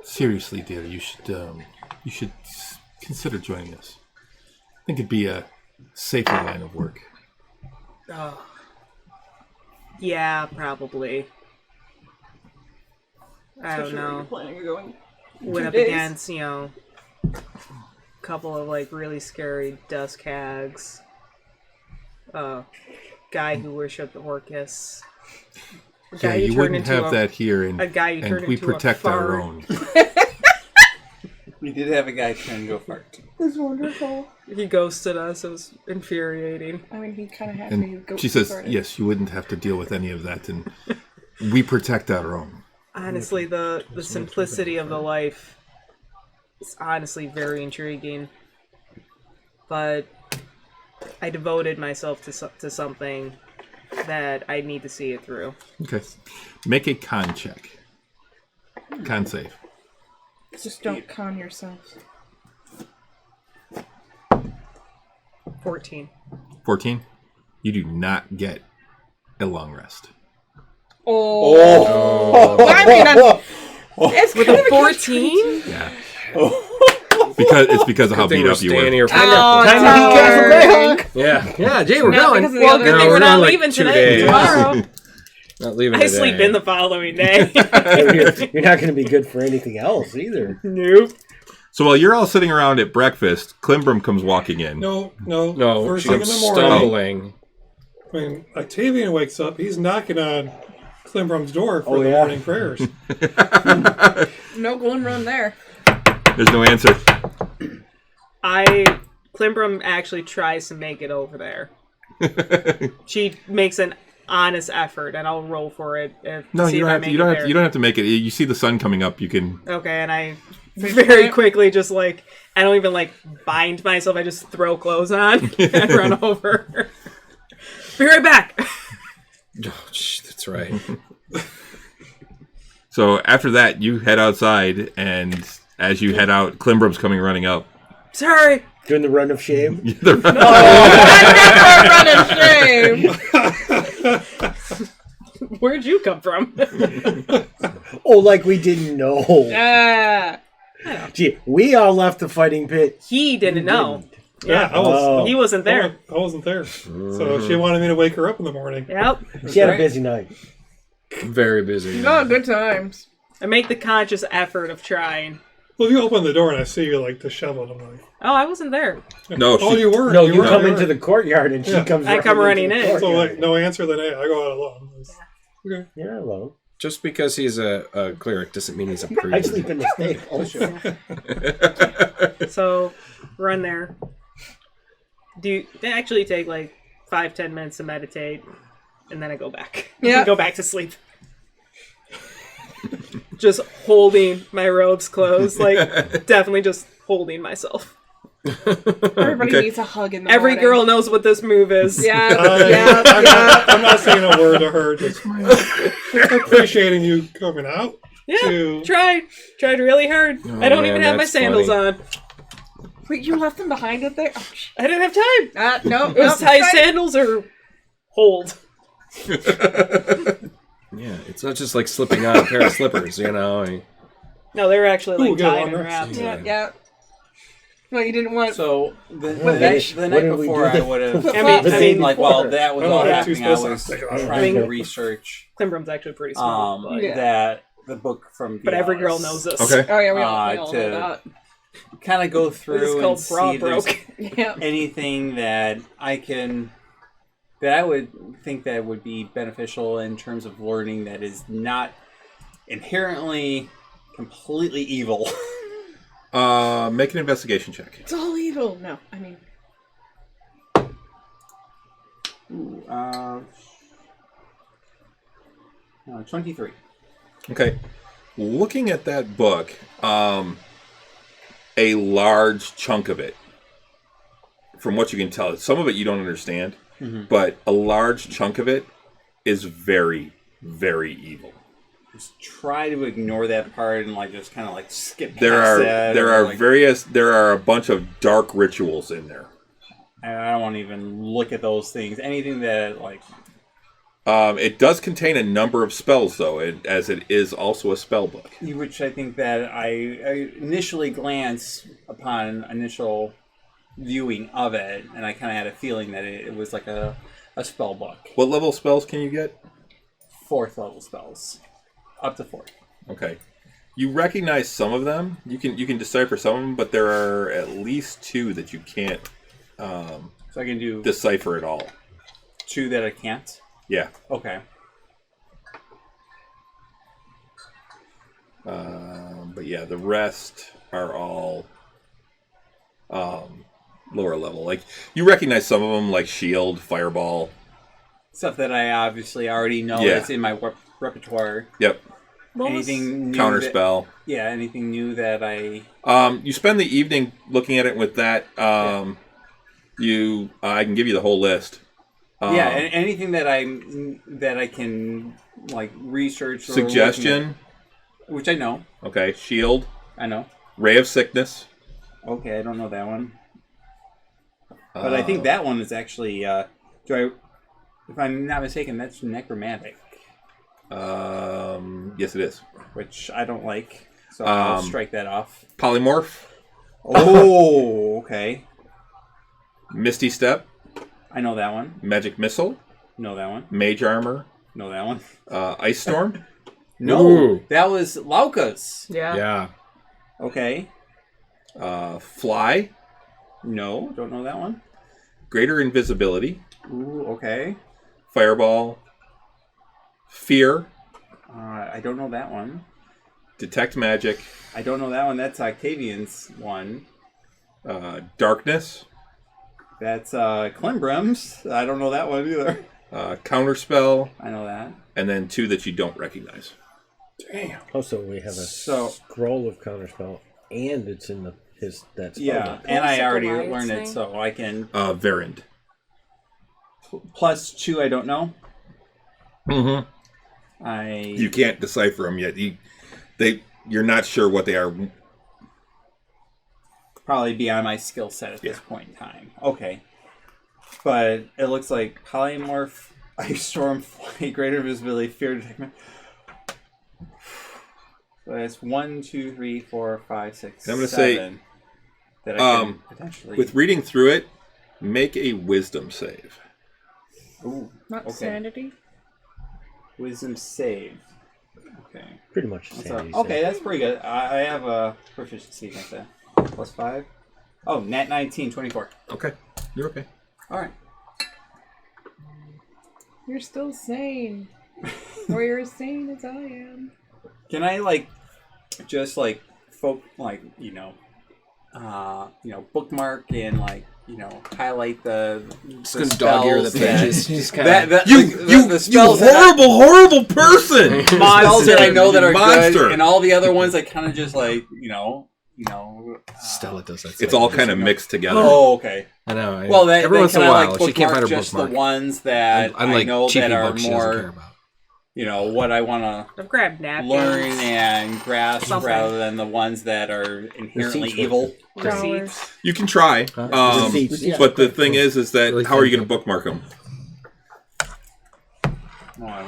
seriously, dear, you should consider joining us. I think it'd be a safer line of work. Yeah, probably. I don't know. Planning on going. Went 2 up days. against, a couple of like really scary dusk hags. Guy who worshipped Orcus. A guy Yeah, you turned wouldn't into have that here, and, a guy who turned and we into a protect our fart. own. We did have a guy turn into a fart. It's wonderful. He ghosted us. It was infuriating. I mean, he kind of had me And go. she says, started. yes, you wouldn't have to deal with any of that, and we protect our own. Honestly, the simplicity of the life is honestly very intriguing. But I devoted myself to something that I need to see it through. Okay. Make a con check. Con save. Just don't con yourself. 14. 14. You do not get a long rest. Oh. I mean, it's With kind a of 14? Yeah. Because of how beat up you were. Here. Oh, Time no. to beat Castle Greyhawk. Yeah, Jay, we're No, going. because of the other No, thing, we're going not like leaving 2 tonight. days. Tomorrow. Not leaving I today. sleep in the following day. You're not going to be good for anything else either. Nope. So while you're all sitting around at breakfast, Klimbram comes walking in. No. No, First she thing in comes the morning, stumbling. when Octavian wakes up, he's knocking on Klimbram's door for Oh, the yeah. morning prayers. no glen run there. There's no answer. Klimbram actually tries to make it over there. She makes an honest effort, and I'll roll for it. No, see you if don't I have to. make You it don't have. there. You don't have to make it. You see the sun coming up. You can. Okay, and I very quickly just like I don't even like bind myself. I just throw clothes on and run over. Be right back. Oh, that's right. So after that, you head outside, and as you head out, Klimbram's coming running up. Sorry. Doing the run of shame. Where'd you come from? Oh, like we didn't know. Ah. Gee, we all left the fighting pit. He didn't know. Yeah, He wasn't there. I wasn't there. So she wanted me to wake her up in the morning. Yep. She had a busy night. Very busy. Oh, good times. I make the conscious effort of trying. Well, you open the door and I see you like disheveled. I'm like, Oh, I wasn't there. No, oh, you were. No, you were. come into the courtyard and she Yeah. comes. I come running into the in. So courtyard. like, no answer. Then I go out alone. Okay. You're alone. Just because he's a cleric doesn't mean he's a I priest. sleep in the stable. So, run there. They actually take like 5-10 minutes to meditate, and then I go back. Yeah. Go back to sleep. Just holding my robes closed, like definitely just holding myself. Everybody Okay. needs a hug in the Every morning. girl knows what this move is. Yeah, I'm not saying a word to her. Just appreciating you coming out. Yeah, tried really hard. I don't man, even have my that's sandals funny. on. Wait, you left them behind up there? Oh, I didn't have time. no, It was tie sandals or hold. Yeah, it's not just like slipping on a pair of slippers, you know. No, they were actually like Ooh, good tied one, and Rex. wrapped. Yeah. Well, you didn't want. So the What night did we before, do? I would have. I mean, seen like while before. that was I all don't have two happening, I spell was slots. trying to I mean- research Climbrum's actually pretty small, but, Yeah. that the book from but every Vialis. girl knows this. Okay. Oh yeah, we all know to- that. Kind of go It's through called and see bra if there's broke. Yeah. anything that I would think that would be beneficial in terms of learning that is not inherently completely evil. Make an investigation check. It's all evil. No, I mean. Ooh, 23. Okay. Looking at that book, a large chunk of it, from what you can tell, some of it you don't understand, but a large chunk of it is very, very evil. Just try to ignore that part and like just kind of like skip past There are that. there or, are like, there are a bunch of dark rituals in there. I don't want to even look at those things. Anything that like It does contain a number of spells, though, as it is also a spell book. which I think that I initially glanced upon initial viewing of it, and I kind of had a feeling that it was like a spell book. What level spells can you get? 4th level spells, up to 4th. Okay. You recognize some of them. You can decipher some of them, but there are at least 2 that you can't So I can do decipher at all. 2 that I can't. Yeah. Okay. But yeah, the rest are all lower level. Like, you recognize some of them, like Shield, Fireball. Stuff that I obviously already know Yeah. that's in my repertoire. Yep. Anything new Counterspell. anything new that I... You spend the evening looking at it with that. I can give you the whole list. Anything that I can like research or Suggestion. look at, which I know. Okay. Shield. I know. Ray of Sickness. Okay, I don't know that one. But I think that one is actually if I'm not mistaken, that's necromantic, Yes, it is. which I don't like. So I'll strike that off. Polymorph. Oh, okay. Misty Step. I know that one. Magic Missile. Know that one. Mage Armor. Know that one. Ice Storm. No, Ooh. that was Lauka's. Yeah. Yeah. Okay. Fly. No, don't know that one. Greater Invisibility. Ooh, okay. Fireball. Fear. I don't know that one. Detect Magic. I don't know that one. That's Octavian's one. Darkness. That's Climbrum's. I don't know that one either. Counterspell. I know that. And then 2 that you don't recognize. Damn. Also, we have a So- scroll of counterspell, and it's in that spell Yeah, book. and I already Alliance learned it, thing? so I can... Varind. Plus 2, I don't know. Mm-hmm. You can't decipher them yet. You're not sure what they are. Probably beyond my skill set at this point in time. Okay. But it looks like Polymorph, Ice Storm, Flight, Greater Visibility, Fear Detect. So that's 1, 2, 3, 4, 5, 6, I'm gonna 7. That I can potentially... With reading through it, make a wisdom save. Ooh, Not okay. sanity. Wisdom save. Okay. Pretty much That's sanity okay, save. that's pretty good. I have a proficiency against that. Plus 5. Oh, nat 19, 24. Okay. You're okay. All right. You're still sane. Before you're as sane as I am. Can I just bookmark and highlight the Just gonna dog ear the pages. Just kind of. you horrible person! spells that I know that are Monster. good, and all the other ones I kind of just Stella does that. It's all kind of mixed together. Oh, okay. I know. Well, every once in a while, she can't bookmark find her just bookmark. the ones that I know cheapy that are books she doesn't care more, about. what I want I've grabbed napkins. to learn and grasp Something. rather than the ones that are inherently evil. Receipts. You can try, Receipts, yeah. but the thing is that Really how are you thin. going to bookmark them? Oh, I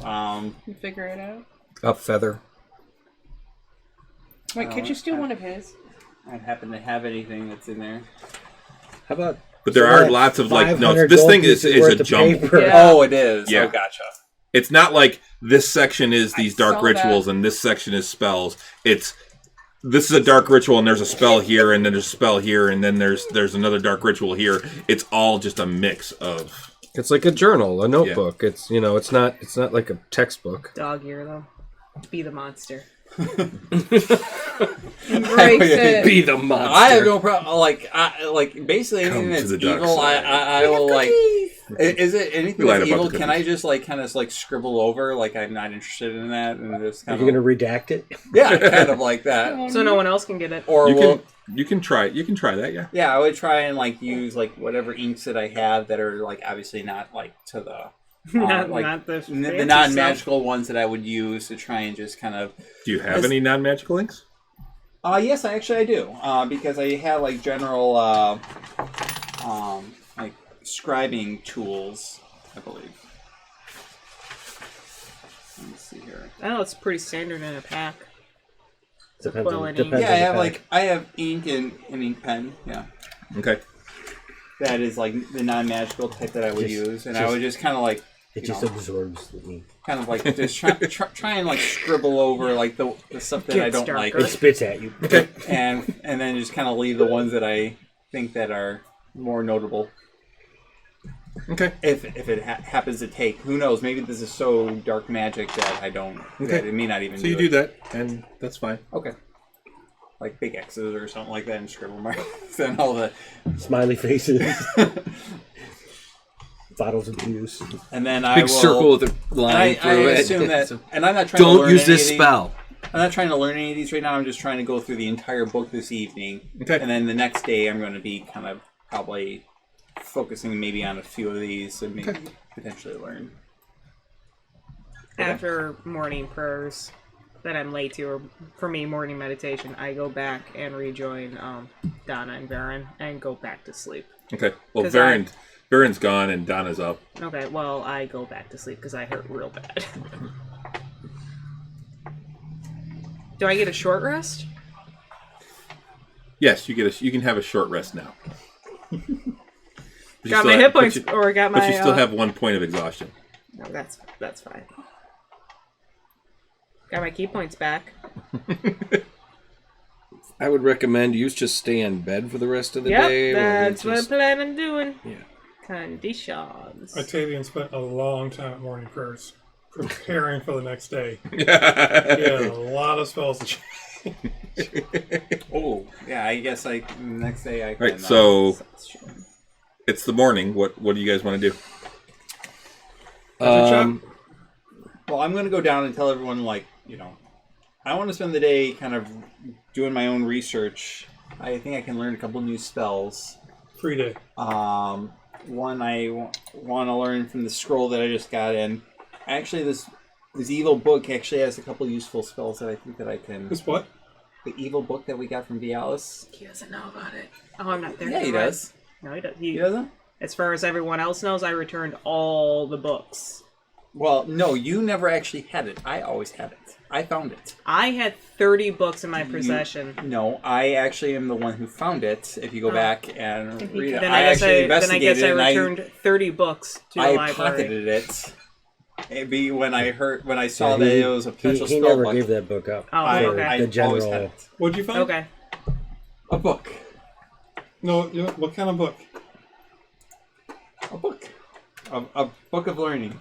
don't know. You figure it out. Up feather. Wait, could you steal one of his? I don't happen to have anything that's in there. How about? But there are lots of this thing is a jumble. Yeah. Oh, it is. Yeah. Oh, gotcha. It's not like this section is these dark saw rituals and this section is spells. This is a dark ritual and there's a spell here and then there's a spell here and then there's another dark ritual here. It's all just a mix of. It's like a journal, a notebook. It's it's not like a textbook. Dog ear, though. Be the monster. Embrace it. Be the monster. I have no problem. Basically Come anything to that's the dark evil, side. I will Is it anything We lied that's about evil? the Can I just scribble over I'm not interested in that and just Are kind you of going to redact it? yeah, kind of like that. So no one else can get it. Or You can try that, yeah. yeah, I would try and use whatever inks that I have that are obviously not to the not the the fancy non-magical ones that I would use to try and just kind of. Do you have any non-magical inks? Yes, I do. Because I have general scribing tools, I believe. Let me see here. I know it's pretty standard in a pack. Depends Well, on, any- depends Yeah, I on the have pack. I have ink and an ink pen. Yeah, Okay. that is the non-magical type that I would use, and I just- would just kind of It just absorbs the ink. kind of just try and scribble over the stuff that I Gets don't like, darker. It spits at you. Okay. and then just kind of leave the ones that I think that are more notable. Okay. If it happens to take, who knows? Maybe this is so dark magic that I don't. That it may not even. So you it. do that, and that's fine. Okay. Like big X's or something like that, and scribble marks and all the. Smiley faces. Bottles of juice. And then I Big will, circle with a line I through it. assume that, and I'm not trying to Don't learn use any this of these. spell. I'm not trying to learn any of these right now. I'm just trying to go through the entire book this evening. Okay. And then the next day, I'm going to be kind of probably focusing maybe on a few of these and maybe potentially learn. After morning prayers that I'm late to, or for me, morning meditation, I go back and rejoin Donna and Varen and go back to sleep. Okay. Well, 'Cause Baron's gone and Donna's up. Okay, well, I go back to sleep because I hurt real bad. Do I get a short rest? Yes, you can have a short rest now. But you Got still my have- hit but points, you- or got my... But you still have 1 point of exhaustion. No, that's fine. Got my key points back. I would recommend you just stay in bed for the rest of the Yep, day. that's what I plan on doing. Yeah. Conditions. Octavian spent a long time at morning prayers preparing for the next day. Yeah. He had a lot of spells to change. Oh, yeah. I guess next day I can. Right. So it's the morning. What do you guys want to do? Well, I'm going to go down and tell everyone, I want to spend the day kind of doing my own research. I think I can learn a couple new spells. Free day. One I want to learn from the scroll that I just got in. Actually, this evil book actually has a couple useful spells that I think that I can. This what? The evil book that we got from Vialis. He doesn't know about it. Oh, I'm not there. Yeah, he Never mind. does. No, he does. He doesn't? As far as everyone else knows, I returned all the books. Well, no, you never actually had it. I always had it. I found it. I had 30 books in my possession. No, I actually am the one who found it. If you go back and read it, Then I actually then I investigated guess I it. returned 30 books to the I library. pocketed it. Maybe when I saw that it was a potential he spell never book. gave that book up. Oh, I okay. always had general. it. What'd you find? Okay. A book. No, what kind of book? A book. A book of learning.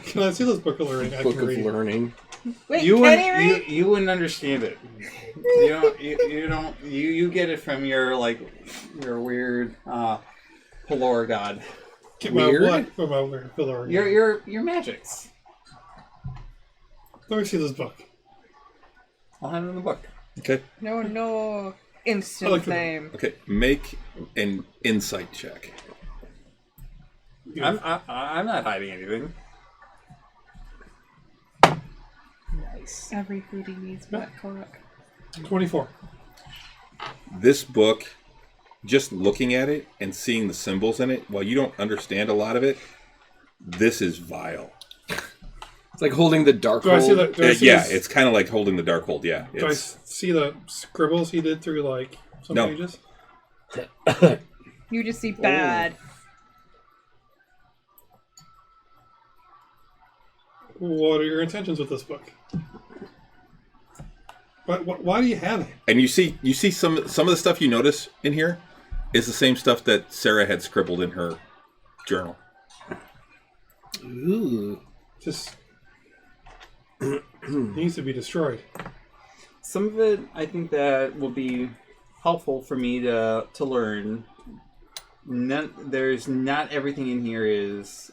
Can I see this book of learning? I Book can of read. learning. Wait, You can he wouldn't, read? you wouldn't understand it. You get it from your weird Pelor god. Get my Weird? what from my weird pillar. Your magics. Let me see this book. I'll have it in the book. Okay. No. Instant I like the- fame. Okay. Make an insight check. I'm not hiding anything. Nice. Every foodie needs black cock. 24. This book, just looking at it and seeing the symbols in it, while you don't understand a lot of it, this is vile. It's like holding the dark Do I see hold. that? Do I see Yeah, this- it's kind of like holding the Darkhold. Yeah. Do I see the scribbles he did through like some No. pages? You just see bad. What are your intentions with this book? Why do you have it? And you see some of the stuff you notice in here is the same stuff that Sarah had scribbled in her journal. Ooh. Just needs to be destroyed. Some of it, I think that will be helpful for me to learn. There's not everything in here is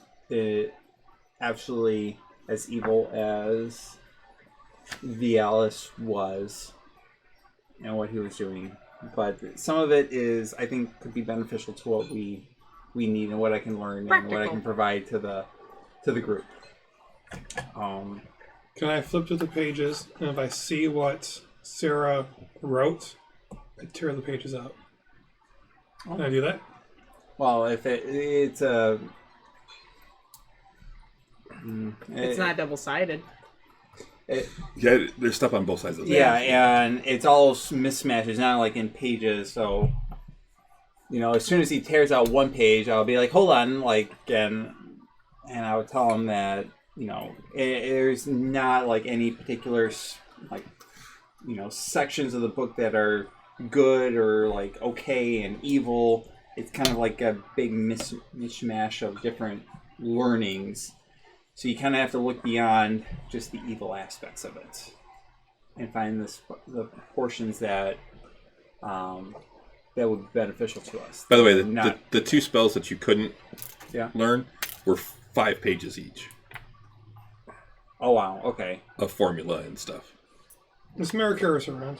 absolutely as evil as Vialis was and what he was doing. But some of it is, I think, could be beneficial to what we need and what I can learn and what I Practical. can provide to the group. Can I flip to the pages, and if I see what Sarah wrote, I tear the pages out? Can I do that? Well, if it's a... It's not double-sided. Yeah, there's stuff on both sides of the Yeah, and it's all mismatched. It's not like in pages, so as soon as he tears out one page, I'll be like, "Hold on," and I would tell him that there's not like any particular sections of the book that are good or like okay and evil. It's kind of like a big mishmash of different learnings. So you kind of have to look beyond just the evil aspects of it and find the portions that would be beneficial to us. By the way, the two spells that you couldn't Yeah. learn were 5 pages each Oh wow. Okay. of formula and stuff. Is Maricaris around?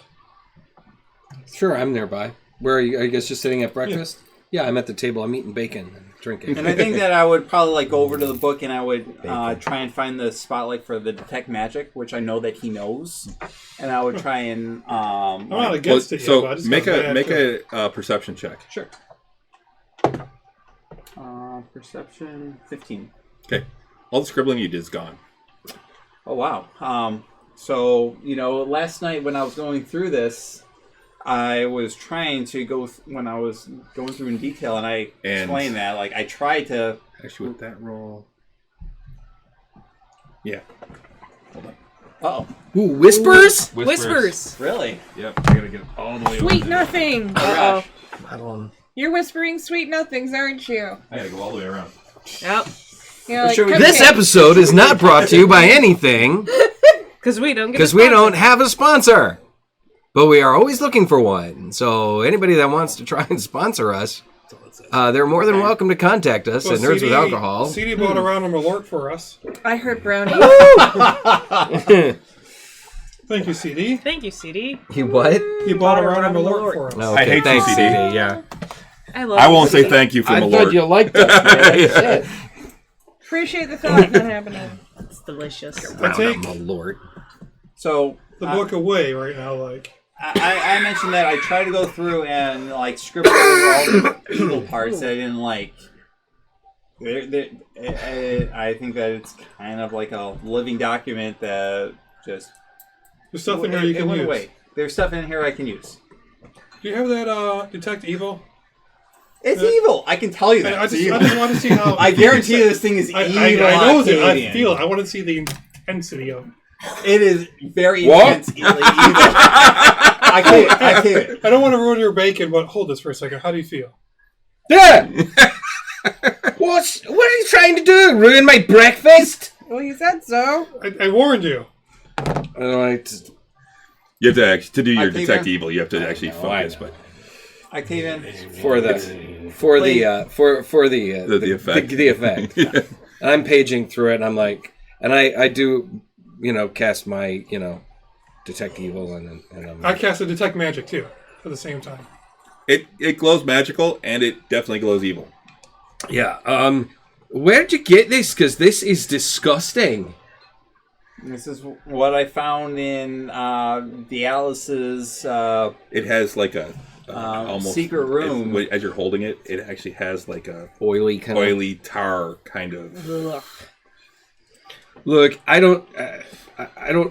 Sure, I'm nearby. Where are you? Are you guys just sitting at breakfast? Yeah, I'm at the table. I'm eating bacon and drinking. And I think that I would probably go over to the book and I would try and find the spotlight for the detect magic, which I know that he knows, and I would try and I'm not against it yet, but I So just make got mad a perception check. Sure. Perception 15. Okay, all the scribbling you did is gone. Oh wow. So last night when I was going through this, I was trying to when I was going through in detail, and I explained that I tried to. Actually, with that roll, yeah. Hold on. Oh, Ooh, whispers? Whispers. really? Yep, I gotta get all the way. Sweet nothing. Oh, I don't. You're whispering sweet nothings, aren't you? I gotta go all the way around. Yep. You're like, Should we- This cupcake. episode is not brought to you by anything Because we don't get because we don't have a sponsor. But we are always looking for one. So anybody that wants to try and sponsor us, they're more than welcome to contact us at Nerds with Alcohol. CD bought around a Malort for us. I heard brownie. Thank you, CD. Thank you, CD. He what? He bought around a Malort for us. No, I hate you, thanks, CD. Yeah. I love I won't say thank you for I Malort. thought you liked that. Appreciate the thought, not happening. It's delicious. I take Malort. So the book away right now, I mentioned that I tried to go through and scribble over all the evil parts that I didn't like. I think that it's kind of like a living document that just there's stuff in here you can went use. away. There's stuff in here I can use. Do you have that Detect Evil? It's evil. I can tell you that. I It's just evil. want to see how. I guarantee you this thing is I evil. know that. I Octavian. feel it. I want to see the intensity of it. It is very What? intensely evil. I can't. I don't want to ruin your bacon, but hold this for a second. How do you feel? Yeah. What are you trying to do? Ruin my breakfast? Well, you said so. I warned you. All right. You have to actually, to do your Octavian? detect evil. You have to actually focus, but Octavian, For the effect. The effect. Yeah. I'm paging through it, and I'm like, and I do, cast my, detect evil, and I cast a detect magic too at the same time. It glows magical, and it definitely glows evil. yeah. Where'd you get this? Because this is disgusting. this is what I found in Dialysis It has like a almost secret room. As you're holding it, it actually has like a Oily kind of. oily tar kind of. Ugh. Look, I don't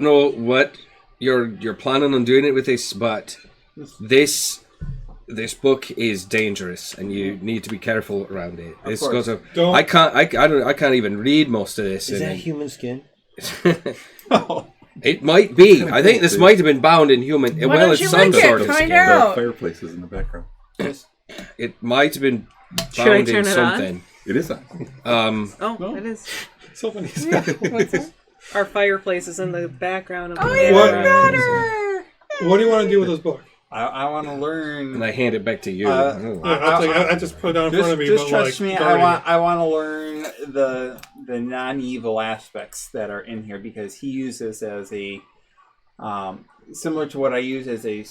know what you're planning on doing it with this, but this book is dangerous, and you need to be careful around it. This course. goes. Don't- I can't even read most of this. Is and that then- human skin? Oh, It might be. I think this might have been bound in human. Why well, don't it's you some lick it? sort of Find skin. out. There Oh. are fireplaces in the background. It might have been Should I bound turn in it on? something. It is on. Oh, it is. So funny. What's that? Our fireplace is in the background of the Oh, even What? better. What do you want to do with this book? I want to learn. And I hand it back to you. Uh, I just put it down in front of me. Just but trust like, me. guarding it. I want to learn the non-evil aspects that are in here because he uses as a similar to what I use as a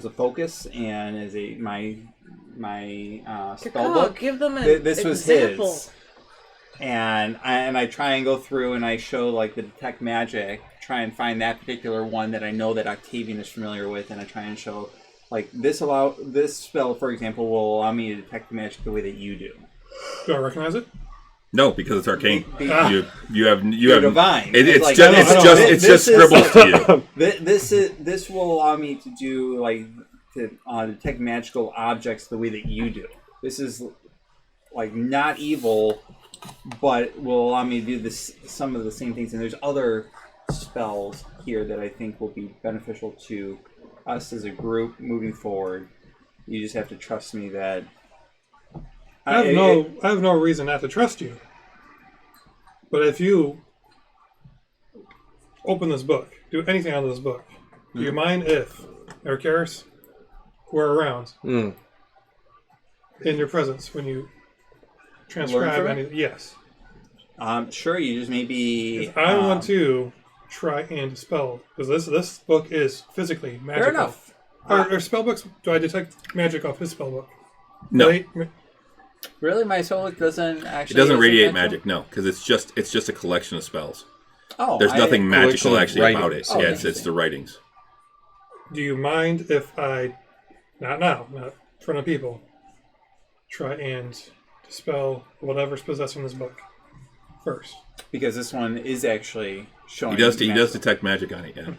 focus and as my spell book. Give them an This was example. his, and I try and go through and I show like the detect magic. Try and find that particular one that I know that Octavian is familiar with, and I try and show like this spell, for example, will allow me to detect the magic the way that you do. Do I recognize it? No, because it's arcane. Be- You have divine. It's Like, just I don't know. it's just This is- scribbles to you. This will allow me to do like to detect magical objects the way that you do. This is like not evil, but will allow me to do some of the same things. And there's other spells here that I think will be beneficial to us as a group moving forward. You just have to trust me that I have no reason not to trust you. But if you open this book, do anything out of this book, do you mind if Ericaris were around Mm. in your presence when you Learn transcribe from it? anything? Yes. sure you just maybe I want to try and dispel, because this book is physically magical. fair enough. Are spell books, do I detect magic off his spell book? No, Right? Really, my soul doesn't it actually. doesn't radiate magic. magic. No, because it's just a collection of spells. Oh, There's nothing magical collection of actually about it. writings. Oh, Yeah, it's interesting. the writings. Do you mind if I, not now, not in front of people, try and dispel whatever's possessing this book first? Because this one is actually showing. He does magic. detect magic on it. Yeah.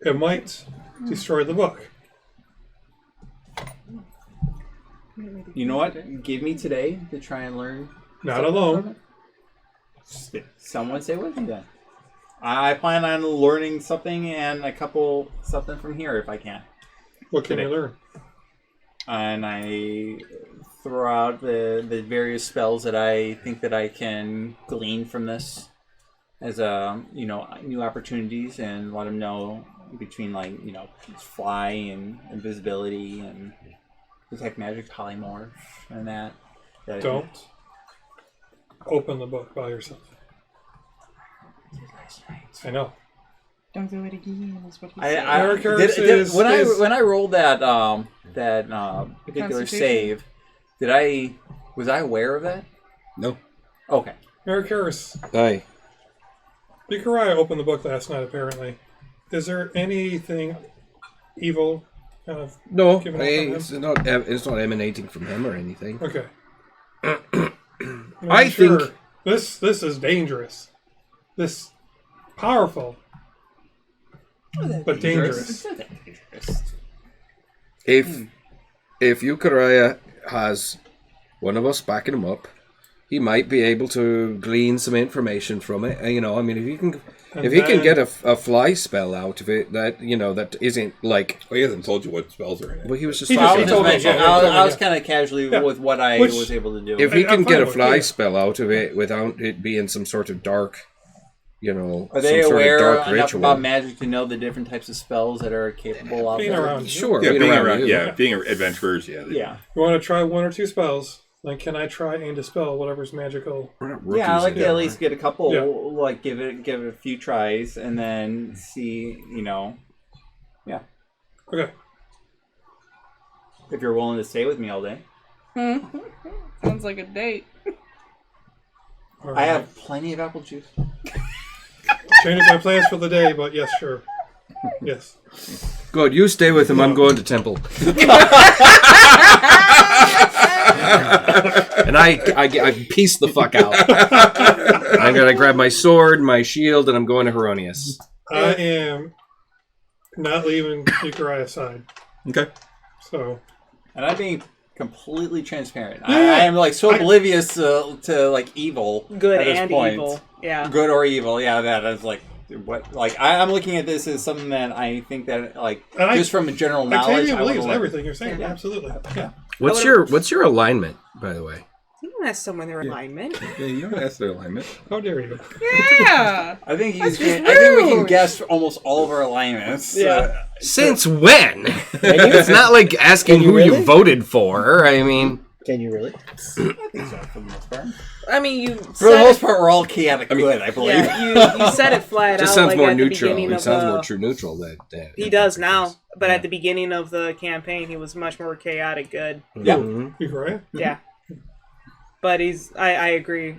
It might destroy the book. You know what? Give me today to try and learn. Not alone. Someone say with me then. I plan on learning something and something from here if I can. What can Today. you learn? And I throw out the various spells that I think that I can glean from this as new opportunities, and let them know between fly and invisibility and detect magic, polymorph, and that. Don't open the book by yourself. I know. Don't do it again. Is what he I, said. I Ericaris did, is- when is- I rolled that particular Constitution? save, was I aware of that? No. Okay. Eric Harris, Aye. Uriah opened the book last night, apparently. Is there anything evil kind of... No, Given up on it's not emanating from him or anything. Okay. I think- This is dangerous. This powerful, but dangerous. It's not that dangerous. If Uriah has one of us backing him up, he might be able to glean some information from it. If you can And If he can then- get a fly spell out of it, that that isn't like. Well, he hasn't told you what spells are in it. Well, he was just. He So I just was told me, mentioning, yeah, I was yeah. kind of casually Yeah. with what I Which- was able to do. If he I'm can get fine a with fly it. spell out of it without it being some sort of dark, Are they some aware sort of dark enough ritual. about magic to know the different types of spells that are capable of Being it? around. Sure, Yeah, being around, you. being adventurers, yeah. Yeah. You want to try 1 or 2 spells? Then can I try and dispel whatever's magical? We're not Yeah, I rookies like to at anymore. least get a couple, Yeah. like give it a few tries, and then see, yeah, Okay. if you're willing to stay with me all day. Sounds like a date. All I right. have plenty of apple juice. Changes my plans for the day, but yes, sure. Yes. Good, you stay with him. I'm going to temple. And I piece the fuck out. I'm gonna grab my sword, my shield, and I'm going to Heronius. I am not leaving Uriah's side. Okay. So, And I'm being completely transparent. Yeah. I am like so oblivious to like evil. Good at this and point. evil. Yeah. Good or evil, yeah. That is like what. Like I'm looking at this as something that I think that like And just from a general knowledge. Octavia I would believes like- everything you're saying. Yeah. Absolutely. Yeah. What's your alignment, by the way? You don't ask someone their alignment. Yeah, you don't ask their alignment. How dare you? Yeah. I think That's I think we can rude. guess almost all of our alignments. Yeah. Since when? It's not like asking Can you who really? you voted for. I mean, Can you really? I think so for the most part. I mean, you For the said most it, part, we're all chaotic good, I believe. yeah, you said it flat just out. sounds like more at the neutral. beginning It of sounds the- more true neutral. That He does now, but at the beginning of the campaign, he was much more chaotic good. Yeah. Uriah? Yeah. But I agree.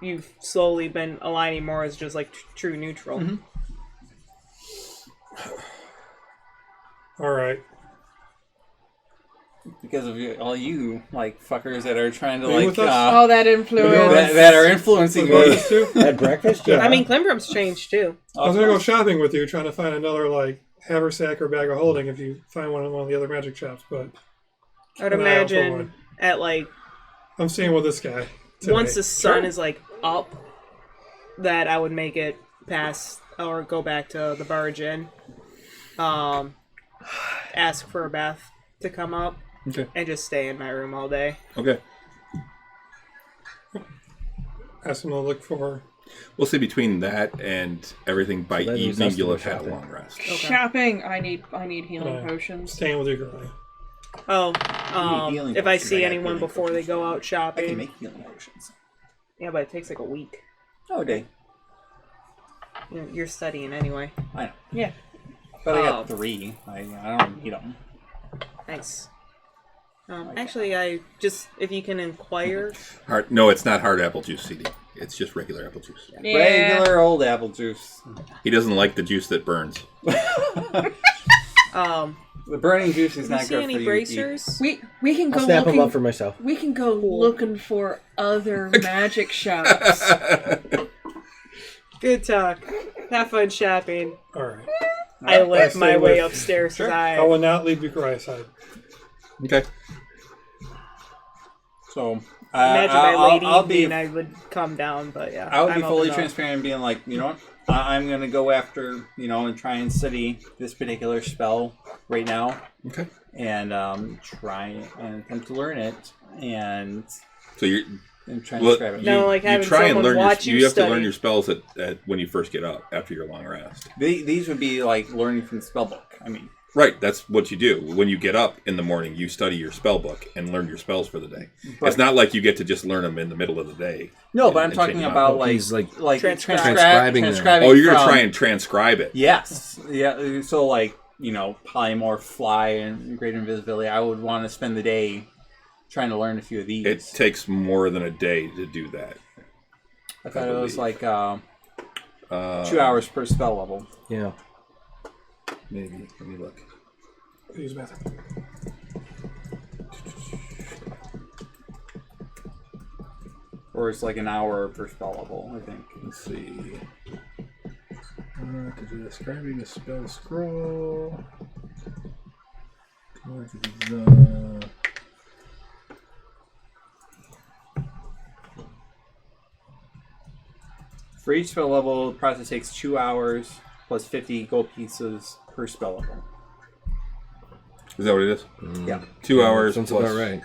You've slowly been aligning more as just like true neutral. Mm-hmm. All right. Because of all you like fuckers that are trying to Are you like with us? Oh, that influence. that are influencing Want me. us to? At breakfast? Yeah. I mean, Klimbrum's changed too. I was gonna go shopping with you, trying to find another like haversack or bag of holding if you find one in one of the other magic shops. But I would An eye out for imagine one. at like I'm staying with this guy. Today. once the sun is like up, that I would make it past or go back to the barge inn. Ask for a bath to come up. Okay. And just stay in my room all day. Okay. Ask him to look for. We'll see between that and everything by that leaves evening, us to you'll go have had a shopping. long rest. Shopping. I need healing Right. potions. Staying with Uriah. Oh, healing if I potions, I see got anyone healing before they potions. go out I can shopping. make healing potions. Yeah, but it takes like a week. Oh, day. You're studying anyway. I know. Yeah. But I got 3. I don't need them. Nice. Actually, I just if you can inquire. No, it's not hard apple juice, CD. It's just regular apple juice. Yeah. Regular old apple juice. He doesn't like the juice that burns. The burning juice is Do you not see good any for you. bracers? We can go I'll snap them looking. up for myself. We can go looking for other magic shops. Good talk. Have fun shopping. All right. I lick stay my way with- upstairs. Sure. I I will not leave Uriah's side. Okay. So, imagine my lady I'll be and I would come down, but yeah. I would be I'm fully up. transparent and being like, you know what? I'm going to go after, and try and study this particular spell right now Okay. and try and attempt to learn it and So you're try and well, describe it. No, like you having try and someone learn watch you you have to learn study. your spells at when you first get up after your long rest. These would be like learning from the spell book. I mean, Right, that's what you do. When you get up in the morning, you study your spell book and learn your spells for the day. Right. It's not like you get to just learn them in the middle of the day. no, but I'm and talking change them about up. like He's, like, transcribing them. transcribing. Oh, you're going to from- try and transcribe it. Yes, yeah. So like polymorph, fly, and great invisibility. I would want to spend the day trying to learn a few of these. It takes more than a day to do that. I thought it was believe. like 2 hours per spell level. Yeah. Maybe. Let me look. Use bathroom. Or it's like an hour per spell level, I think. Let's see. Describing a spell scroll. For each spell level, the process takes 2 hours plus 50 gold pieces per spell level. Is that what it is? Yeah. 2 hours Sounds plus. about right.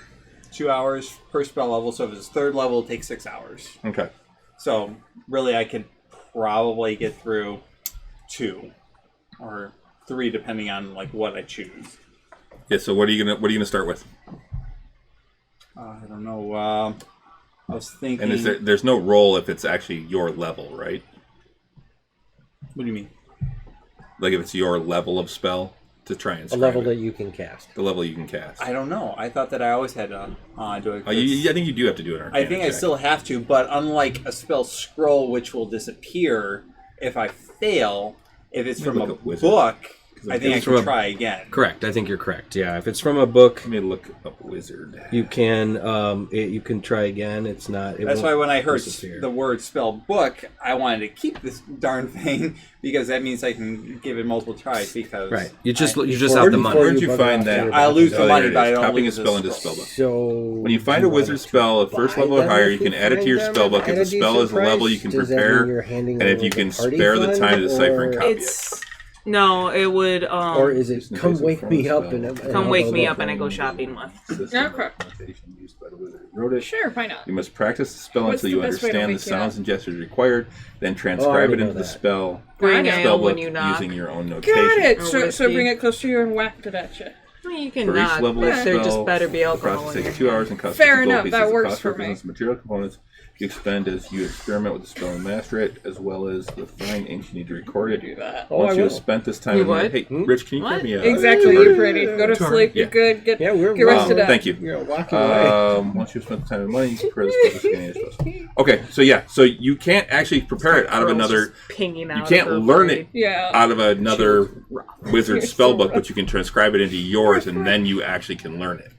2 hours per spell level. So if it's third level, it takes 6 hours. Okay. So really, I could probably get through 2 or 3, depending on like what I choose. Yeah. So what are you gonna start with? I don't know. I was thinking. And there's no roll if it's actually your level, right? What do you mean? Like if it's your level of spell to try and A level that you can cast. the level you can cast. I don't know. I thought that I always had to do it. Oh, I think you do have to do it. I think I still have to, but unlike a spell scroll, which will disappear if I fail, if it's from a look up wizard. book, I think I it's from can a- try again. Correct. I think you're correct. Yeah. If it's from a book, Let me look up wizard. you can you can try again. It's not. That's why when I heard disappear. the word spell book, I wanted to keep this darn thing because that means I can give it multiple tries. Because Right. You just have the Before money. Where'd you bug find out that? your I'll lose the there money, it but I is. don't Copying a lose spell the into scroll. spellbook. So When you find a wizard spell at first level or higher, you can add it to your spellbook if the spell is a level you can prepare, and if you can spare the time to decipher and copy it. It's no, it would. or is it come wake me up and Come wake me up and I go shopping with. Okay. Wrote it. Sure, why not? You must practice the spell What's until the you best way to understand the wake you up? sounds and gestures required, then I transcribe already it into know the that. spell Bring ale when spellbook you knock. using your own notation. Got it. Or So whiskey. bring it close to you and whacked it at you. I mean, you can For each knock, level but of there spell, just better be the alcohol process in takes your 2 hours and costs Fair 50 gold enough, pieces. that The works cost for represents the material components you expend as you experiment with the spell and master it, as well as the fine ink you need to record it. Do that. Oh, Once I you have will. spent this time You in mind, would? hey, Rich, can you What? give me a Exactly, two-hearted- you're pretty. Go to sleep. You're Yeah. good. Get Yeah, we're rested up. Thank you. You're walking away. Once you've spent the time and money, you prepare the spell to scan your spells. Okay, so yeah, so you can't actually prepare it out of Girls another. just pinging You out can't of her learn braid. it Yeah. out of another wizard You're so spellbook, rough. but you can transcribe it into yours, and then you actually can learn it.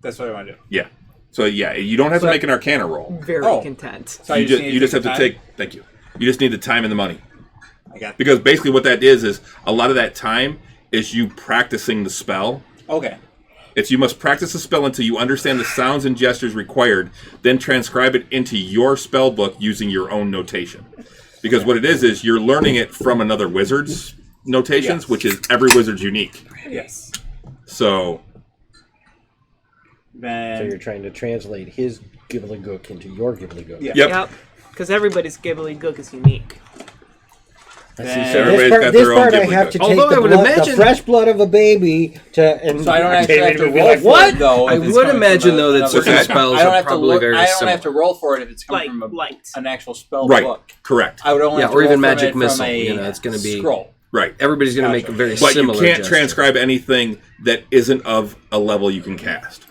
That's what I want to do. Yeah. So yeah, you don't have to make an Arcana roll. Very Oh. content. So You just need have to time? take. Thank you. You just need the time and the money, I got. because basically what that is a lot of that time is you practicing the spell. Okay. It's you must practice the spell until you understand the sounds and gestures required, then transcribe it into your spell book using your own notation. Because what it is you're learning it from another wizard's notations, Yes. which is every wizard's unique. Yes. So So you're Then. trying to translate his gibbly-gook into your gibbly-gook. Yeah. yep. Because everybody's gibbly gook is unique. I see. Then- So Everybody's got this their own part I gibbly have gook. to take Although I the, would blood, imagine- the fresh blood of a baby to, and So I don't actually have to David would be roll like, for what? it, though. I if it's would coming from imagine, though, that another certain spell. spells I don't are have to probably look. very I don't similar. have to roll for it if it's coming Like from light. an actual spell Right. book. Correct. I would only Yeah, have to or even roll from magic it from missile, a you know, it's gonna be- scroll. Right. Everybody's going to make Gotcha. a very But you similar can't gesture. transcribe anything that isn't of a level you can cast.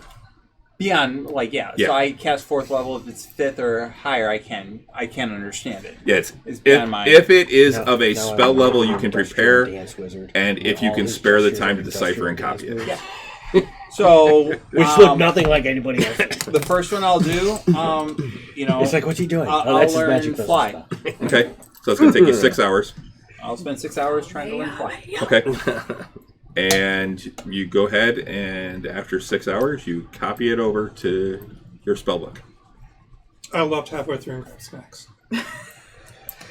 Beyond, like, yeah. Yeah. So I cast 4th level. If it's 5th or higher, I can understand it. Yeah, It's if beyond my- it is Now- of a now spell I'm level you can Industrial prepare, Dance Wizard. and if you All can his spare the gestures time are to decipher and Industrial copy it. Dance Yeah. So Which look nothing like anybody else. the first one I'll do, It's like, what's he doing? I'll that's his learn magic missile fly. spell. Okay, so it's going to take you 6 hours. I'll spend 6 hours trying to learn fly. Okay. And you go ahead and after 6 hours, you copy it over to your spellbook. I left halfway through and grabbed snacks.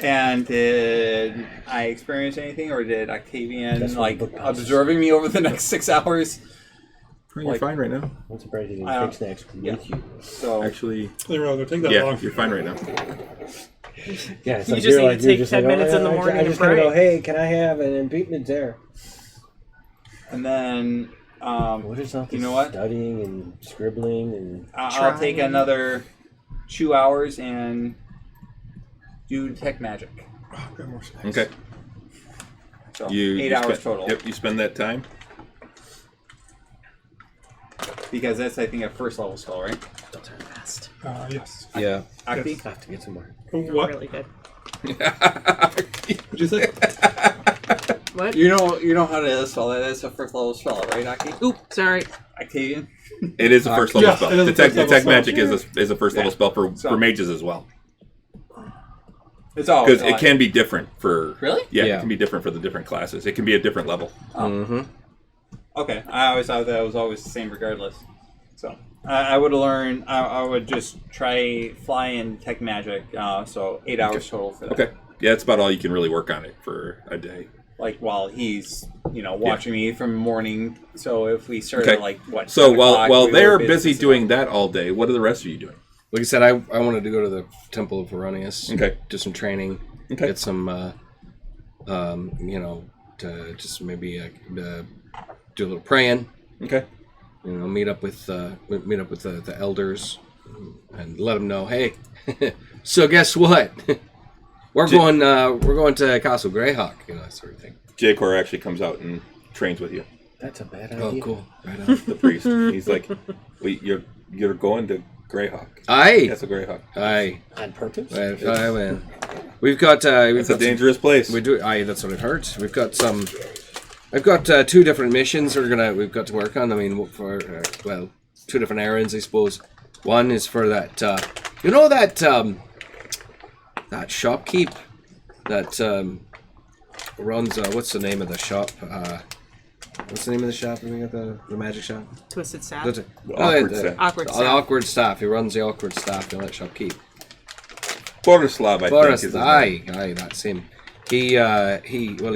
And did I experience anything, or did Octavian That's what the book passes. observing me over the next 6 hours? You're Like- fine right now. I'm surprised he didn't I don't- take snacks with yeah. you. So Actually, They really don't take that yeah, long. you're fine right now. Yeah, it's You like just you're need like, to you're take just 10 like, minutes in the morning I and just gotta pray. go, hey, can I have an impeachment there? and then What is all this you know what? studying and scribbling and I'll take another 2 hours and do detect magic. Oh, grab more snacks. Okay. So You 8 hours spend, total. Yep, you spend that time. Because that's, I think, a first level spell, right? Fast. Yes. Yeah. Akti? I have to get some more. What? Really good. What'd you say? What? You know how to spell that. That's a first level spell, right, Aki? Oop, sorry. Octavian? It is a first level Yes, spell. it is a Detect, first level detect spell. magic is a first level Yeah. spell for So- mages as well. It's all Because it can be different for... Really? Yeah, Yeah. it can be different for the different classes. It can be a different level. Mm-hmm. Okay, I always thought that was always the same regardless. So, I would learn. I would just try fly and detect magic. So 8 hours total for that. Okay. Yeah, that's about all you can really work on it for a day. Like while he's, watching me from morning. So if we started Okay. like what? So 10 o'clock, while we they're were busy doing that all day, what are the rest of you doing? Like I said, I wanted to go to the Temple of Veronius. Okay. Do some training. Okay. Get some, to just maybe do a little praying. Okay. Meet up with the elders and let them know, hey, so guess what? we're going to Castle Greyhawk, that sort of thing. Jacor actually comes out and trains with you. That's a bad idea. Oh, cool. Right on. The priest. He's like, you're going to Greyhawk. Aye. That's a Greyhawk. Aye. On purpose? Aye, man. We've got It's a dangerous place. We do. Aye, that's what I've heard. We've got some. I've got 2 different missions we've got to work on. I mean, for 2 different errands, I suppose. One is for that, that shopkeep that runs. What's the name of the shop? What's the name of the shop? We got the magic shop. Twisted Staff. Awkward Staff. Awkward The Staff. awkward staff. He runs the awkward staff in that shopkeep. Borislav, I think. Is his name. Aye, that's him. He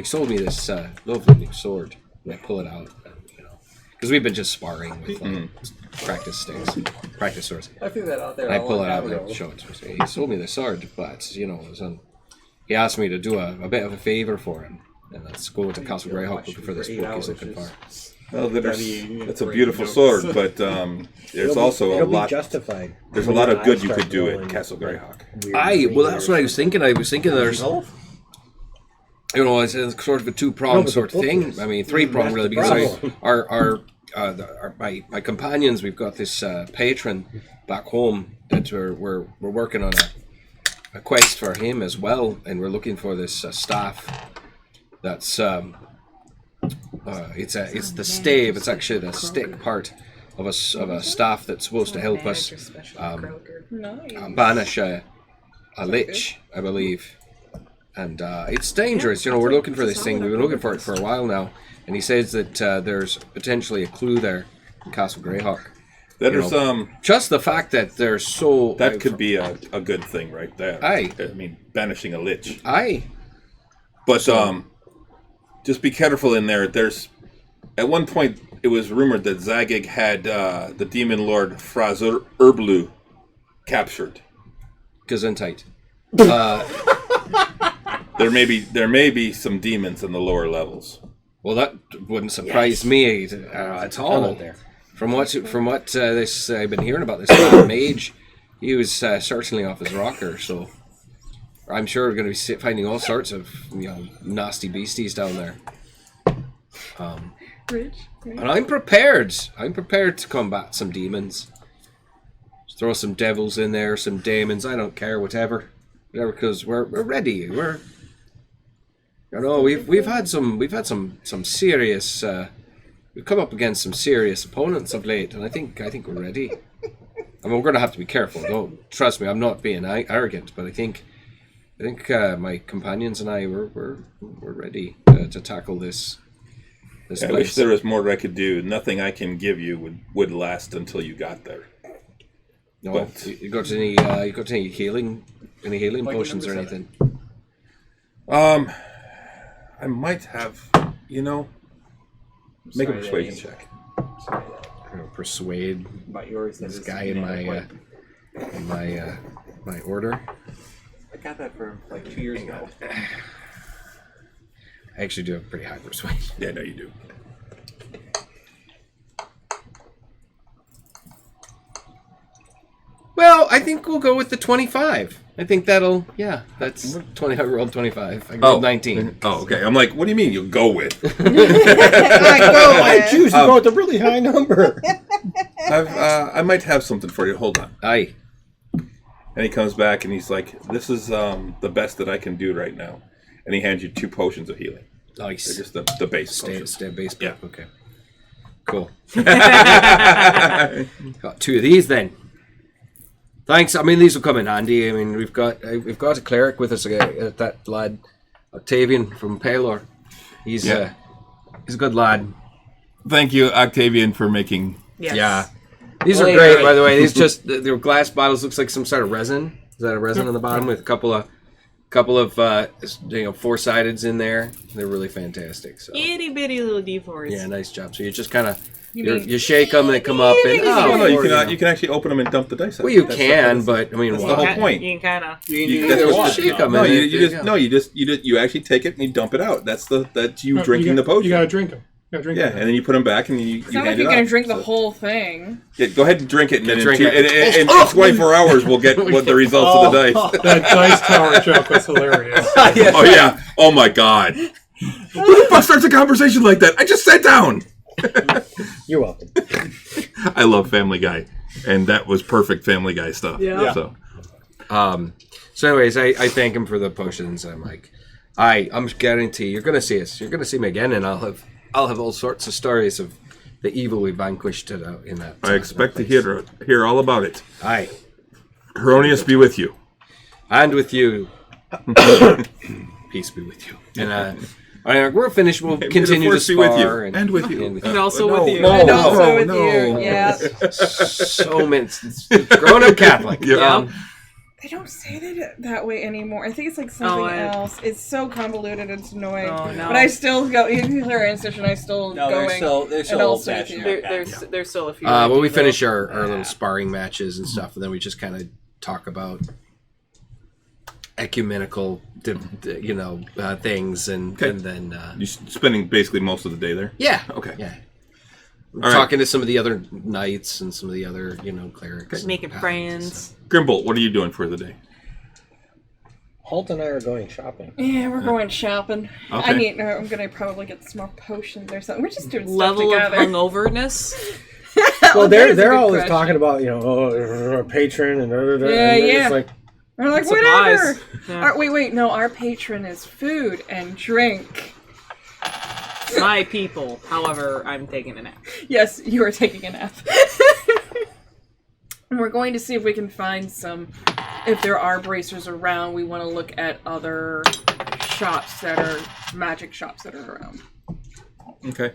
sold me this lovely new sword. And I pull it out, because we've been just sparring with practice sticks, practice swords. I threw that out there. And I pull it out and I show it to him. He sold me the sword, but he asked me to do a bit of a favor for him, and let's go to Castle Greyhawk looking for this book he's looking for. Well, it's a beautiful sword, but there's also a It'll lot. Be justified. There's a lot of good you could do at Castle Greyhawk. Aye, well, that's what I was thinking. I was thinking there's. It's sort of a 2-pronged sort of thing. I mean, 3-pronged really, because my companions, we've got this patron back home that we're working on a quest for him as well, and we're looking for this staff. That's it's the stave. It's actually the stick part of a staff that's supposed to help us banish a lich, I believe. And it's dangerous, we're looking for this thing. We've been looking for it for a while now. And he says that there's potentially a clue there in Castle Greyhawk. There's just the fact that they're so... That could be a good thing right there. Aye. I mean, banishing a lich. Aye. But just be careful in there. There's... At one point, it was rumored that Zagig had the demon lord Frazur Erblu captured. Gesundheit. There may be some demons in the lower levels. Well, that wouldn't surprise me at all. From what this I've been hearing about this mage, he was certainly off his rocker. So I'm sure we're going to be finding all sorts of nasty beasties down there. And I'm prepared. I'm prepared to combat some demons. Just throw some devils in there, some demons. I don't care, whatever, because we're ready. We've had some serious. We've come up against some serious opponents of late, and I think we're ready. I mean, we're going to have to be careful. Don't trust me. I'm not being arrogant, but I think my companions and I we're ready to tackle this. I wish there was more I could do. Nothing I can give you would last until you got there. No, but you got any healing potions or anything? I might have, make a persuasion check. I'm gonna persuade this guy in my order. I got that for like 2 years ago. I actually do have pretty high persuasion. Yeah, no, you do. Well, I think we'll go with the 25. I think that's 20. I rolled 25. I rolled 19. Oh, okay. I'm like, what do you mean you'll go with? I choose to go with a really high number. I might have something for you. Hold on. Aye. And he comes back and he's like, this is the best that I can do right now. And he hands you 2 potions of healing. Nice. They're just the base potions. Base. Yeah. Okay. Cool. Got 2 of these then. Thanks. I mean, these will come in handy. I mean, we've got a cleric with us. That lad, Octavian from Palor. He's a good lad. Thank you, Octavian, for making. Yes. Yeah. These are great, by the way. These just they're glass bottles. Looks like some sort of resin. Is that a resin on the bottom with a couple of 4-sideds in there? They're really fantastic. So. Itty bitty little D4s. Yeah, nice job. So you just kind of you shake them and they come up and no, you can actually open them and dump the dice out. Well, you can, but I mean, that's the whole point. You can kind of. That's what you shake them. No, you actually take it and you dump it out. That's you drinking the potion. You gotta drink them. And then you put them back and you It's not hand like you're it gonna out. drink the whole thing. Yeah, go ahead and drink it, and then Drink in 24 hours we'll get what the results of the dice. That dice tower joke was hilarious. Oh yeah! Oh my god! Who the fuck starts a conversation like that? I just sat down. You're welcome. I love Family Guy, and that was perfect Family Guy stuff. Yeah. So anyways, I thank him for the potions. I'm like, I'm guarantee you're gonna see us. You're gonna see me again, and I'll have all sorts of stories of the evil we vanquished in that. I expect to hear all about it. Aye. Heronius be with you. And with you. Peace be with you. And we're finished. We'll continue to spar. With you. And with you. And also with you. And also with you, yeah. So many. Grown-up Catholic. Yeah. They don't say that way anymore. I think it's like something else. It's so convoluted, it's annoying. Oh, no. But I still go, even if they're in session, I still going. They're still old-fashioned. There's still a few. Well, we finish our little sparring matches and stuff, and then we just kind of talk about ecumenical, things, and then You're spending basically most of the day there. yeah, Okay. yeah. All right. Talking to some of the other knights and some of the other, clerics. Making friends. Grimbolt, what are you doing for the day? Holt and I are going shopping. Yeah, we're going shopping. Okay. I'm gonna probably get some more potions or something. We're just doing Level stuff of together. hungoverness. Well, That is a they're good always question. talking about our patron and Yeah. It's like, We're like, Supplies. whatever. Yeah. Wait, no, our patron is food and drink. My people. However, I'm taking a nap. Yes, you are taking a nap. And we're going to see if we can find if there are bracers around. We want to look at other magic shops that are around. Okay.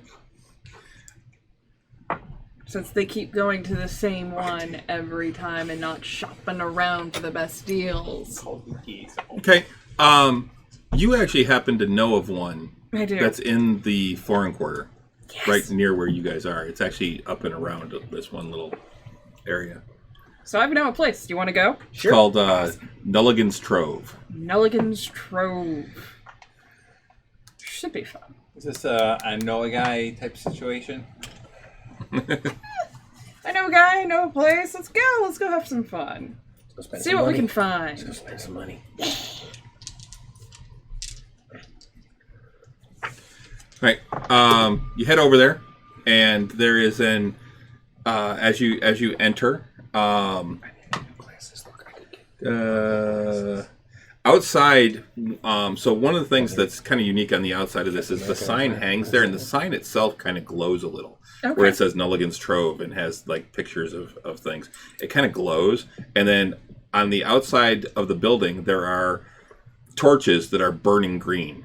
Since they keep going to the same one every time and not shopping around for the best deals. Okay. You actually happen to know of one I do. that's in the foreign quarter, right near where you guys are. It's actually up and around this one little area. So I know a place. Do you want to go? It's called Nulligan's Trove. Nulligan's Trove. Should be fun. Is this a know a guy type situation? I know a guy, I know a place. Let's go. Let's go have some fun. spend See some what we money. can find. Spend some money. Right. You head over there, and there is as you enter, outside. So one of the things that's kind of unique on the outside of this is the sign hangs there, and the sign itself kind of glows a little. Okay. Where it says Nulligan's Trove and has like pictures of things. It kind of glows, and then on the outside of the building there are torches that are burning green.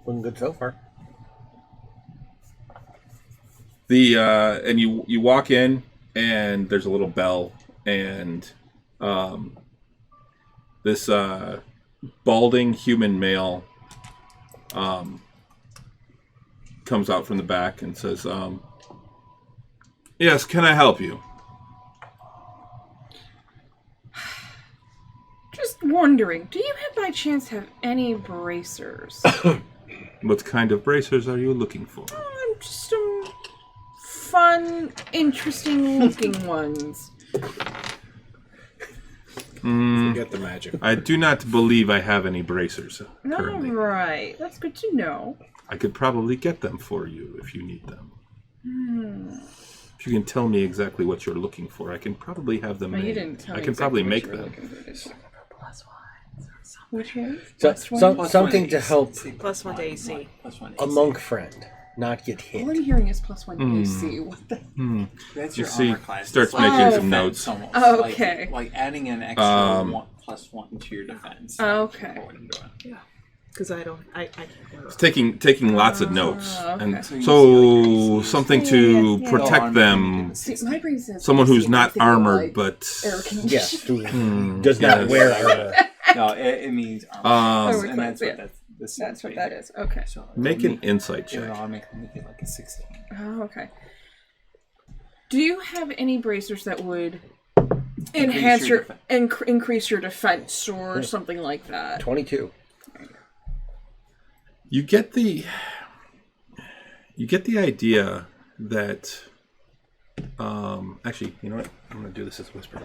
Looking good so far. And you walk in, and there's a little bell, and this balding human male comes out from the back and says, "Yes, can I help you?" Just wondering, do you by chance have any bracers? What kind of bracers are you looking for? Just some fun, interesting looking ones. Forget the magic. I do not believe I have any bracers currently. Alright, that's good to know. I could probably get them for you if you need them. If you can tell me exactly what you're looking for, I can probably have them Well, you made. didn't tell I me can probably exactly make what you were them. looking for. Which one? So, Plus one? something to help +1 to AC. +1 a monk friend. not get All I'm hit. hearing is +1 AC. What the? That's You your see, armor class. starts It's like making defense some notes. almost. Oh, okay. Like adding an extra +1 to your defense. Okay. What I'm doing. Because I can't work. It's taking lots of notes, okay. and So you so see, like, something Yeah, to yeah. protect Oh, them. See, my brain says Someone who's AC, not I'm thinking, armored, like, but air conditioning. Yes, who does not yes. wear armor. No, it means armor. Armor and that's class, what yeah. that's That's what that is. Okay. So make an insight You know, check. I'll make it like a 16. Oh, okay. Do you have any bracers that would Increase enhance your your increase your defense or something like that? 22. You get the idea that actually, you know what? I'm gonna do this as a whisper.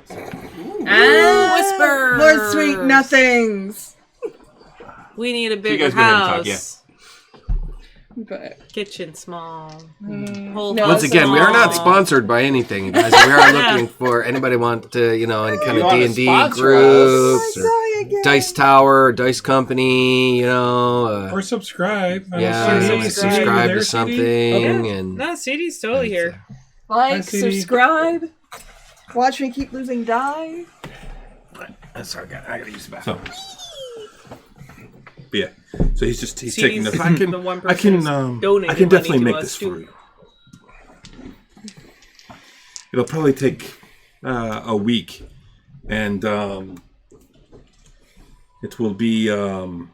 Whisper! More sweet nothings! We need a you bigger guys go ahead and talk, house. But Kitchen small. no, Once again, we are not small. sponsored by anything, you guys. We are looking for anybody want to, any kind You of wanna D&D sponsor groups us? or Dice Tower, Dice Company, Or subscribe. yeah, subscribe to something and No, CD's totally here. like, CD. subscribe, watch me keep losing die. Sorry, I gotta use the bathroom. But yeah, so he's taking the. CD's I can the one I can person who's I can donated definitely money to make us, this too. for you. It'll probably take a week, and it will be. Sorry,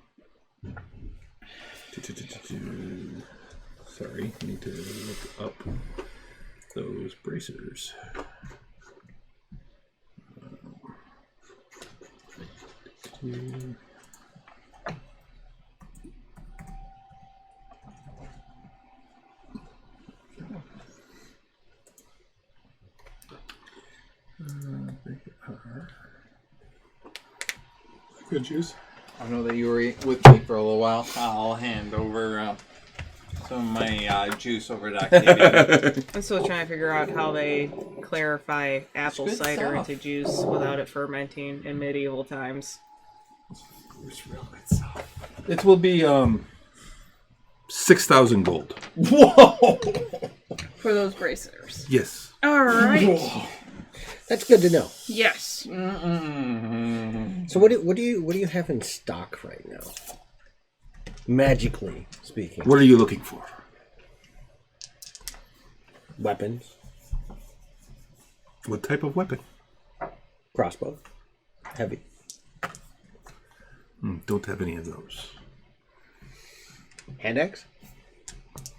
I need to look up those bracers. Good juice. I know that you were with me for a little while. I'll hand over some of my juice over to Octavia. I'm still trying to figure out how they clarify apple good cider stuff. into juice without it fermenting in medieval times. It's real good stuff. It will be 6,000 gold. Whoa! For those bracers. Yes. Alright. That's good to know. Yes. So what do you have in stock right now? Magically speaking. What are you looking for? Weapons. What type of weapon? Crossbow. Heavy. Don't have any of those. Hand axe?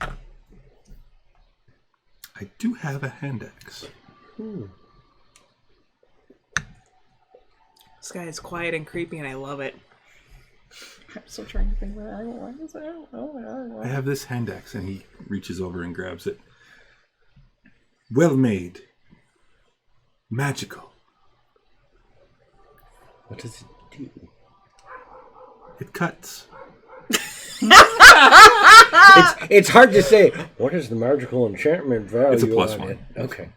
I do have a hand axe. This guy is quiet and creepy, and I love it. I'm still trying to think what is it? I have this hand axe, and he reaches over and grabs it. Well made. Magical. What does it do? It cuts. It's hard to say. What is the magical enchantment value? It's a plus on one. it? Okay.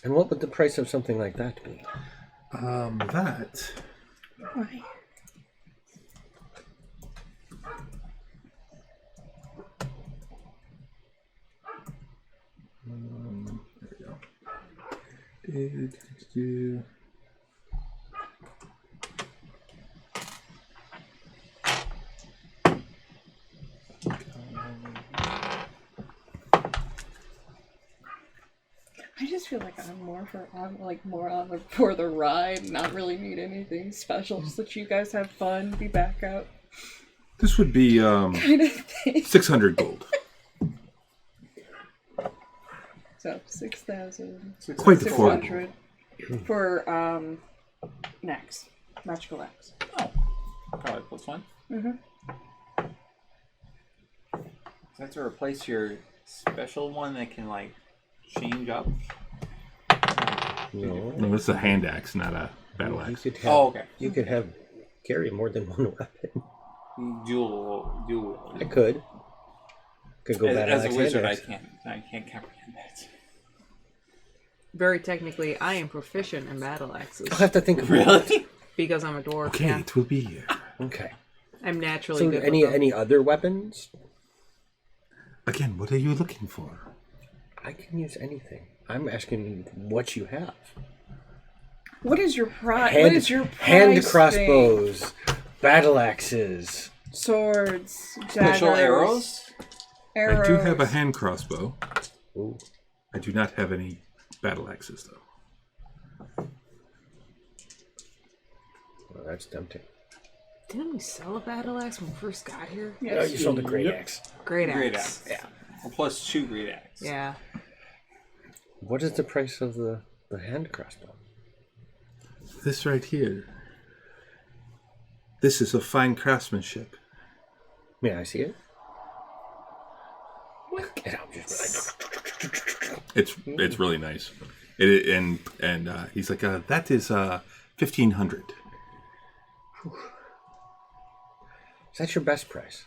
And what would the price of something like that be? That. Why? There we go. I just feel like I'm more for the ride, not really need anything special, just that you guys have fun, be back out, This would be kind of thing. 600 gold. So 6,000. Quite affordable. 600 for next magical axe. Oh, probably +1. Mm-hmm. Is that to replace your special one that can like change up? No. No, it's a hand axe, not a battle You axe. could have. Oh, okay. You could have carry more than one weapon. Dual. I could. Could go battle As a axe, wizard, hand I axe. can't comprehend that. Very technically, I am proficient in battle axes I'll have to think of Really? because I'm a dwarf. Okay, Yeah. it will be here. Okay. I'm naturally So good. any with them. other weapons? Again, what are you looking for? I can use anything. I'm asking what you have. What is your price? What is your price? Hand crossbows, battle axes. Swords, daggers, Special arrows? arrows. I do have a hand crossbow. Ooh. I do not have any battle axes, though. Well, that's tempting. Didn't we sell a battle axe when we first got here? Oh, you sold a great axe. Great axe. Great axe. Yeah. Well, plus 2 great axe. Yeah. What is the price of the hand crossbow? This right here. This is a fine craftsmanship. May I see it? And I'm just It's really nice. And he's like, that is 1,500. Is that your best price?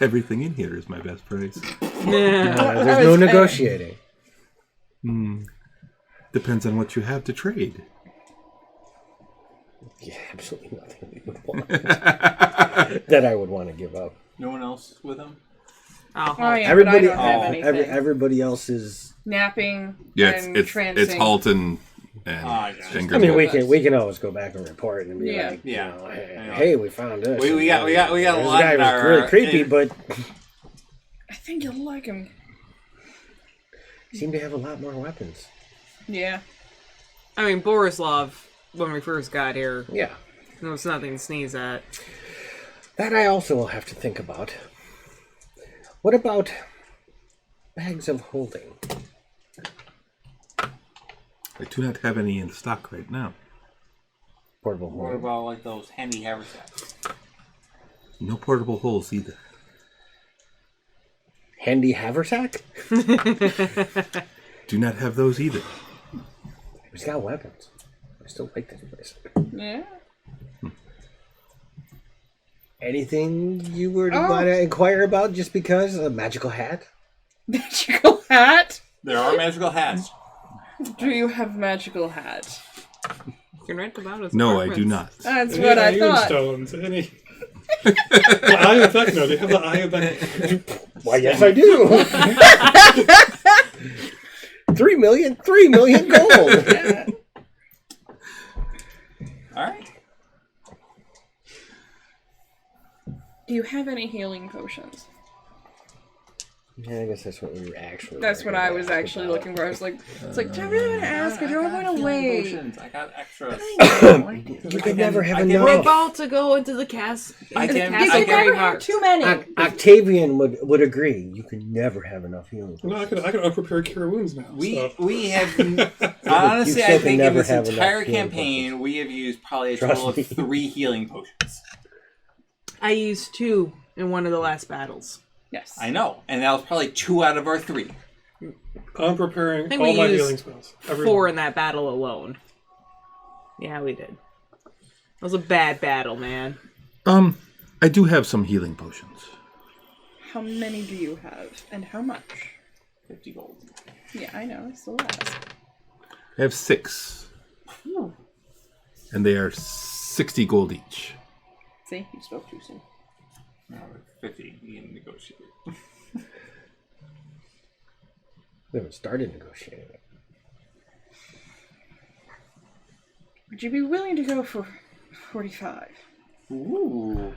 Everything in here is my best price. There's no negotiating. Depends on what you have to trade. Yeah, absolutely nothing we would want that I would want to give up. No one else with him? Oh, Oh, yeah, Everybody, but I don't have anything. everybody else is. Napping. Yeah, and it's trancing. Halton and yeah. and I mean, Grimble. we can always go back and report and be Yeah. like, Yeah. you know, I know. hey, we found this. We got a This lot guy in was our, really creepy, but I think you'll like him. seemed to have a lot more weapons. Yeah. I mean, Borislav, when we first got here, Yeah, there was nothing to sneeze at. that I also will have to think about. What about bags of holding? I do not have any in stock right now. Portable What holding. about like those handy haversacks? No portable holes either. Handy haversack? Do not have those either. He's got weapons. I still like this place. Yeah. Anything you were to want to inquire about just because? A magical hat? Magical hat? There are magical hats. Do you have magical hat? You can rent them out as No, I do apartments. not. That's Any what I iron thought. stones? Any? The eye of Vecna. Do you have the eye of Vecna? Why, yes, I do. 3 million gold. All right. Do you have any healing potions? Yeah, I guess that's what we were actually. That's what I was actually looking for. I was like, it's like, do I really want to ask or do I want to wait? Potions. I got extras. You could never have I can- We're enough. about to go into the cast. I Into the can- cast I of can- Greyhawk. Too many. Octavian would agree. You could never have enough healing. No, I can unprepare cure wounds now. so. We have honestly, You still I can think in never this have enough entire healing campaign we have used probably a Trust total of me. 3 healing potions. I used 2 in one of the last battles. Yes. I know, and that was probably 2 out of our 3. I'm preparing think all we my used healing spells. Every 4 one. in that battle alone. Yeah, we did. It was a bad battle, man. I do have some healing potions. How many do you have? And how much? 50 gold. Yeah, I know. I still ask. I have 6. And they are 60 gold each. See, you spoke too soon. No, 50. You can negotiate. We haven't started negotiating it. Would you be willing to go for 45? Ooh.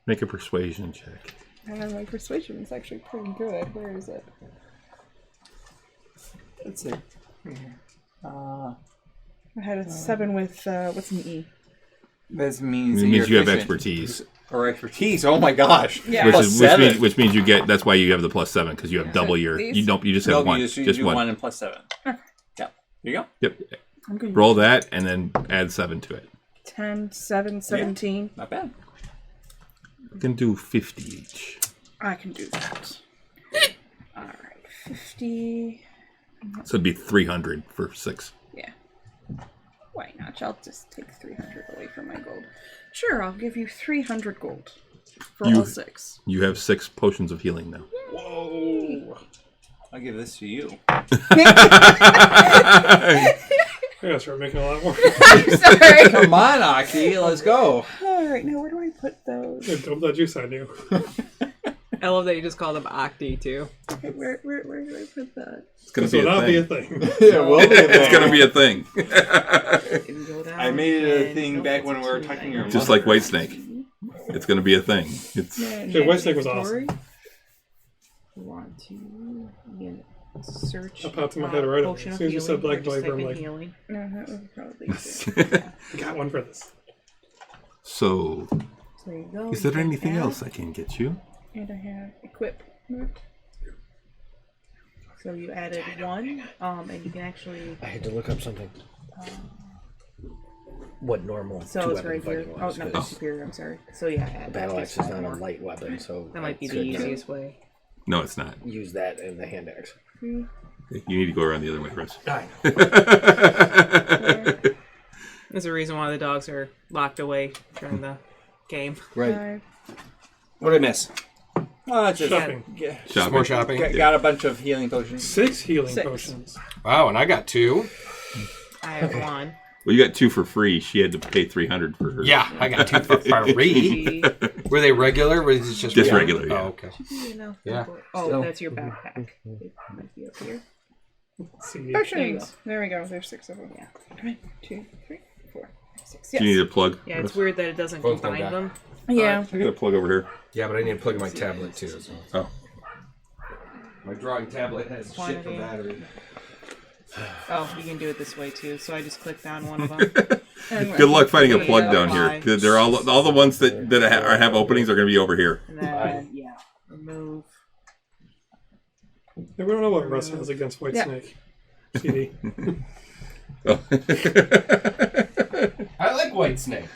Make a persuasion check. My persuasion is actually pretty good. Where is it? Let's see. I had a 7 with, what's an E? This means It that means you're you have efficient. expertise. Or expertise. Oh my gosh. Yeah. Which, Plus is, 7. which means you get. That's why you have the plus 7 because you have double your. These? You don't. You just have Nope, one. you Just do one. 1 and plus 7. Yeah. There you go. Yep. I'm good. Roll that and then add 7 to it. 10, 7, 17. Not bad. You can do 50 each. I can do that. Alright, 50. So it'd be 300 for 6. Yeah. Why not? I'll just take 300 away from my gold. Sure, I'll give you 300 gold for all 6. You have 6 potions of healing now. Whoa. I'll give this to you. I gotta start making a lot more. Sorry. Come on, Aki. Let's go. Alright, now where do I put those? Dump that juice on you. I love that you just called him Octi too. Where do I put that? It's gonna This will not be a thing. thing. It will be a It's thing. gonna be a thing. I made it a thing back when we were talking to your Just mother. like Whitesnake. It's gonna be a thing. It's Dude, Whitesnake was awesome. Want to search? That popped in my head right away. Potion As of soon as you said healing, Black or just Viper, I'm type in like, healing. No, that would probably be got one for this. so. So there you go. Is there You can anything add. else I can get you? And I have equip. So you added one, and you can actually. I had to look up something. What normal So it's two-weapon right here. fighting Oh was, no, 'cause that's superior. I'm sorry. So yeah, add battle that axe gets is not one a more. light weapon, so That might be the could easiest way. No, it's not. use that in the hand axe. You need to go around the other way, Russ. I There's a reason why the dogs are locked away during the game. Right. What did I miss? Just Shopping. Shopping. More shopping. Got a bunch of healing potions. 6 healing 6. potions. Wow, and I got 2. I have one. Well, you got 2 for free. She had to pay 300 for her. Yeah, I got 2 for free. Were they regular? Or was it just regular, yeah. Oh, okay. Yeah. Oh, Still. that's your backpack. It might be up here. See, Potions. There we go. There's 6 of them. Yeah. 1, 2, 3, 4, 6. Do you need a plug? Yeah, it's weird that it doesn't Both combine of them. them. Yeah. I got a plug over here. Yeah, but I need to plug in my tablet too. So. Oh. My drawing tablet has shit for Quantity. battery. Oh, you can do it this way too. So I just clicked on one of them. Good luck finding a plug down here. Five. They're all the ones that have openings are going to be over here. And then, yeah, remove. Yeah, we don't know what Russ has against Whitesnake. CD. Oh. I like Whitesnake.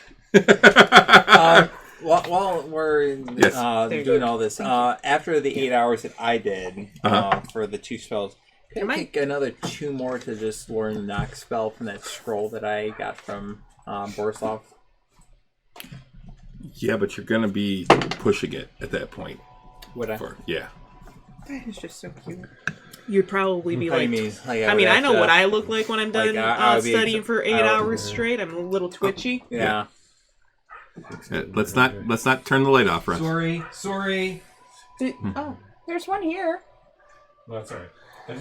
While we're Yes. doing all this, after the 8 hours that I did for the 2 spells, can I take another 2 more to just learn the knock spell from that scroll that I got from Borislav? Yeah, but you're going to be pushing it at that point. Would I? Yeah. That is just so cute. You'd probably be What do like. you mean? Like, I mean, would I know have what to- I look like when I'm done Like, I would be studying exa- for 8 I would- hours straight. I'm a little twitchy. Yeah. Let's not turn the light off, Russ. Sorry. Oh, there's one here. That's alright.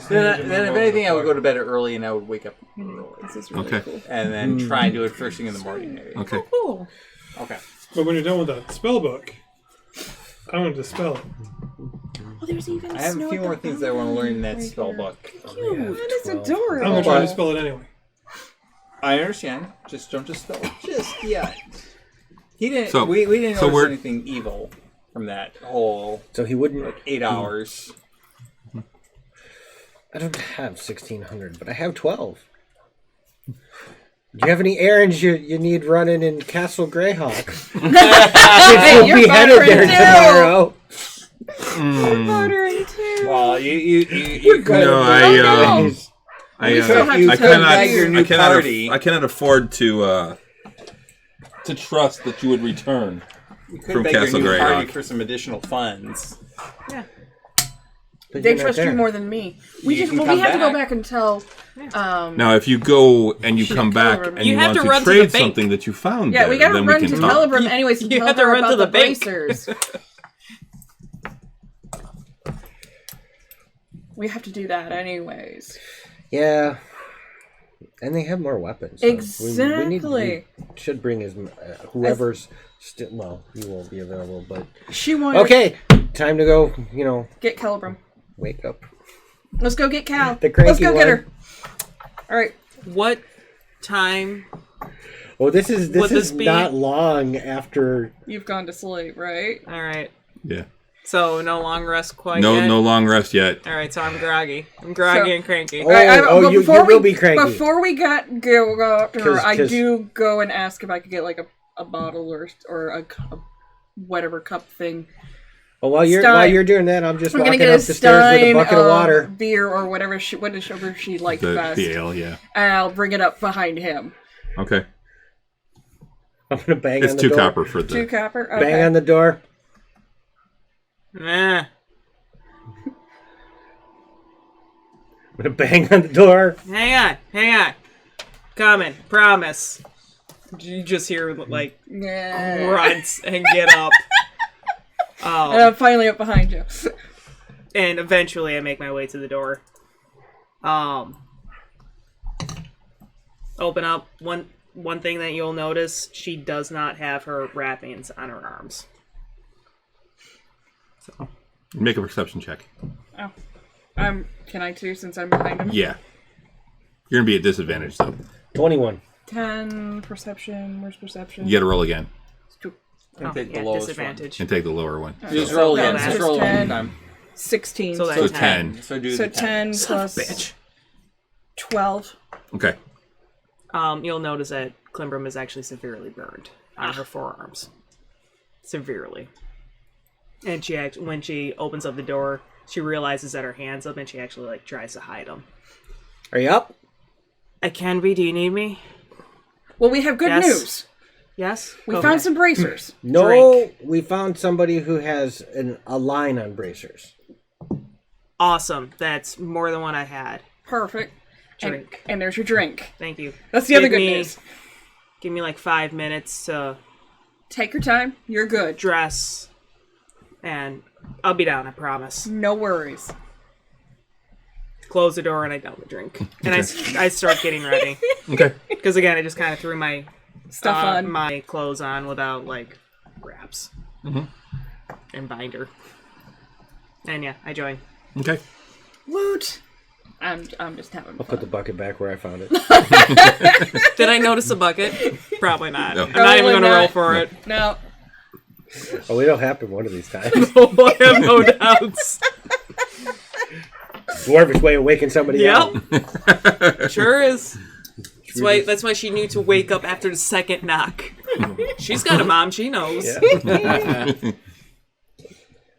Then if anything, I would go to bed early and I would wake up early. This is really Okay. cool. And then try and do it first thing in the morning, maybe. Okay. Cool. Okay. But when you're done with that spell book, I want to dispel it. Oh, there's even I have a snow few at more the things I want to learn in that bottom spell right here. book. Cute. That is I'm adorable. going to try to dispel it anyway. I understand. Just don't dispel it just yet. He didn't. So- we didn't so notice we're- anything evil from that whole So he wouldn't. 8 hours. I don't have 1,600, but I have 12. Do you have any errands you need running in Castle Greyhawk? We'll You're be headed there buttering tomorrow. Buttering too. Well, you could. No, We still have to bag your new party. I cannot afford to trust that you would return. You could from beg Castle your new party Greyhawk. for some additional funds. Yeah. But They you're not trust you there. more than me. We You just can we come have to go back. back and tell. Now, if you go and you come back Caliber. and You you have want to to run to the trade bank. something that you found Yeah, there, we gotta then run we to can talk. Calibrum anyways to You tell have to her run to about the the bank. bracers. We have to do that anyways. Yeah. And they have more weapons. so Exactly. we should bring whoever's still. Well, you won't be available, but. She wanted Okay, time to go, get Calibrum. wake up. Let's go get Cal. The cranky Let's go get one. her. All right. What time? Oh, this is Would this is be- not long after. You've gone to sleep, right? All right. Yeah. So no long rest quite No, yet. no long rest yet. All right. So I'm groggy. I'm groggy So- and cranky. Oh, but you before will be cranky. Before we go up to her, 'Cause- I 'cause- do go and ask if I could get like a bottle or a whatever cup thing. Well, while Stein. you're doing that, I'm just I'm gonna walking get up a the stairs with a stein bucket of water. beer or whatever she liked best, The ale, yeah. and I'll bring it up behind him. Okay. I'm gonna bang It's on the 2 door. copper for 2 the. copper. Okay. Bang on the door. Nah. I'm gonna bang on the door. Hang on. Coming. Promise. You just hear like Yeah. grunts and get up. And I'm finally up behind you. And eventually I make my way to the door. Open up. One thing that you'll notice, she does not have her wrappings on her arms. So. Make a perception check. Oh. Can I too, since I'm behind him? Yeah. You're going to be at disadvantage, though. 21. 10 perception. Where's perception? You got to roll again. And take the lowest disadvantage. And take the lower one. Just roll again. that's Just roll 10. one time. 16. So So that's 10. So do So the 10 plus Bitch. 12. Okay. You'll notice that Klimbrum is actually severely burned on her forearms. Severely. And when she opens up the door, she realizes that her hand's up and she actually tries to hide them. Are you up? I can be. Do you need me? Well, we have good Yes. news. Yes? We found some bracers. No, Drink. we found somebody who has a line on bracers. Awesome. That's more than what I had. Perfect. Drink. And there's your drink. Thank you. That's the other good news. Give me 5 minutes to Take your time. You're good. dress, and I'll be down, I promise. No worries. Close the door and I dump the drink. And I start getting ready. Okay. Because again, I just kind of threw my Stuff on. my clothes on without wraps and binder. And yeah, I join. Okay. Woot. I'm just having I'll fun. put the bucket back where I found it. Did I notice a bucket? Probably not. No. I'm not even Probably going to roll not. for it. No. Oh, it'll happen one of these times. I have no doubts. Dwarvish way of waking somebody up. Yep. Sure is. That's why she knew to wake up after the second knock. She's got a mom, she knows. Yeah.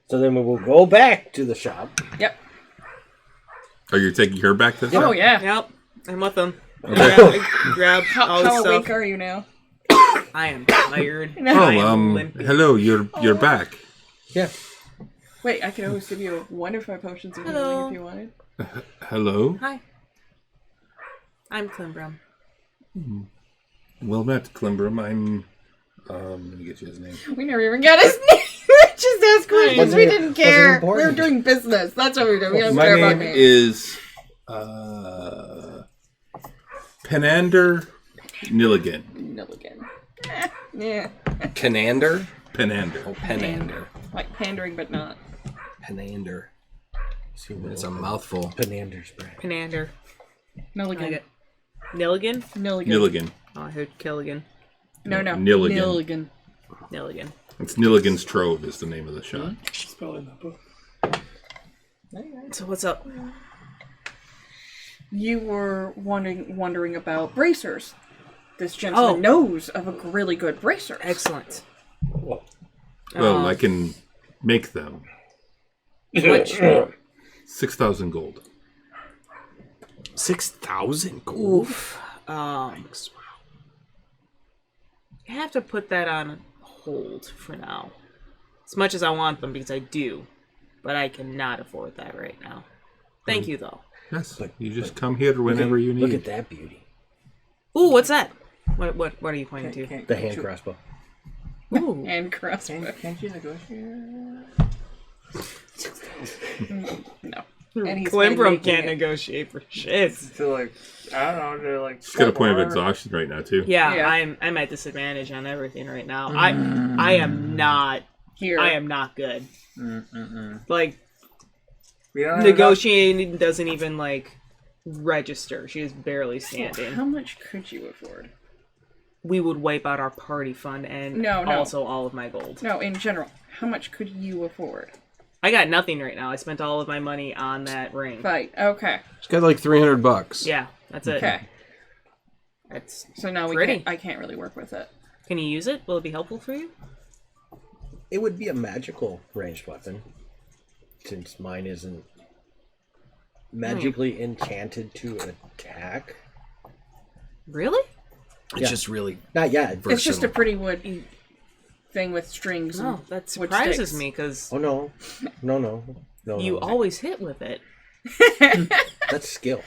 So then we will go back to the shop. Yep. Are you taking her back this Oh, yeah. Yep. I'm with them. Okay. I grab all the How stuff. awake are you now? I am tired. Oh, I am limpy. hello, you're back. Yeah. Wait, I could always give you one of my potions of healing if you wanted. Hello. Hi. I'm Klimbrum. Well met, Klimbrum. I'm let me get you his name. We never even got his name. Just ask questions. Wasn't We it- didn't wasn't care. We important. were doing business. That's what we were doing. We don't My care about name names. is Penander Nilligan. Milligan. Yeah. Canander? Penander. Oh, Penander. Like pandering, but not. Penander. It's a mouthful. Penander's bread. Penander. Milligan. Like it. Nilligan? Milligan. Nilligan. Oh, I heard Killigan. No. Nilligan. Milligan. Nilligan. It's Nilligan's Trove is the name of the shop. Spell in that book. So what's up? You were wondering about bracers. This gentleman knows of a really good bracer. Excellent. Well, I can make them. Which? 6,000 gold. 6,000 gold? Oof. I have to put that on hold for now. As much as I want them, because I do. But I cannot afford that right now. Thank you, though. Yes, you just come here whenever you need. Look at that beauty. Ooh, what's that? What are you pointing to? The hand crossbow. Ooh. And crossbow. Can't you negotiate? No. And he's Klimbrum making can't it. negotiate for shit. So I don't know. They're like. She's got a point of exhaustion right now too. Yeah, Yeah. I'm at disadvantage on everything right now. I am not Here. I am not good. Like We don't have negotiating doesn't even register. She is barely How standing. much could you afford? We would wipe out our party fund and No. also all of my gold. No, in general. How much could you afford? I got nothing right now. I spent all of my money on that ring. Fight. Okay. It's got like $300. Yeah, that's it. Okay. That's So now Pretty. I can't really work with it. Can you use it? Will it be helpful for you? It would be a magical ranged weapon, since mine isn't magically enchanted to attack. Really? It's Yeah. just really Not yet. It's just a pretty wood thing with strings. No, and that wood surprises sticks. me because Oh no. you no. always hit with it. That's skill.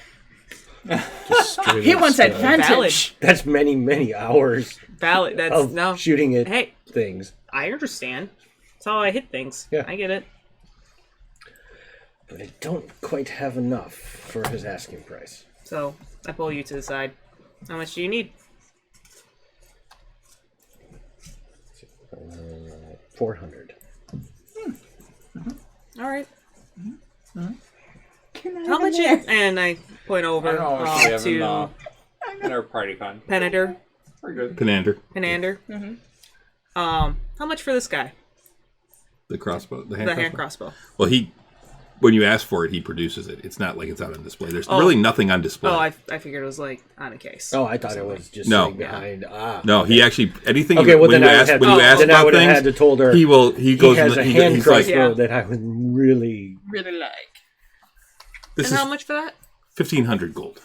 just straight He up wants skill. advantage. That's many hours Valid. That's of no. shooting at Hey, things. I understand. That's how I hit things. Yeah. I get it. But I don't quite have enough for his asking price. So I pull you to the side. How much do you need? 400. All right. Can I How have much? more? And I point I over don't know if we have to in our party con. Penander. We're good. Penander. How much for this guy? The crossbow. The The hand crossbow. Well, when you ask for it, he produces it. It's not like it's out on display. There's really nothing on display. Oh, I figured it was like on a case. Oh, I thought it was just No. sitting behind. No, he actually anything. Okay, well when then you I ask would when have, you ask then I about would have had things, to told her he goes. has a and hand he's like, crossbow Yeah. that I would really. Really like. this And is how much for that? 1,500 gold.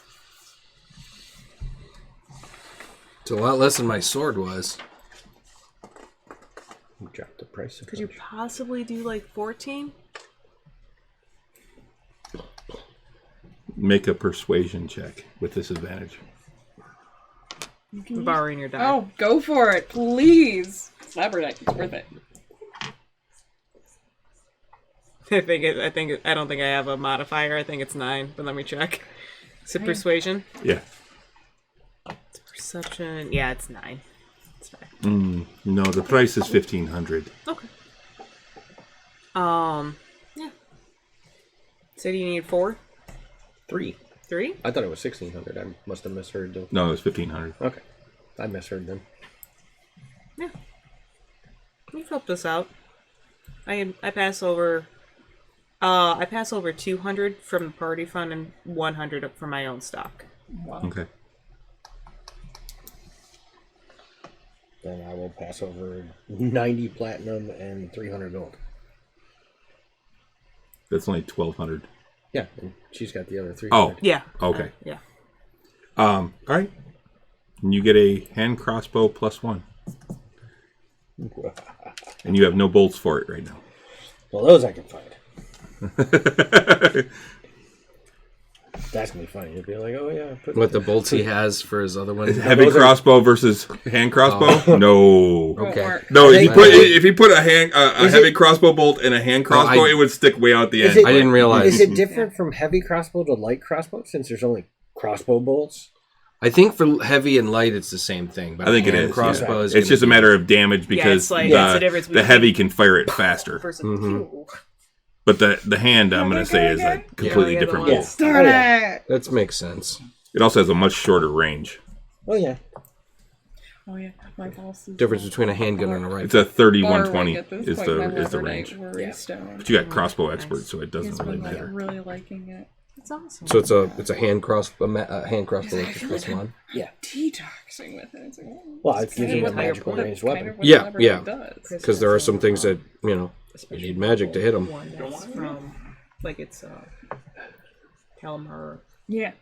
It's a lot less than my sword was. Drop the price. Could you possibly do like 14? Make a persuasion check with disadvantage. Borrowing your die. Oh, go for it, please. Slabberneck, it's worth it. I don't think I have a modifier. I think it's 9, but let me check. Is it persuasion? Yeah. Perception. Yeah, it's 9. It's fine. No, the price is 1,500. Okay. Yeah. So do you need 4? 3. 3? I thought it was 1,600. I must have misheard. No, it was 1,500. Okay, I misheard then. Yeah. You've helped us out. I pass over. I pass over 200 from the party fund and 100 from my own stock. Okay. Then I will pass over 90 platinum and 300 gold. That's only 1,200. Yeah, and she's got the other 300. Oh. Yeah. Okay. Yeah. All right. And you get a hand crossbow +1. And you have no bolts for it right now. Well, those I can find. That's gonna be funny. You'll be like, oh yeah. What the bolts he has for his other one? Heavy those are- crossbow versus hand crossbow? No. Won't Okay. work. No, They- if you put a heavy it- crossbow bolt in a hand crossbow, I- it would stick way out the Is end. it- I didn't realize. Is it different from heavy crossbow to light crossbow since there's only crossbow bolts? I think for heavy and light, it's the same thing. But I think it hand is. Crossbow Yeah. is It's gonna just a be- matter of damage because it's like- it's the difference the between- heavy can fire it faster. Versus But the hand, I'm going to say, is a completely Yeah, the different one- bolt. Start Oh, yeah. it! That makes sense. It also has a much shorter range. Oh yeah. Oh yeah, my boss is Difference between a handgun and a rifle. It's a 30-120 borrowing at this is point my the Leatherite range. worry Yeah. stone. But you got crossbow experts, so it doesn't He's really been like, matter. really liking it. That's awesome. So it's a hand crossbow with plus one. Yeah. Detoxing with it. It's like, oh, Well, it's it gives kind you of a what- magical that's ranged kind weapon. of what Yeah, Leatherite yeah. does. Because there are some things that you need magic to hit them. One that's from, like it's Kalmar Yeah.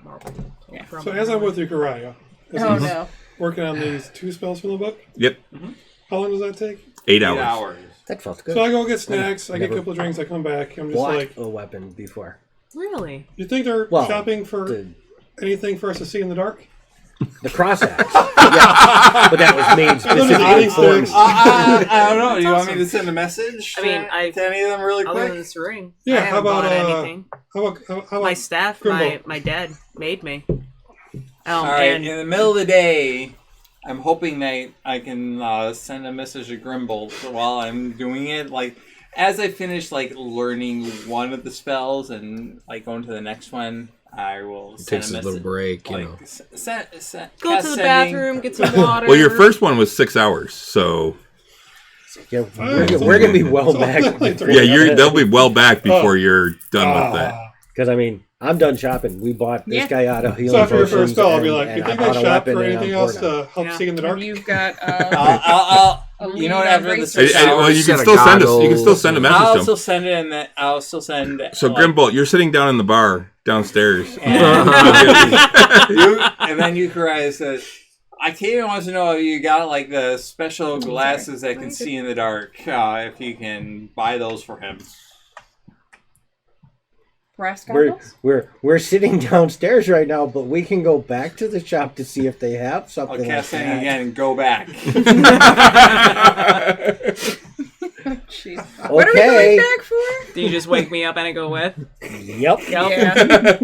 marble. Yeah. From So as I'm with Ukaraya, Oh no. working on these 2 spells from the book, Yep, how long does that take? 8 8 hours. hours. That felt good. So I go get snacks, I get a Never couple of drinks, I come back, I'm just Bought like, a weapon before. Really? you think they're Well, shopping for the- anything for us to see in the dark? The cross axe. Yeah. But that was made specifically for me. I don't know. Do you want me to send a message I mean, to any of them really Other than quick? this ring, Yeah, I how haven't about, bought anything. How about My staff, Grimble? my dad made me. All right. And In the middle of the day, I'm hoping that I can send a message to Grimble while I'm doing it. Like, as I finish learning one of the spells and going to the next one, I will It send takes a a little message. break, you know. go go cast to the sending. bathroom, get some water. Well, your first one was 6 hours, so Yeah, we're gonna be well back. they'll be well back before you're done with that. Because I mean, I'm done shopping. We bought this Yeah. guy out of healing So after your potions, first spell, I'll be and- like, and you think I I bought a shop weapon for and anything I'm else bored now. to help Yeah. see in the dark? And you've got I'll you know what? After the lead 6 And, well, hours, you Set can of still send us. You can goggles. still send a message I'll to still them. send it, and then I'll still send. So Grimbolt, you're sitting down in the bar downstairs. And then Ukaraya says, Icadian wants to know if you got the special glasses that can see in the dark. If you can buy those for him. brass We're, goggles. we're sitting downstairs right now, but we can go back to the shop to see if they have I'll something like cast that. sending again and go back. Jeez. What are we going Okay. back for? Do you just wake me up and I go with? Yep. Yep. Yeah.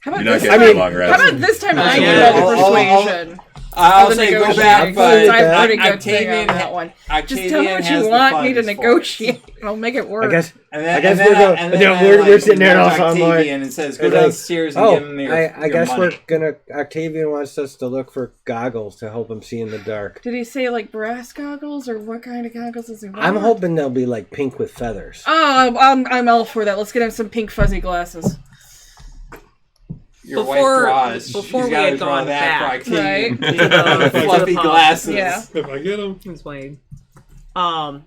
How about You're not this getting time? a long How rest. about this time I Yeah. get a I'll- persuasion? I'll for the say go negotiating, back, since but I have a pretty good thing Octavian, on that one. Just tell me Octavian what has you the want me to funds for it. negotiate. I'll make it work. I guess. And then, I guess and then, we're go- and then no, I, we're like, sitting there and nudge all I'm like- Octavian and says, "Go It's like, downstairs and give him your I guess money." we're gonna. Octavian wants us to look for goggles to help him see in the dark. Did he say like brass goggles or what kind of goggles does he want? I'm hoping they'll be like pink with feathers. Oh, I'm all for that. Let's get him some pink fuzzy glasses. Your Before- wife draws. before She's we gotta had draw gone that back, for Octavian. right? the Fluffy pub. glasses. Yeah. If I get them. It's Wayne. So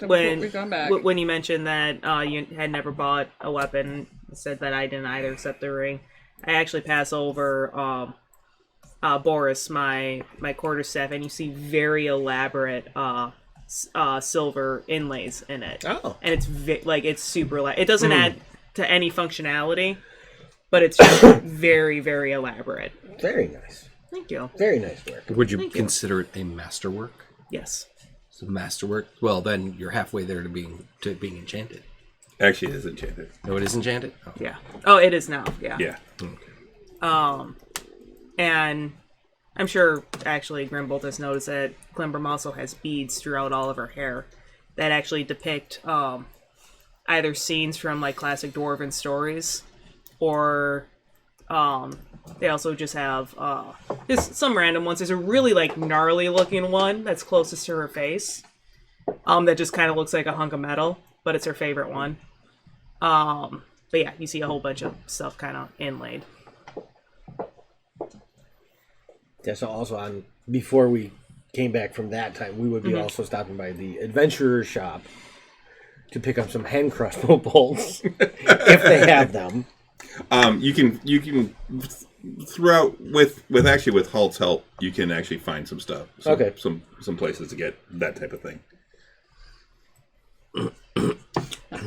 When we've gone back. when you mentioned that you had never bought a weapon, said that I didn't either except the ring. I actually pass over Boris, my quarterstaff, and you see very elaborate silver inlays in it. Oh. And it's it's super it doesn't add to any functionality, but it's just very, very elaborate. Very nice. Thank you. Very nice work. Would you Thank you. consider it a masterwork? Yes. It's a masterwork. Well, then you're halfway there to being enchanted. Actually, it is enchanted. No, it is enchanted. Oh. Yeah. Oh, it is now. Yeah. Yeah. And I'm sure actually Grimbolt has noticed that Klimbrim also has beads throughout all of her hair that actually depict either scenes from like classic dwarven stories, or they also just have just some random ones. There's a really like gnarly looking one that's closest to her face, that just kind of looks like a hunk of metal, but it's her favorite one. But yeah, you see a whole bunch of stuff kind of inlaid. That's also on. Before we came back from that time, we would be also stopping by the adventurer shop to pick up some hand crossbow bolts if they have them. You can throughout with Halt's help, you can actually find some stuff. Okay. Some places to get that type of thing.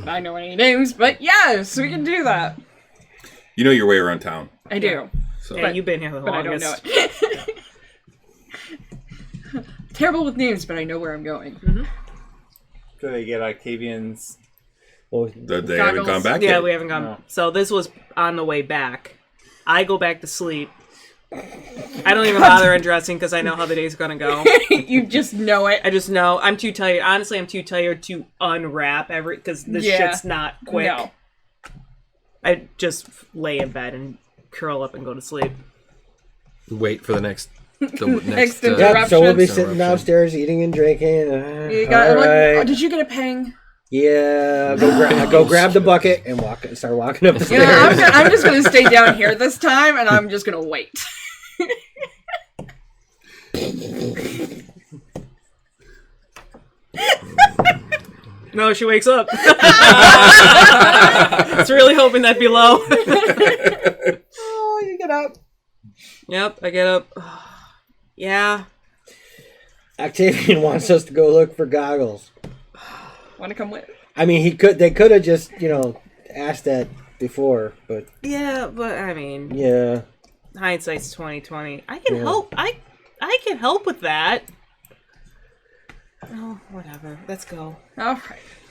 I know any names, but yes, we can do that. You know your way around town. I do, So Yeah, you've been here the but I don't longest. know it. Terrible with names, but I know where I'm going. Do they get Octavian's? Well, they haven't gone back Yeah, yet. we haven't gone. No. So this was on the way back. I go back to sleep. I don't even bother undressing because I know how the day's gonna go. You just know it. I just know I'm too tired. Honestly, I'm too tired to unwrap because this Yeah. shit's not quick. No. I just lay in bed and curl up and go to sleep. Wait for the next. The Next uh, yeah, so we'll be Interruption. sitting downstairs eating and drinking. You got, all right. oh, did you get a pang? Yeah, go grab the bucket and start walking up the You know, stairs. I'm just gonna stay down here this time, and I'm just gonna wait. No, she wakes up. It's really hoping that'd be low. Oh, you get up. Yep, I get up. Yeah. Octavian wants us to go look for goggles. Want to come with? I mean, they could have just, asked that before, but Yeah, but I mean, yeah. hindsight's 20/20. I can help. I can help with that. Oh, whatever. Let's go. All right.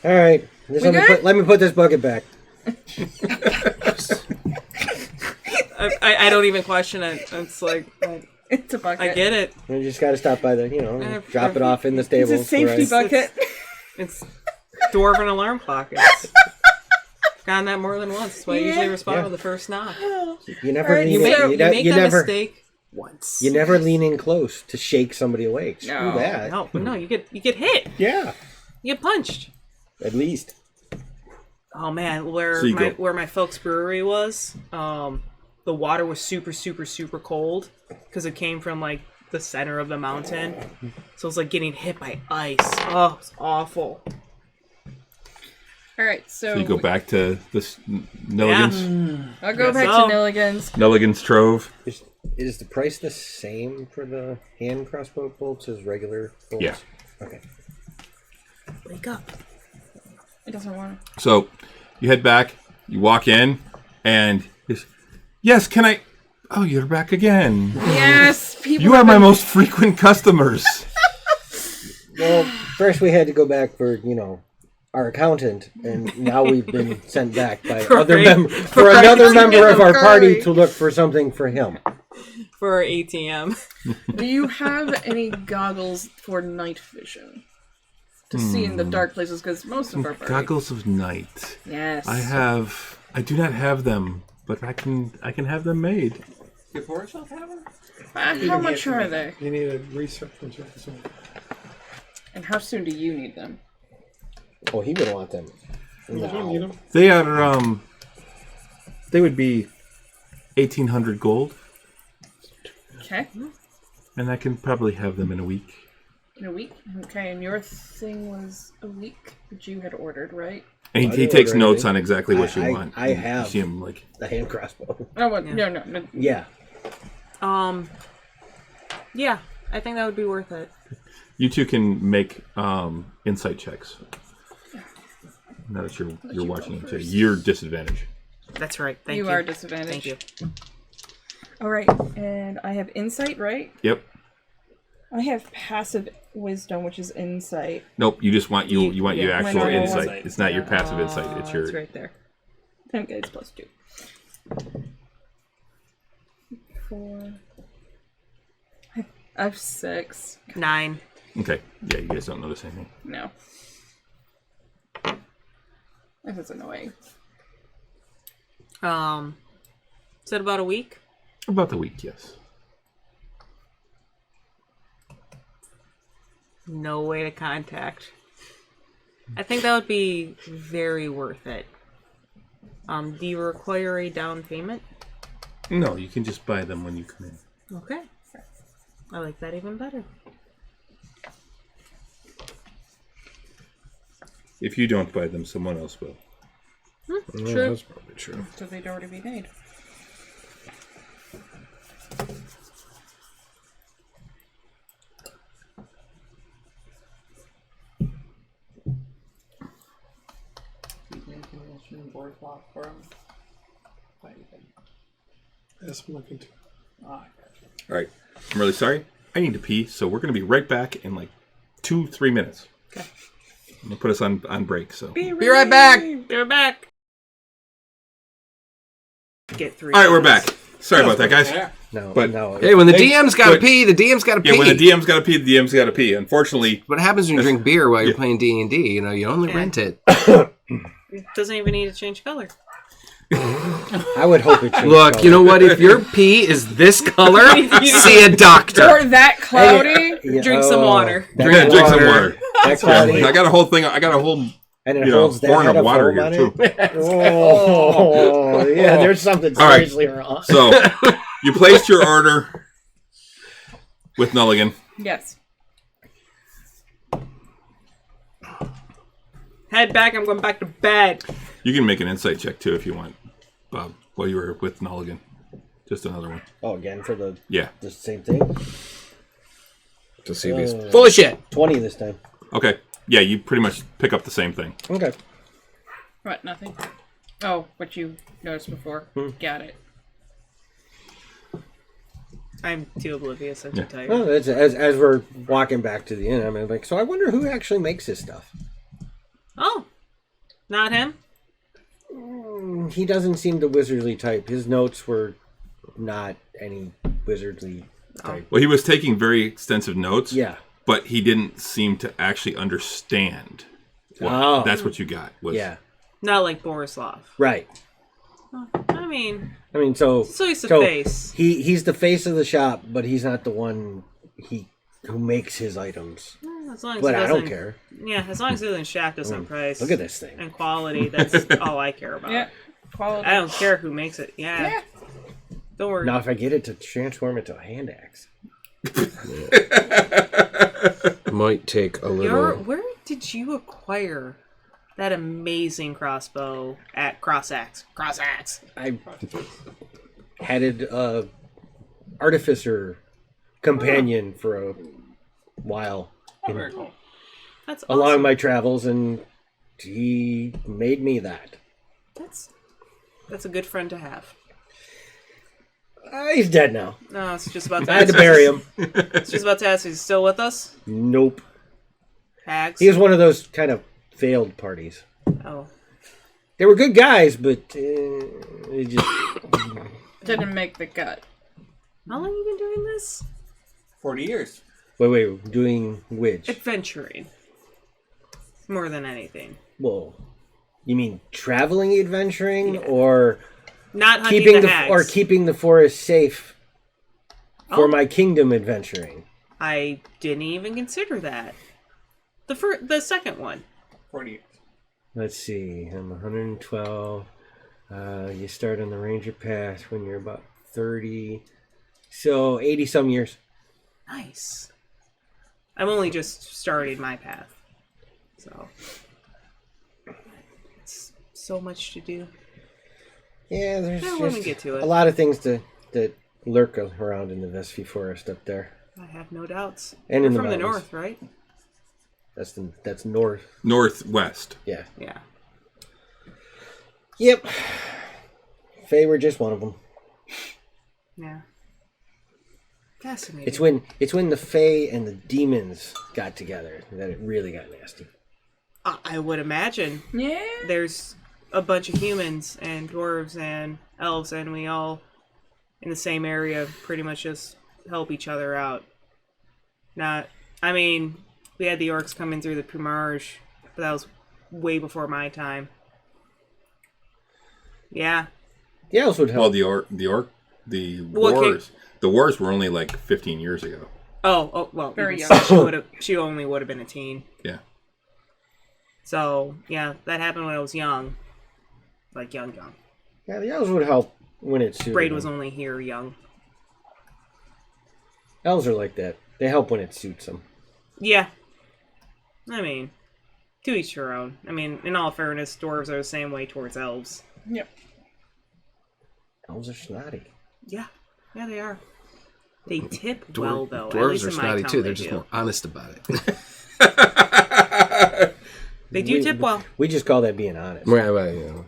All right, just We good? let me put this bucket back. I don't even question it. It's like It's a bucket. I get it. We just got to stop by the, drop it off in the It's stables. a safety right? bucket. It's dwarven alarm clockets. Gotten that more than once. That's why I usually respond with the first knock. You never, Alright, lean, so- you, You ne- make you that never, mistake once. you never lean in close to shake somebody awake. Screw No, that. No, you get hit. Yeah, You get punched. at least. Oh man, where So you go- my folks' brewery was, the water was super, super, super cold because it came from like the center of the mountain. So it was like getting hit by ice. Oh, it's awful. All right, so, you go back to this Nelligan's I'll go Guess back so. to Nelligan's. Nelligan's Trove. Is the price the same for the hand crossbow bolts as regular bolts? Yeah. Okay. Wake up. It doesn't want to. So you head back. You walk in, and yes, can I? Oh, you're back again. Yes, people. You are my most frequent customers. Well, first we had to go back for, our accountant, and now we've been sent back by For another member of our party Curry. to look for something for him. For our ATM. Do you have any goggles for night vision? To see in the dark places, because most of our party... Goggles of night. Yes. I do not have them, but I can have them made. Your forest elf have them? How much are they? You need a research into it. So. And how soon do you need them? Oh, he would want them. You don't need them. They are they would be 1,800 gold, Okay. and I can probably have them in a week. In a week? Okay, and your thing was a week that you had ordered, right? And I he didn't takes order notes anything. on exactly what you I- want. I have. You see him like The hand crossbow. Oh, what? No. Yeah. Yeah, I think that would be worth it. you two can make insight checks. Now that you're watching him, first. your disadvantage. That's right. Thank you. You are disadvantaged. Thank you. All right, and I have insight, right? Yep. I have passive wisdom, which is insight. Nope. You just want you want your Yeah, actual my normal insight. insight. It's not your passive insight. It's your. It's right there. Okay, it's +2. 4. I have 6. 9. Okay. Yeah, you guys don't notice anything. No. This is annoying. Is it about a week? About the week, yes. No way to contact. I think that would be very worth it. Do you require a down payment? No, you can just buy them when you come in. Okay. I like that even better. If you don't buy them, someone else will. True. That's probably true. So they'd already be made. Board block for him. Yes, I'm looking to. Ah, I gotcha. All right. I'm really sorry. I need to pee, so we're going to be right back in like 2-3 minutes. Okay. I'm going to put us on break, so. Be right back. Be right back. Get 3. All right, we're back. Sorry about that, guys. Yeah. No, But- no. Hey, when the Hey, DM's got to but- pee, the DM's got to pee. Yeah, when the DM's got to pee, the DM's got to pee. Unfortunately, What happens when you drink beer while you're Yeah. playing D&D? You know, you only Yeah. rent it. It doesn't even need to change color. I would hope it changed Look, color. you know what? If your pee is this color, see a doctor. Or that cloudy? Yeah, Drink some water. drink some water. That's cloudy. I got a whole thing. I got a whole And it you know, holds that horn head of of water foam here on too. it. Oh, yeah, there's something All right. seriously wrong. So you placed your order with Nulligan. Yes. Head back. I'm going back to bed. You can make an insight check too if you want, Bob, while you were with Nulligan. Just another one. Oh, again for the Yeah. same thing. To see these full of shit. 20 this time. Okay. Yeah, you pretty much pick up the same thing. Okay. What, nothing? Oh, what you noticed before. Got it. I'm too oblivious. I'm too tired. Well, as we're walking back to the inn, I'm like, so I wonder who actually makes this stuff. Oh, not him. He doesn't seem the wizardly type. His notes were not any wizardly type. Well, he was taking very extensive notes. Yeah. But he didn't seem to actually understand. Oh. That's what you got. Was, Yeah. Not like Borislav. Right. I mean, So he's the face. He's the face of the shop, but he's not the one who makes his items. As long as But he I don't doesn't- care. Yeah, as long as he doesn't shaft us on price. Look at this thing. And quality. That's all I care about. Yeah. Quality. I don't care who makes it. Yeah. Yeah. Don't worry. Now, if I get it to transform into a hand axe. Might take a little. Where did you acquire that amazing crossbow at Crossaxe? Crossaxe. I headed a artificer companion for a while Very cool. That's awesome. along my travels, and he made me that. That's a good friend to have. He's dead now. No, it's just about to I had ask. to bury him. It's just about to ask. Is he still with us? Nope. Hags. He was one of those kind of failed parties. Oh. They were good guys, but it just Didn't make the cut. How long have you been doing this? 40 years. wait, doing which? Adventuring. More than anything. Whoa, you mean traveling, adventuring, Yeah. or Not hunting hags. keeping the forest safe for Oh. my kingdom adventuring? I didn't even consider that. The second one. 40 years. Let's see. I'm 112. You start on the ranger path when you're about 30. So 80 some years. Nice. I've only just started my path. So. It's so much to do. Yeah, there's Yeah, when we just get to it. a lot of things that lurk around in the Vespi forest up there. I have no doubts. And You're in the from the mountains. north, right? That's north. Northwest. Yeah. Yeah. Yep. Fae were just one of them. Yeah. Fascinating. It's when the Fae and the demons got together that it really got nasty. I would imagine. Yeah. There's a bunch of humans and dwarves and elves, and we all in the same area pretty much just help each other out. We had the orcs come in through the Pumarge, but that was way before my time. Yeah. The elves would help. Well, the wars. The wars were only like 15 years ago. Oh, well, Very even young. so, she only would have been a teen. Yeah. So, yeah, that happened when I was young. Like, young. Yeah, the elves would help when it suited Braid them. was only here young. Elves are like that. They help when it suits them. Yeah. To each their own. In all fairness, dwarves are the same way towards elves. Yep. Elves are snotty. Yeah. Yeah, they are. They tip well, though. At Dwarves least are in my snotty town too. they They're just do. more honest about it. They do tip well. We just call that being honest. Right, you know.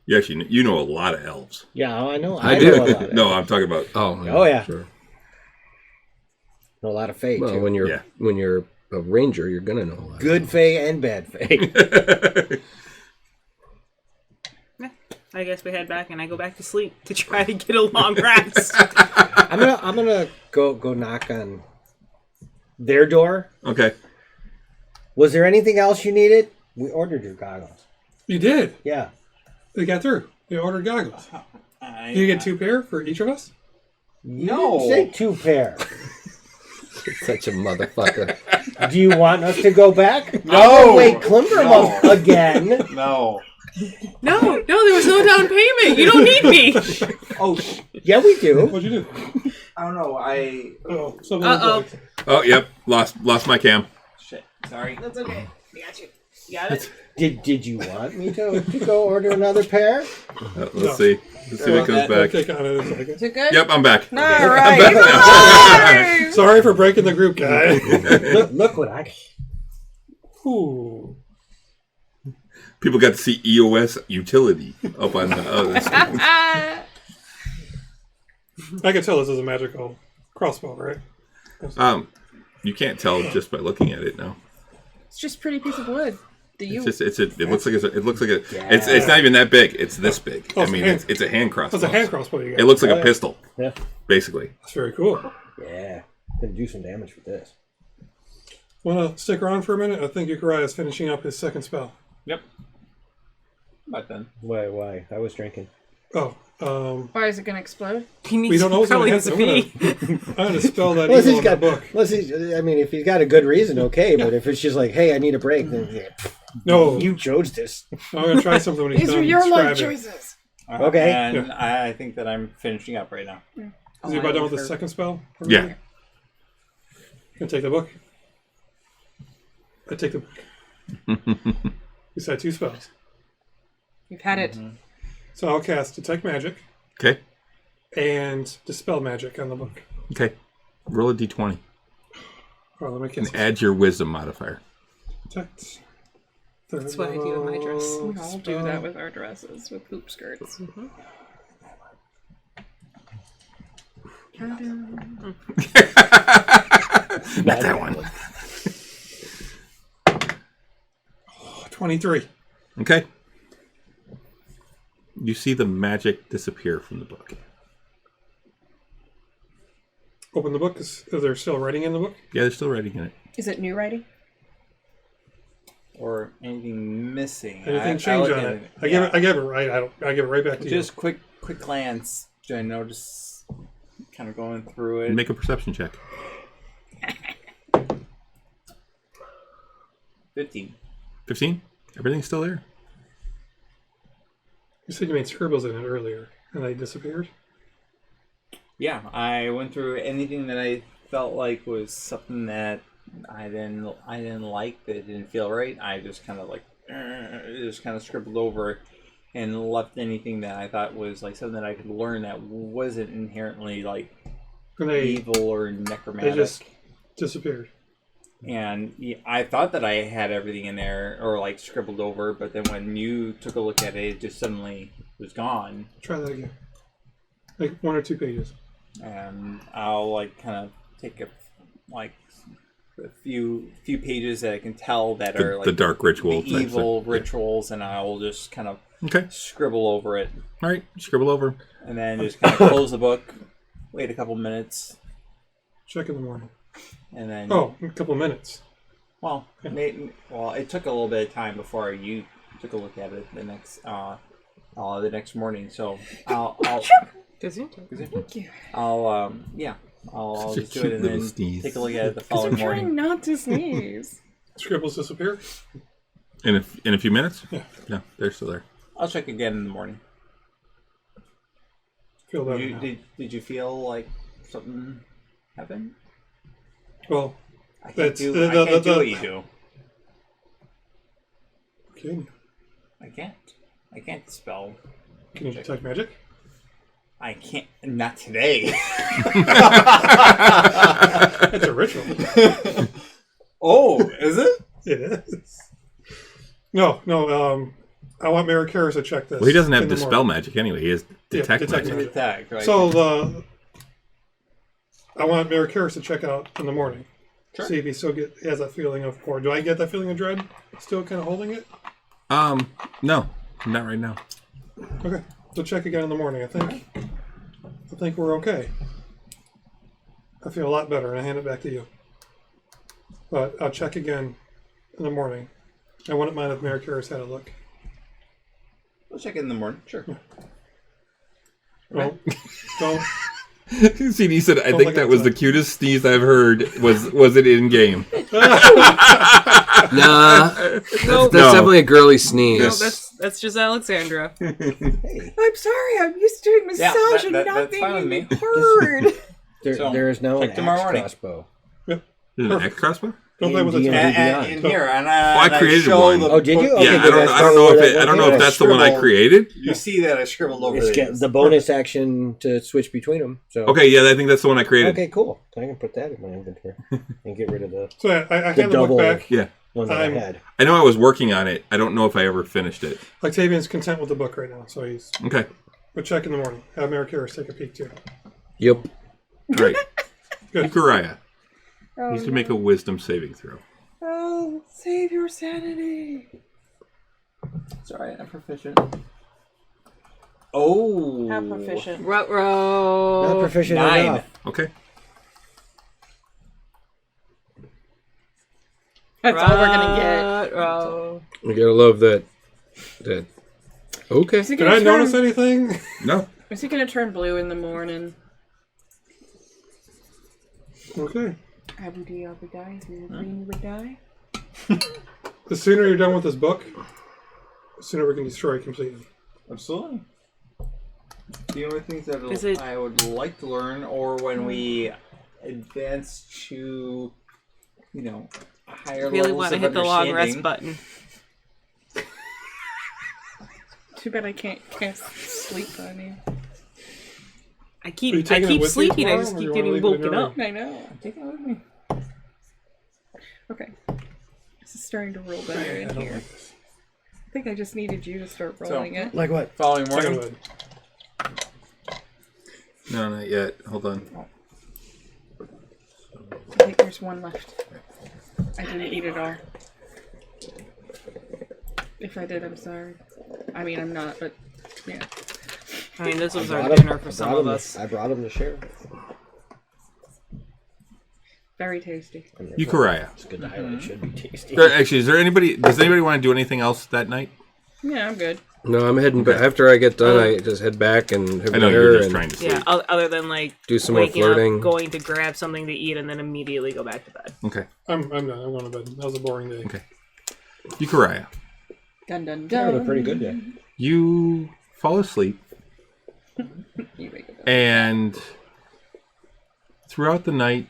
You actually you know a lot of elves. Yeah, I know. I know do. a lot of that. No, I'm talking about. Oh, yeah. Sure. Know a lot of Fae, Well, too. when you're a ranger, you're gonna know a lot. Good Fae and bad Fae. Yeah. I guess we head back and I go back to sleep to try to get a long rest. I'm gonna go knock on their door. Okay. Was there anything else you needed? We ordered your goggles. You did. Yeah. They got through. They ordered goggles. I, You get 2 pair for each of us? You No. didn't say 2 pair. Such a motherfucker. Do you want us to go back? No. Wait, Klimber up again. No. No, there was no down payment. You don't need me. Oh, Yeah, we do. What'd you do? I don't know. Oh, something Uh-oh. was like, Oh, yep. Lost my cam. Shit. Sorry. That's okay. I got you. You got it? Did you want me to go order another pair? Let's No. see. Let's see if it comes I'll back. take on it in a second. Is it good? Yep, I'm back. All right. I'm back now. Sorry for breaking the group, guy. Look what I... Ooh. People got to see EOS utility up on the other screen. I can tell this is a magical crossbow, right? You can't tell just by looking at it now. It's just a pretty piece of wood. Do you? It looks like it's not even that big. It's this big. Oh, I mean, it's a hand crossbow. That's a hand crossbow you got. It looks like Oh, a yeah. pistol, Yeah. basically. That's very cool. Yeah. Gonna do some damage with this. Want to stick around for a minute? I think Uriah is finishing up his second spell. Yep. About then. Why? I was drinking. Oh, Why is it gonna explode? He needs we don't know what's probably going to needs happen. a pee. I'm going to spell that Unless evil he's in the got, book. if he's got a good reason, okay. But if it's just like, hey, I need a break, then No, you chose this. I'm going to try something when he's These done are your life describing. choices. Okay. And I think that I'm finishing up right now. Is he about done with the second spell? Yeah. Can take the book. I take the book. He's had 2 spells. You've had it. So I'll cast Detect Magic Okay. and Dispel Magic on the book. Okay. Roll a d20 Oh, let me cast and add your wisdom modifier. Detect. That's what I do in my dress. We all do that with our dresses, with hoop skirts. Not that one. 20 23. Okay. You see the magic disappear from the book. Open the book. Is there still writing in the book? Yeah, they're still writing in it. Is it new writing? Or anything missing? Anything change on it? I give it right. I give it right back to you. Just quick glance. I notice, kind of going through it. Make a perception check. 15. 15? Everything's still there. You said you made scribbles in it earlier, and they disappeared? Yeah, I went through anything that I felt like was something that I didn't like, that didn't feel right. I just kind of scribbled over and left anything that I thought was like something that I could learn that wasn't inherently like evil or necromantic. They just disappeared. And I thought that I had everything in there or like scribbled over, but then when you took a look at it, it just suddenly was gone. Try that again. Like 1 or 2 pages. And I'll like kind of take a few pages that I can tell that are like the dark ritual, the evil rituals, and I will just kind of scribble over it. All right, scribble over, and then just kind of close the book. Wait a couple minutes. Check in the morning. And then a couple minutes. Well, it took a little bit of time before you took a look at it the next morning. So I'll Thank you. I'll just do it and then take a look at it the following morning. I'm trying not to sneeze. Scribbles disappear? In a few minutes? Yeah. No, they're still there. I'll check again in the morning. Feel better did you feel like something happened? Well, I can't do what you do. Okay. I can't dispel. Can you detect magic? I can't. Not today. It's a ritual. Oh, is it? It is. No. I want Maricaris to check this. Well, he doesn't have dispel magic anyway. He has detect magic. Detect, right. So I want Maricaris to check out in the morning. Sure. See if he still has that feeling of, or do I get that feeling of dread? Still kind of holding it? No, not right now. Okay, so check again in the morning. I think we're okay. I feel a lot better, and I hand it back to you. But I'll check again in the morning. I wouldn't mind if Maricaris had a look. We'll check it in the morning. Sure. Well, don't. CD said, "I think that was the cutest sneeze I've heard. Was it in game?" Nah, that's definitely a girly sneeze. No, that's just Alexandra. I'm sorry. I'm used to doing massage and not being heard. There is now an axe crossbow. There's an axe crossbow? Don't play with it. And here, I created one. Oh, did you? Yeah, okay, I don't know if that's the one I created. You see that I scribbled over it's the bonus action to switch between them. So okay, yeah, I think that's the one I created. Okay, cool. I can put that in my inventory and get rid of the. So I had to look back. Yeah. One that I had. I know I was working on it. I don't know if I ever finished it. Octavian's content with the book right now, so he's okay. But check in the morning. Have Maricaris take a peek too. Yep. Great. Good. Ukariah needs to make a wisdom saving throw. Oh, save your sanity. It's alright, I'm proficient. Oh. How proficient? Ruh-roh. Not proficient 9. enough. Okay. That's all we're gonna get. Ruh-roh. We gotta love that. Okay. Did I notice anything? No. Is he gonna turn blue in the morning? Okay. I would die if you were green, you would die. The sooner you're done with this book, the sooner we can destroy it completely. Absolutely. The only things that it- I would like to learn, or when we advance to, higher Really levels want to of hit the long understanding. rest button. Too bad I can't sleep on you. I Are you keep taking it with you sleeping. I tomorrow, just or keep you wanna getting leave it in woken your up. I know. Take it with me. Okay. This is starting to roll better I in don't here. like this. I think I just needed you to start rolling it. Like what? Following Second morning. one. No, not yet. Hold on. I think there's one left. I didn't eat it all. If I did, I'm sorry. I mean, I'm not, but yeah. I mean, this was I our brought dinner him- for I some brought of him- us. I brought him to share. Very tasty. Euchariah. It's good to highlight. It should be tasty. Actually, does anybody want to do anything else that night? Yeah, I'm good. No, I'm heading back. After I get done, I just head back and have I know dinner you're just and trying to sleep. Yeah, other than like do some more waking flirting. up, going to grab something to eat, and then immediately go back to bed. Okay. I'm done. I'm going to bed. That was a boring day. Okay. Euchariah. Dun dun That was dun. a pretty good day. You fall asleep, You wake up. and throughout the night,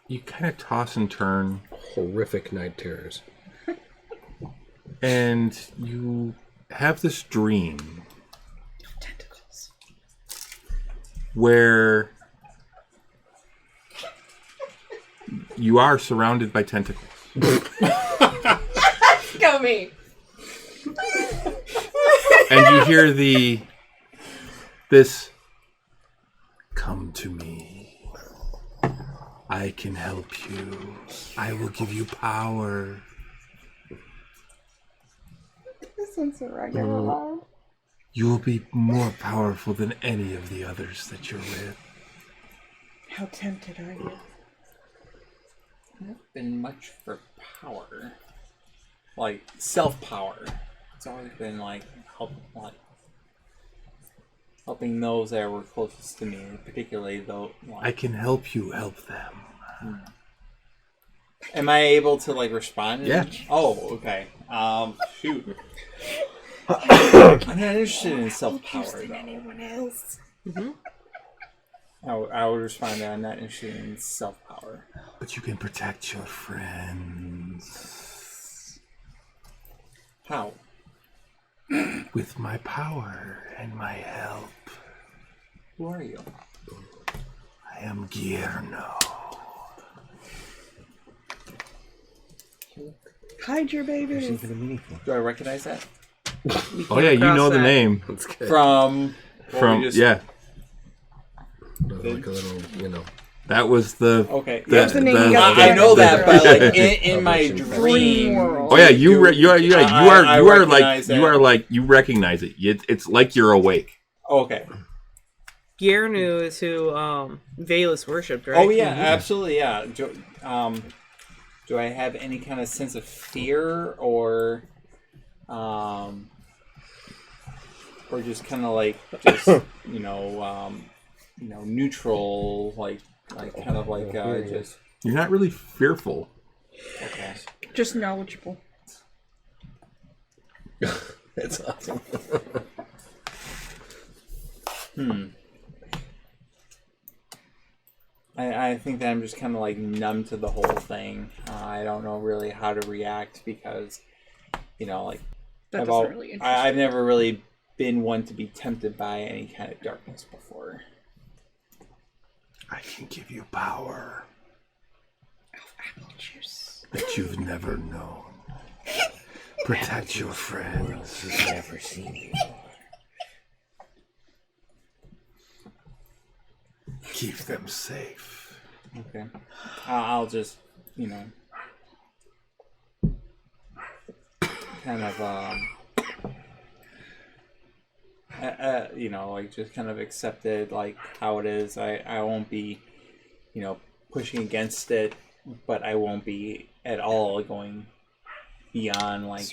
you kind of toss and turn, Horrific night terrors. and you have this dream Tentacles. where you are surrounded by tentacles. Go me. And you hear this, come to me. I can help you. I will give you power. This one's a regular one. You will be more powerful than any of the others that you're with. How tempted are you? Not been much for power, like self-power. It's always been like helping those that were closest to me, particularly though. I can help you help them. Am I able to like respond? Yeah. Oh, okay. Shoot. I'm not interested in self-power though. Anyone else? I would respond that I'm not interested in self-power. But you can protect your friends How? with my power and my help. Who are you? I am Gierno. Hide your babies. Do I recognize that? Oh yeah, you know the that. name That's good. From yeah. Like a little, you know. That was the. Okay. That's the name you got. I know that, but like Yeah. in my dream world. Oh yeah, you recognize you recognize it. It's like you're awake. Okay. Giernu is who Valus worshipped, right? Oh yeah, absolutely, yeah. Do I have any kind of sense of fear or just kind of like neutral, like kind of like just You're not really fearful. okay. Just knowledgeable. That's awesome. I think that I'm just kind of like numb to the whole thing. I don't know really how to react because, like That I've doesn't really interest I've never really been one to be tempted by any kind of darkness before. I can give you power apple juice. that you've never known. Protect your friends. He's never seen you. Keep them safe. Okay. I'll just, kind of, like just kind of accept it like how it is. I won't be, pushing against it, but I won't be at all going beyond like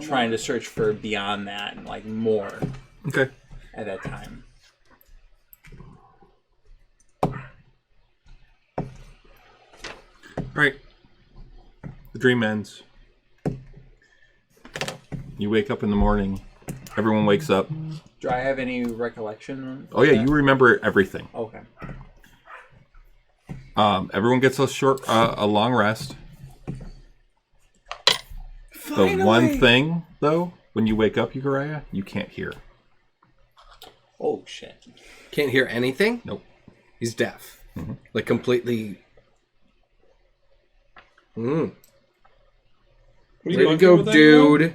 trying to search for beyond that and like more Okay. at that time. Right. The dream ends. You wake up in the morning. Everyone wakes up. Do I have any recollection? Oh yeah, you remember everything. Okay. Everyone gets a long rest. The one thing, though, when you wake up, Euchariah, you can't hear. Oh shit. Can't hear anything? Nope. He's deaf. Like completely. Are you Way to bunking go, with anyone? dude.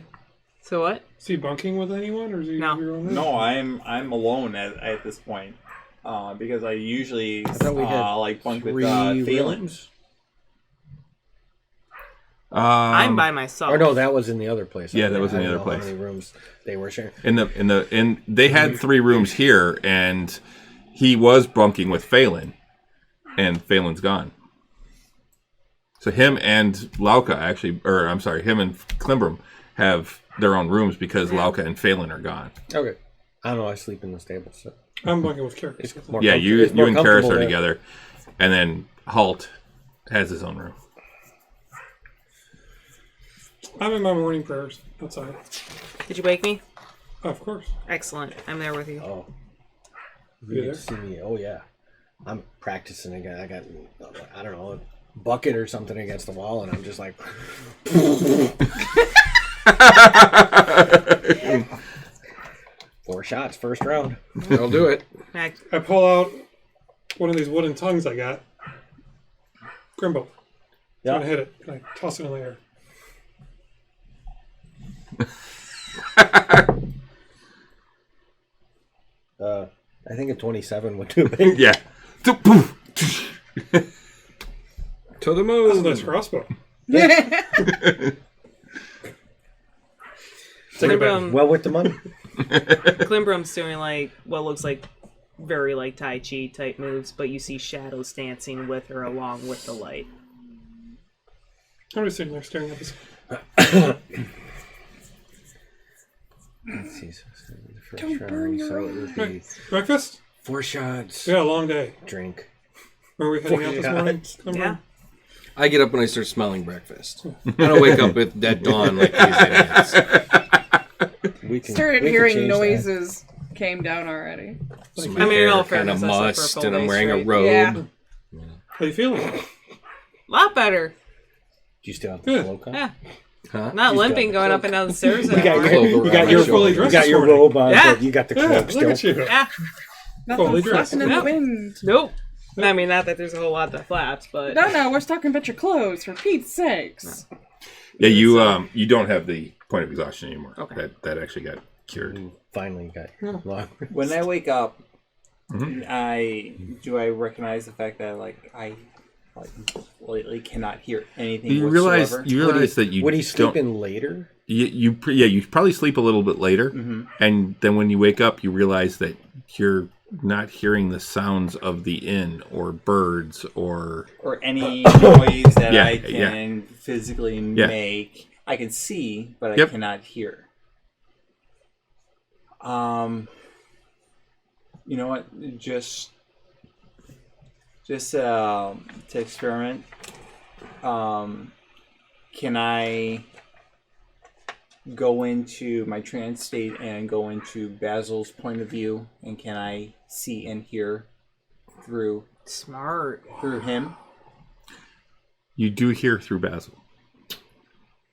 So what? Is he bunking with anyone, or is he No. your own? No, I'm alone at this point. Because I usually thought we had like bunk with 3 Phelan. rooms. I'm by myself. Or no, that was in the other place. Yeah, that was in I the don't other know place. How many rooms they were sharing? They had 3 rooms here, and he was bunking with Phelan, and Phelan's gone. So him and Lauka him and Klimbram have their own rooms because Lauka and Phelan are gone. Okay. I don't know. I sleep in the stable. So. I'm bunking with Kirk. It's more Yeah, you it's more and Karis comfortable are there. together, and then Halt has his own room. I'm in my morning prayers outside. Did you wake me? Of course. Excellent. I'm there with you. Oh. You You there? get to see me. Oh, yeah. I'm practicing again. I got, I don't know, a bucket or something against the wall, and I'm just like... 4 shots, first round. I'll do it. Heck, I pull out one of these wooden tongues I got. Grimbo. Yeah. Trying to hit it. And I toss it in the air. I think a 27 would do it. Yeah. So, poof. To the That's a moon. nice crossbow. Klimbram, Well with the money. Klimbram's doing like what looks like very like Tai Chi type moves, but you see shadows dancing with or along with the light. I'm just sitting there staring at this. Let's see. So the first round, so it would be Breakfast? 4 shots. Yeah, long day. Drink. Where are we heading out this morning? Klimbram? Yeah. I get up and I start smelling breakfast. I don't wake up at dawn like these idiots. We can, Started we can hearing change that. noises. Came down already. So I my mean, in all hair kind of fairness, that's a mussed, purple and I'm day wearing a straight. robe. Yeah. How you feeling? Lot better. Do you still have the Good. cloak on? Yeah. Huh? Not She's limping got going the up and down the stairs You got anymore. Cloak your, around you got my your, shoulder. Fully dressed you got this your morning. robe on, Yeah. but you got the Yeah, cloak look still. at you. Yeah. Fully Nothing dressed. flapping in Yeah. the wind. Nope. I mean, not that there's a whole lot that flaps, but No, we're talking about your clothes, for Pete's sakes. Yeah, you don't have the point of exhaustion anymore. Okay. That actually got cured. Finally got long. When I wake up, Mhm. I recognize the fact that I completely cannot hear anything You whatsoever. realize that you Would he sleep don't. in later? You probably sleep a little bit later, and then when you wake up, you realize that you're not hearing the sounds of the inn or birds or or any noise that Yeah, I can physically Yeah. make. I can see, but I Yep. cannot hear. You know what? Just to experiment. Can I go into my trance state and go into Basil's point of view, and can I see and hear through smart. him? you do hear through Basil.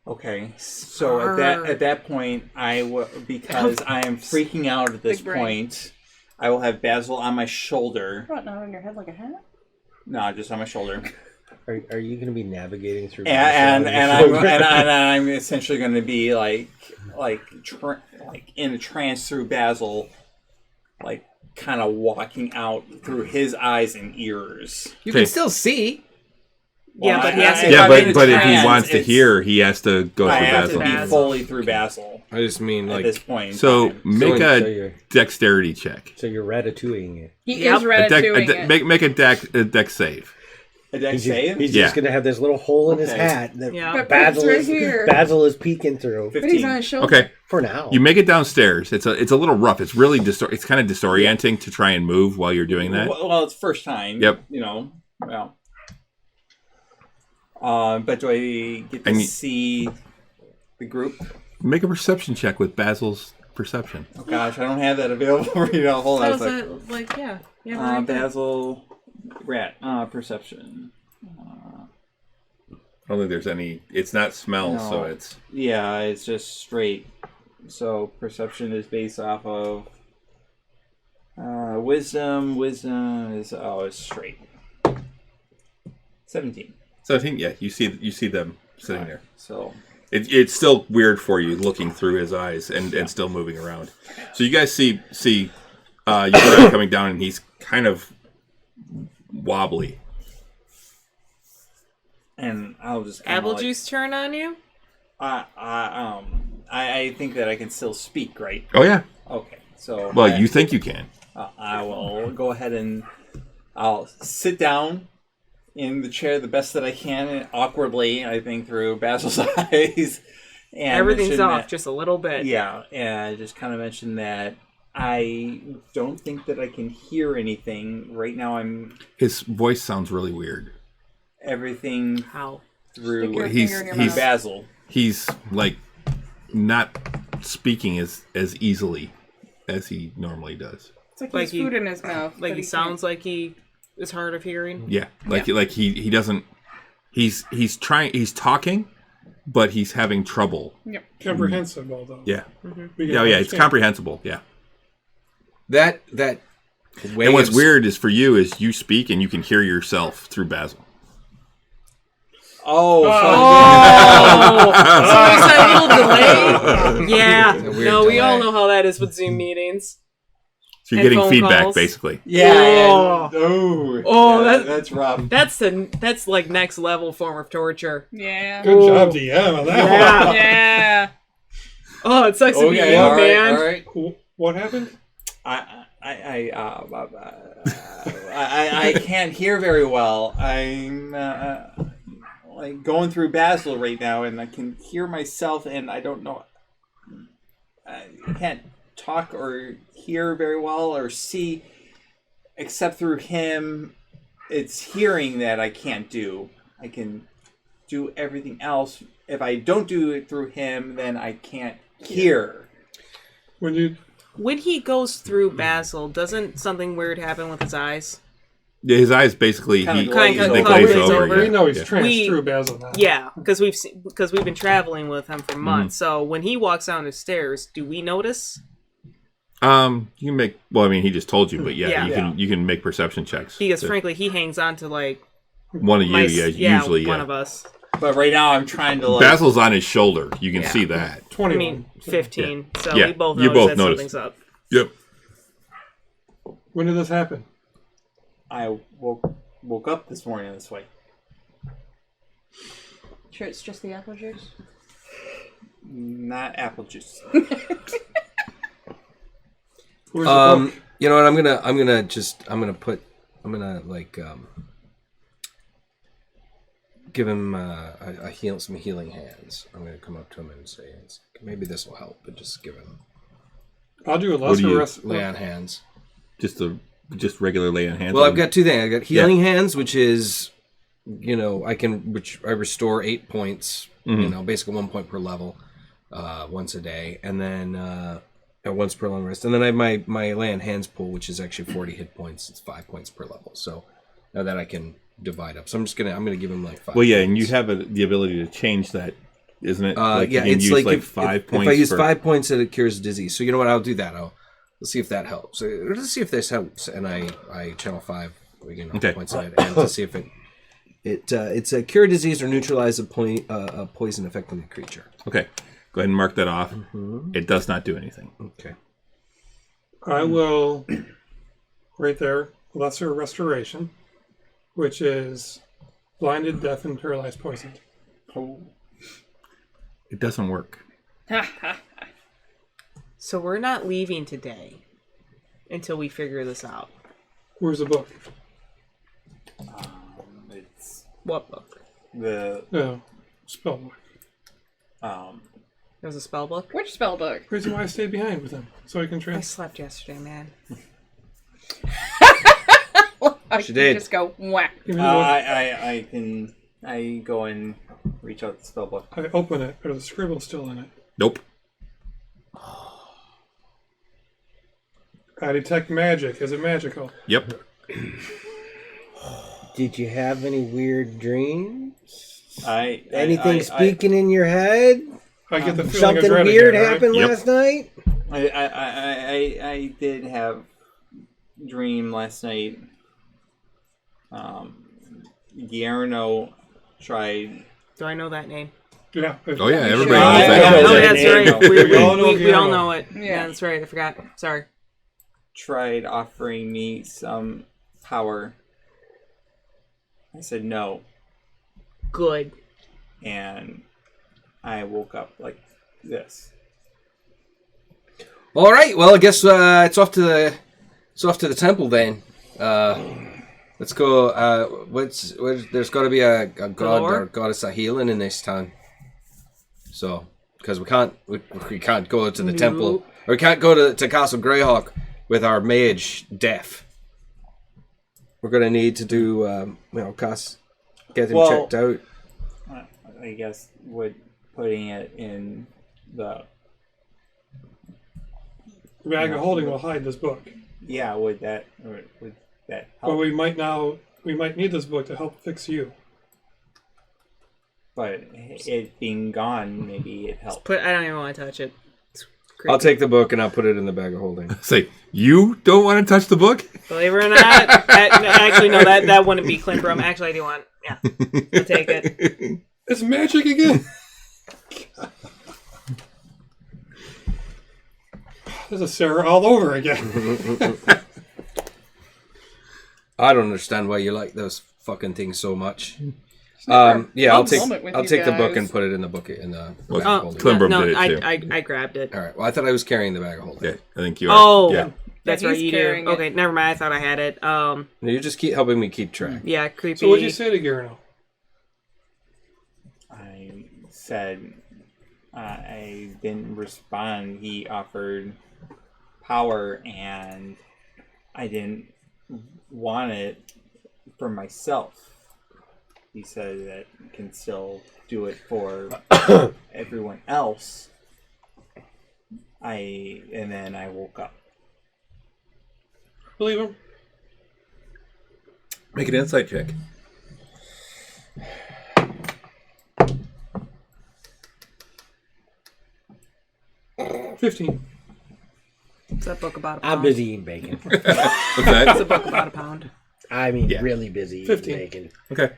Okay, so at that point, because I am freaking out at this Big brain. point, I will have Basil on my shoulder. What, not on your head like a hat? No, just on my shoulder, Are you going to be navigating through? and I'm essentially going to be like in a trance through Basil, like kind of walking out through his eyes and ears. You Okay. can still see. Yeah, but he has to. Yeah, I'm in a but if he trance, wants to it's- hear, he has to go I through have Basil. to be Basil. fully through Basil I just mean at like this point. in So time. make So a you're- dexterity check. So you're ratatouilleing it. He Yep. is ratatouilleing it. Make a dex save. A dex He's save? just Yeah. going to have this little hole in his Okay. hat that Yeah. But Basil Pete's right is here. Basil is peeking through. But he's on his shoulder. Okay, For now. you make it downstairs. It's a little rough. It's really it's kind of disorienting to try and move while you're doing that. Well, it's first time. Yep. You know. Well. But do I get to And you- see the group? Make a perception check with Basil's perception. Oh gosh, I don't have that available right now. Hold on a That was second. like yeah. Yeah. Right there. Basil, rat, perception. I don't think there's any. It's not smell, No. so it's. Yeah, it's just straight. So perception is based off of wisdom. Wisdom is it's straight. 17. So I think you see them sitting there. So It's still weird for you looking through his eyes and still moving around. So you guys see Uriah coming down, and he's kind of wobbly. and I'll just kinda Apple juice turn on you? I think that I can still speak, right? Oh yeah. Okay, so Well, you think you can. I will go ahead and I'll sit down in the chair the best that I can, and awkwardly, I think, through Basil's eyes. And Everything's mention off that- just a little bit. Yeah, and I just kind of mentioned that I don't think that I can hear anything right now. His voice sounds really weird. Everything How? through Your He's- finger in your he's- mouth. Basil. He's like not speaking as easily as he normally does. It's like, Like he has food in his mouth. Like but he sounds like he is hard of hearing. Yeah, like he doesn't. He's talking, but he's having trouble. Yep. Comprehensible, though. Yeah, We can yeah, it's understand. comprehensible. Yeah. That way. And what's of- weird is for you is you speak and you can hear yourself through Basil. Oh, So is that a little delay? Yeah. a weird No, we all delay. know how that is with Zoom meetings. So you're And getting phone feedback calls. basically. yeah. Oh. Oh, that- that's rough. That's like next level form of torture. Yeah. Good job, DM, on that Yeah. Yeah. Oh, it sucks to be you, Okay, all right, man. all right. one. What happened? I can't hear very well. I'm like going through Basil right now, and I can hear myself, and I don't know. I can't talk or hear very well or see, except through him. It's hearing that I can't do. I can do everything else. If I don't do it through him, then I can't hear. When he goes through Basil, doesn't something weird happen with his eyes? Yeah, his eyes basically Kinda he glaze they over. glaze Glaze over. over. Yeah. We know he's Yeah. tranced through Basil now. Yeah, because we've been traveling with him for months. So when he walks down the stairs, do we notice? You can make. Well, I mean, he just told you, but yeah, Yeah. you can make perception checks. Because So frankly, he hangs on to like one of you, usually, one of us. But right now, I'm trying to like. Basil's on his shoulder. You can Yeah. see that. I 21. mean, 15. So Yeah, we both you notice both that notice. something's up. Yep. When did this happen? I woke up this morning this way. Sure, it's just the apple juice. Not apple juice. Where's the book? You know what? I'm gonna give him some healing hands. I'm gonna come up to him and say, maybe this will help, but just give him I'll do a What do lesser you- rest. lay on hands. Just regular lay on hands. Well, I've got two things. I got healing hands, which is, which I restore 8 points. Basically 1 point per level, once a day, and then once per long rest. And then I have my lay on hands pool, which is actually 40 hit points. It's 5 points per level. So now that I can divide up, so I'm gonna give him like 5. Well, yeah, and you points. have the ability to change that, isn't it? Yeah, you can it's use, like if, 5 if points. I use for- 5 points, it cures disease. So you know what? I'll do that. Let's see if that helps. Let's see if this helps. And I channel 5, Okay. points in it, and to see if it's a cure disease or neutralize a poison affecting the creature. Okay, go ahead and mark that off. It does not do anything. Okay. I will, right there, lesser restoration, which is blinded, deaf, and paralyzed, poisoned. It doesn't work. So we're not leaving today until we figure this out. Where's the book? It's What book? the No, spell book. There's a spell book. Which spell book? Reason why I stayed behind with him, so I can I trans. slept yesterday, man. I She can did. just go whack. Give me the book. I go and reach out the spell book. I open it, but the scribble's still in it. Nope. I detect magic. Is it magical? Yep. Did you have any weird dreams? Anything Speaking in your head? I get the feeling of Something dread weird again, right? happened Yep. last night? I did have dream last night. Guillermo tried. Do I know that name? Yeah. Oh yeah, everybody Sure. knows I that. know Oh, that that's name. right. We all know We all Guillermo. know it. Yeah. Yeah, that's right. I forgot. Sorry. Tried offering me some power. I said no. Good. And I woke up like this. All right. Well, I guess it's off to the temple then. Let's go. There's got to be a god or goddess of healing in this town. So, because we can't go to the temple, or we can't go to Castle Greyhawk with our mage deaf. We're gonna need to do, get him checked out. I guess putting it in the Bag of holding will hide this book. Yeah, would that help? But we might need this book to help fix you. But it being gone, maybe it helps. I don't even want to touch it. It's creepy. I'll take the book and I'll put it in the bag of holding. Say, you don't want to touch the book? Believe it or not, actually no, that wouldn't be Klimbrum. Actually, I do want. Yeah, I'll take it. It's magic again. This is Sarah all over again. I don't understand why you like those fucking things so much. I'll take the book and put it in the bucket in the bag of holding. Klimbrum No, did it too. I grabbed it. All right. Well, I thought I was carrying the bag of holding. Yeah, I think you are. Oh, yeah. That's Yeah, right, he's you do. carrying it. Okay, never mind. I thought I had it. No, you just keep helping me keep track. Yeah, creepy. So what'd you say to Garno? I said I didn't respond. He offered power, and I didn't want it for myself. He said that I can still do it for everyone else. And then I woke up. Believe him. Make an insight check. $15. What's that book about a pound? I'm busy eating bacon. What's It's that? a book about a pound. I mean, Yeah. really busy eating 15. bacon. Okay.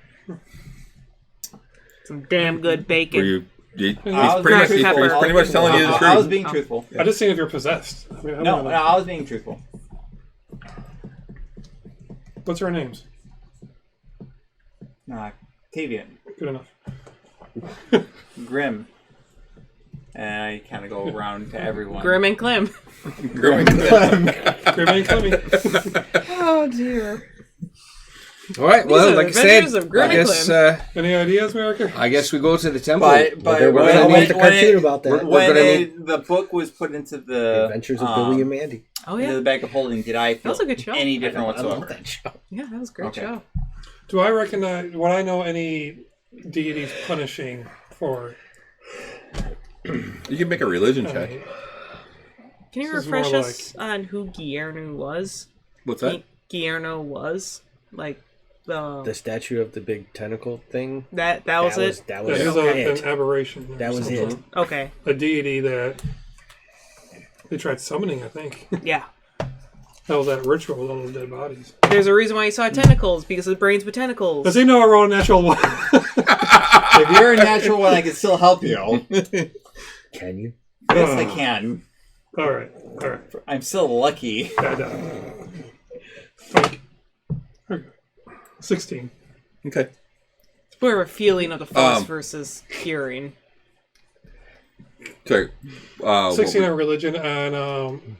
Some damn good bacon. Were you? He's I was pretty being much, truthful. he's pretty much telling you the I was truth. being truthful. I just seen if you're possessed. I mean, No, I was being truthful. What's our names? Tavian, Good enough. Grim, and I kind of go around to everyone. Grim and Clem. Growing. Grim and Clemmy. Oh dear. All right. These Well, are like I adventures said, of Grim I and guess Any ideas, America? I guess we go to the temple. But We're gonna make a cartoon about that. we're gonna the book was put into The the Adventures of Billy and Mandy. Oh into yeah, the bag of holding, did I feel was a good show. any different I love whatsoever? that show. yeah, that was a great Okay. show. Do I recognize? Would I know any deities punishing for? You can make a religion check. Can you This is refresh more us on who Guillermo was? What's that? Guillermo was like The statue of the big tentacle thing. that was it. That That was is it. an aberration. That was it. Okay, A deity that they tried summoning. I think yeah. that was that ritual with all the dead bodies. There's a reason why you saw tentacles because of the brains with tentacles. Does he know our own natural one? If you're a natural one, I can still help you. Can you? Yes, I can. All right. I'm still lucky. Okay. 16. Okay. It's more of a feeling of the force versus hearing. Sorry. 16 on religion and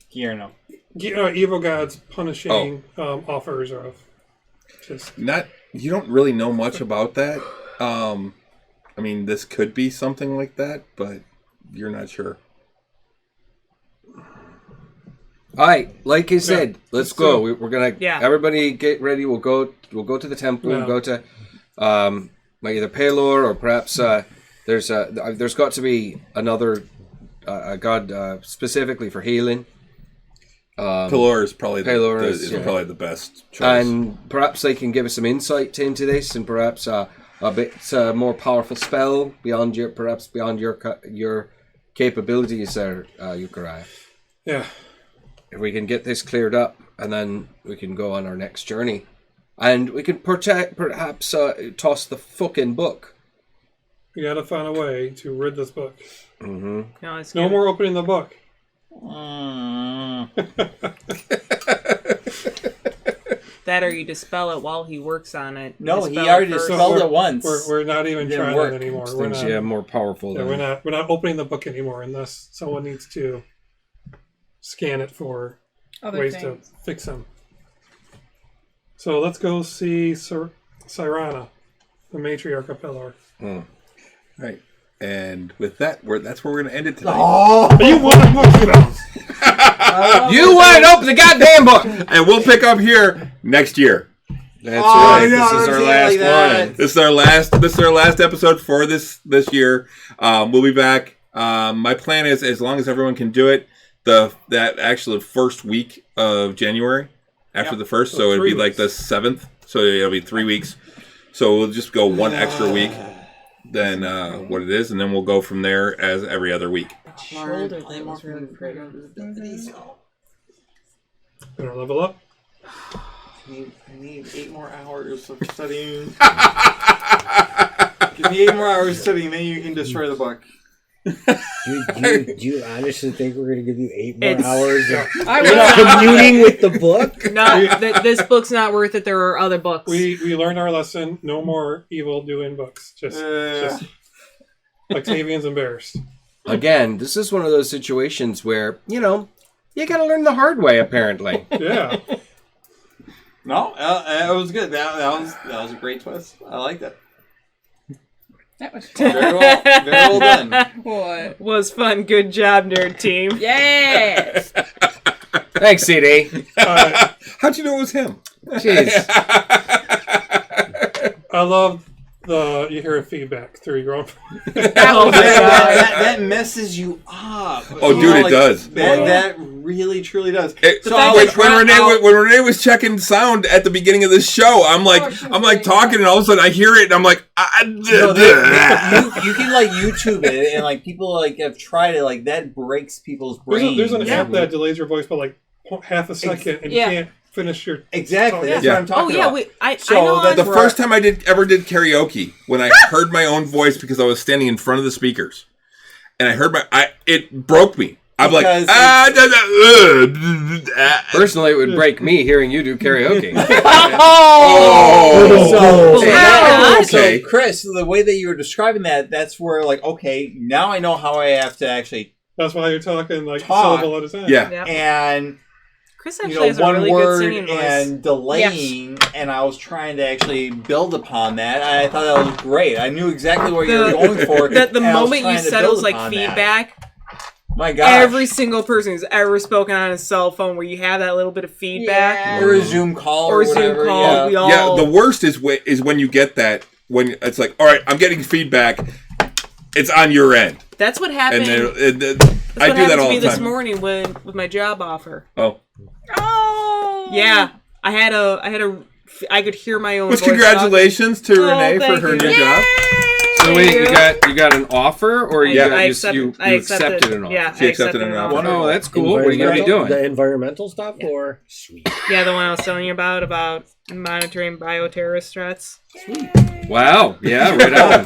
Guillermo. evil gods punishing offers of just You don't really know much about that. I mean, this could be something like that, but you're not sure. All right, like I said, let's go. We're gonna everybody get ready. We'll go to the temple. We'll go to either Pelor or perhaps there's got to be another god specifically for healing. Pelor is probably is probably the best choice. And perhaps they can give us some insight into this, and perhaps a bit more powerful spell beyond your capabilities there, Yukariah. Yeah. If we can get this cleared up, and then we can go on our next journey, and we can perhaps toss the fucking book. We gotta find a way to rid this book. Mm-hmm. No more opening the book. That or you dispel it while he works on it. No, he Dispel already first. dispelled it once. We're not even Didn't trying work. it anymore. We're more powerful. Yeah, than... we're not opening the book anymore unless someone needs to scan it for Other ways things. to fix them. So let's go see Cyrana, the matriarch of Pelor. Right. And with that, that's where we're going to end it tonight. You want to book those? You want to open the goddamn book! And we'll pick up here next year. That's right. This is our last like that. one. This is our last episode for this year. We'll be back. My plan is, as long as everyone can do it, that actually first week of January after the first, so it'd be like the 7th. So it'll be 3 weeks. So we'll just go one extra week than what it is, and then we'll go from there as every other week. Shoulder thing was really pretty. Gonna level up. I need 8 more hours of studying. Give me 8 more hours of studying, then you can destroy the book. Do you honestly think we're going to give you 8 more It's- hours of I will. communing with the book? No, this book's not worth it. There are other books. We learned our lesson. No more evil doing books. Just Octavian's embarrassed. Again, this is one of those situations where, you got to learn the hard way, apparently. Yeah. No, it was good. That was a great twist. I liked it. That was fun. Very well done. What? Was fun. Good job, nerd team. Yes! Thanks, CD. How'd you know it was him? Jeez. I love you hear a feedback through your own. That messes you up. Oh, dude, it does. That really, truly does. When Renee was checking sound at the beginning of this show, I'm like talking, and all of a sudden I hear it, and I'm like, you can like YouTube it, and like people like have tried it. Like that breaks people's brains. There's an app that delays your voice by like half a second, and you can't finish your exactly. That's Yeah. what I'm talking about. I So know. the first time I ever did karaoke, when I heard my own voice because I was standing in front of the speakers, and I heard it broke me. I'm like, Personally, it would break me hearing you do karaoke. So, Chris, the way that you were describing that's where, like, okay, now I know how I have to actually That's why you're talking like Talk. syllable at a time. Yeah. Yep. and Chris actually has a one really good word singing voice. and delaying, and I was trying to actually build upon that. I thought that was great. I knew exactly what you were going for. The and I was moment you trying to said it was build like upon that. feedback, My God, every single person who's ever spoken on a cell phone where you have that little bit of feedback. Yeah. or a Zoom call Or or a Zoom whatever. call, Yeah. we all- Yeah, the worst is when you get that, when it's like, all right, I'm getting feedback, it's on your end, That's what happened. and That's I what do that happened all to me the this time. morning with my job offer. Oh, Oh! Yeah, I could hear my own which voice congratulations to Renee for thank her you. new job. So wait, you got an offer, or you I accepted an offer? Yeah, She I accepted an offer. Oh, that's cool. What are you gonna be doing? The environmental stuff, or sweet. Yeah, the one I was telling you about monitoring bioterrorist threats. Wow. Yeah. Right on.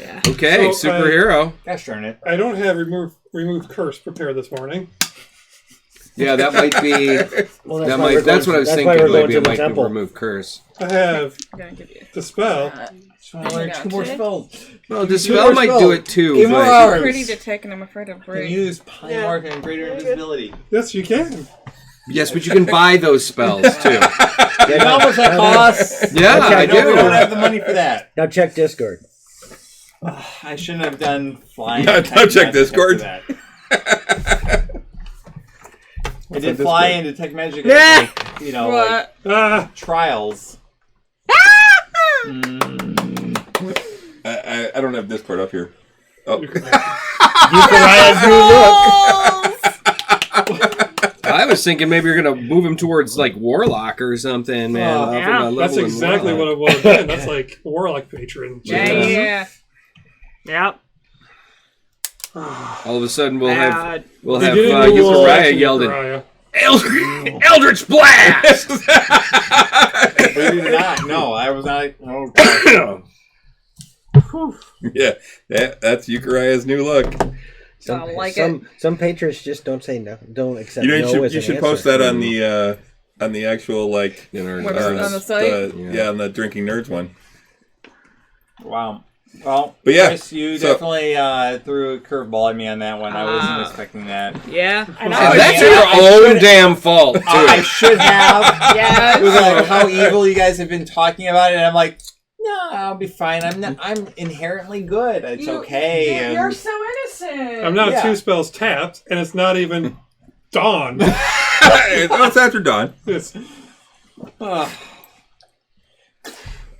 Yeah. Okay. So, superhero. Gosh darn it. I don't have remove curse prepared this morning. Yeah, that might be. Well, That's what I was thinking. Maybe it might be temple. remove curse. I have I'm gonna give you. dispel. So I learned 2 more spells. Well, the spell might do it too. 8 more but- hours. Pretty to take, and I'm afraid of Can break. use Polymorph and greater invisibility. Yes, you can. Yes, but you can buy those spells too. You know how much that costs? Yeah, Okay, I I know we don't do. have the money for that. Now check Discord. I shouldn't have done flying. No, don't check Discord. I did fly and detect magic. Yeah. Like, like What? trials. I don't have Discord up here. Oh, I was thinking maybe you're gonna move him towards like Warlock or something, man. Oh, Up in yeah. a level That's That's in exactly Warlock. what it would have been. That's like Warlock patron. Yeah. Yep. All of a sudden we'll have You didn't do Uriah yelled in Uriah. Eldritch Blast. Believe it or not, no, I was not. Oh, God. yeah, that's Euchariah's new look. Don't like it. Some patrons just don't say no, don't accept You know, no as you an should answer. post that on the on the actual like Website on the site. on the Drinking Nerds one. Wow. Well, but yeah, Chris, you definitely threw a curveball at me on that one. I wasn't expecting that. Yeah. That's your own damn fault, too. I should have. Yeah. It was like how evil you guys have been talking about it. And I'm like, no, I'll be fine. I'm inherently good. It's okay. You're so innocent. I'm not 2 spells tapped, and it's not even dawn. It's after dawn. It's-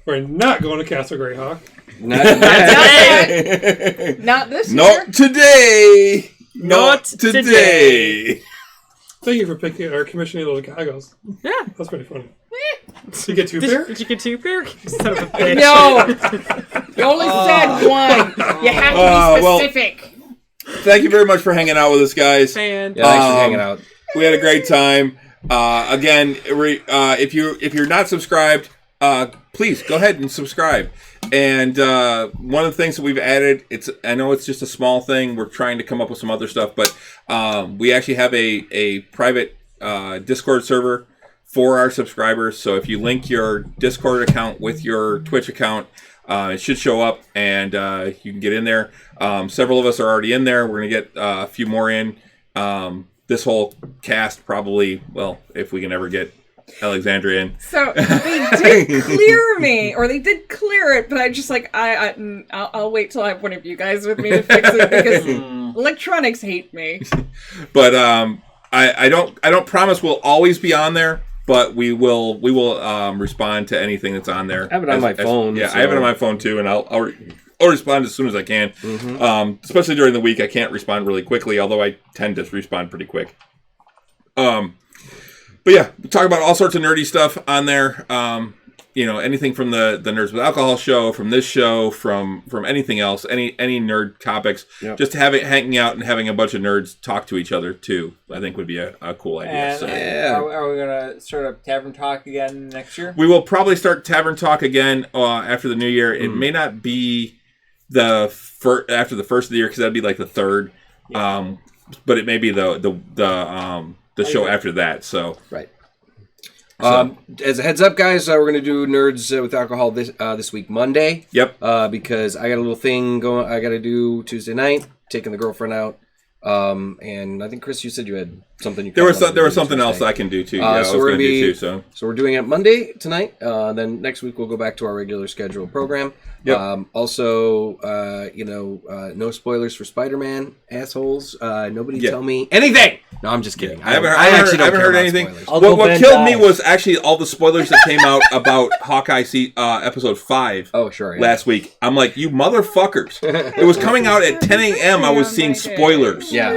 We're not going to Castle Greyhawk. Not today. Not this year. Not today. Not today. Thank you for picking or commissioning those goggles. Yeah. That's pretty funny. Did you get 2 pair? Did you get 2 pair? Son of a bitch. No. You only said one. You have to be specific. Thank you very much for hanging out with us, guys. Man. Yeah, thanks for hanging out. We had a great time. Again, if you're not subscribed, please go ahead and subscribe. And one of the things that we've added, I know it's just a small thing. We're trying to come up with some other stuff, but we actually have a private Discord server for our subscribers. So if you link your Discord account with your Twitch account, it should show up, and you can get in there. Several of us are already in there. We're going to get a few more in. This whole cast probably, well, if we can ever get Alexandria in. So they did clear me, or they did clear it, but I just like I'll wait till I have one of you guys with me to fix it because electronics hate me. But I don't promise we'll always be on there, but we will respond to anything that's on there. I have it on my phone. I have it on my phone too, and I'll respond as soon as I can. Mm-hmm. Especially during the week, I can't respond really quickly, although I tend to respond pretty quick. But yeah, we talk about all sorts of nerdy stuff on there. Anything from the Nerds with Alcohol show, from this show, from anything else, any nerd topics. Yep. Just hanging out and having a bunch of nerds talk to each other too, I think would be a cool idea. And so. Are we gonna start up Tavern Talk again next year? We will probably start Tavern Talk again after the new year. It may not be after the first of the year because that'd be like the third. Yeah. But it may be the show after that. So right. As a heads up, guys, we're going to do Nerds with Alcohol this week, Monday. Yep. Because I got a little thing going. I got to do Tuesday night, taking the girlfriend out. And I think Chris, you said you had something. There was something else I can do too. Yeah, so we're going to do too. So we're doing it Monday tonight. Then next week we'll go back to our regular scheduled program. Yep. Also, no spoilers for Spider-Man, assholes. Nobody tell me anything. No, I'm just kidding. I haven't heard anything. What killed me was actually all the spoilers that came out about Hawkeye episode 5. Oh, sure. Yeah. Last week, I'm like, you motherfuckers! It was coming out at 10 a.m. I was seeing spoilers. Yeah.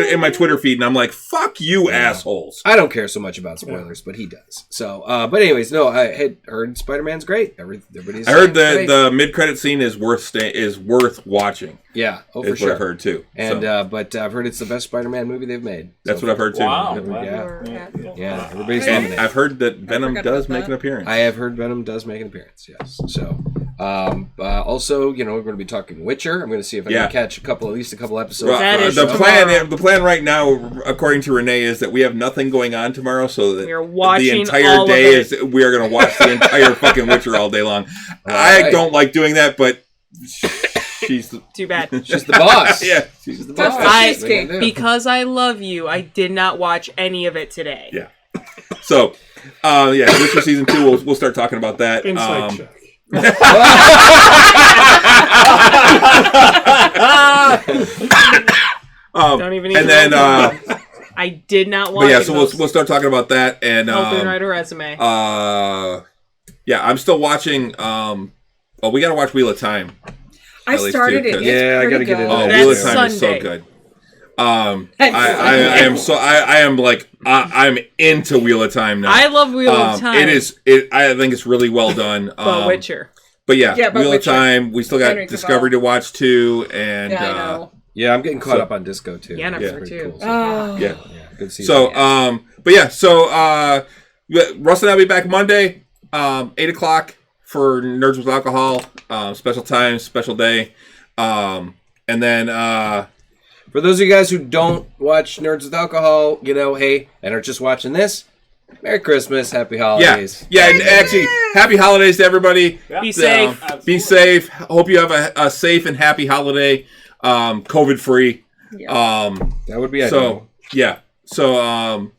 In my Twitter feed, and I'm like, fuck you, assholes. I don't care so much about spoilers, but he does. So, but anyways, no, I had heard Spider-Man's great. Everybody's. I heard the mid-credit scene is worth watching. Yeah, for sure. What I've heard too. And but I've heard it's the best Spider-Man movie they've made. That's what I've heard too. Wow. Yeah. Everybody's loving it. I've heard that Venom does make an appearance. I have heard Venom does make an appearance. Yes. So, also, we're going to be talking Witcher. I'm going to see if I can catch at least a couple episodes. The plan right now, according to Renee, is that we have nothing going on tomorrow, so that the entire day is we are going to watch the entire fucking Witcher all day long. I don't like doing that, but. She's too bad. She's the boss. Yeah, she's the boss. Because I love you, I did not watch any of it today. Yeah. So, Witcher season 2. We'll start talking about that. Insight check. Don't even. And then I did not watch. But yeah, so we'll start talking about that and write a resume. I'm still watching. We got to watch Wheel of Time. I started it. Yeah, I got to get it. Oh, Wheel of Time is so good. I'm into Wheel of Time now. I love Wheel of Time. I think it's really well done. But Witcher. But Wheel of Time. We still got Discovery to watch too, and I know. Yeah, I'm getting caught up on Disco too. Yeah, number 2. Cool, so. Yeah, good season. So, Russ and I'll be back Monday, 8:00 for Nerds with Alcohol. Special time, special day, and then for those of you guys who don't watch Nerds with Alcohol, and are just watching this, Merry Christmas, Happy Yeah, Holidays. yeah, and actually, happy holidays to everybody. Be safe. Be safe. Hope you have a safe and happy holiday, COVID free. Yeah. That would be So yeah, so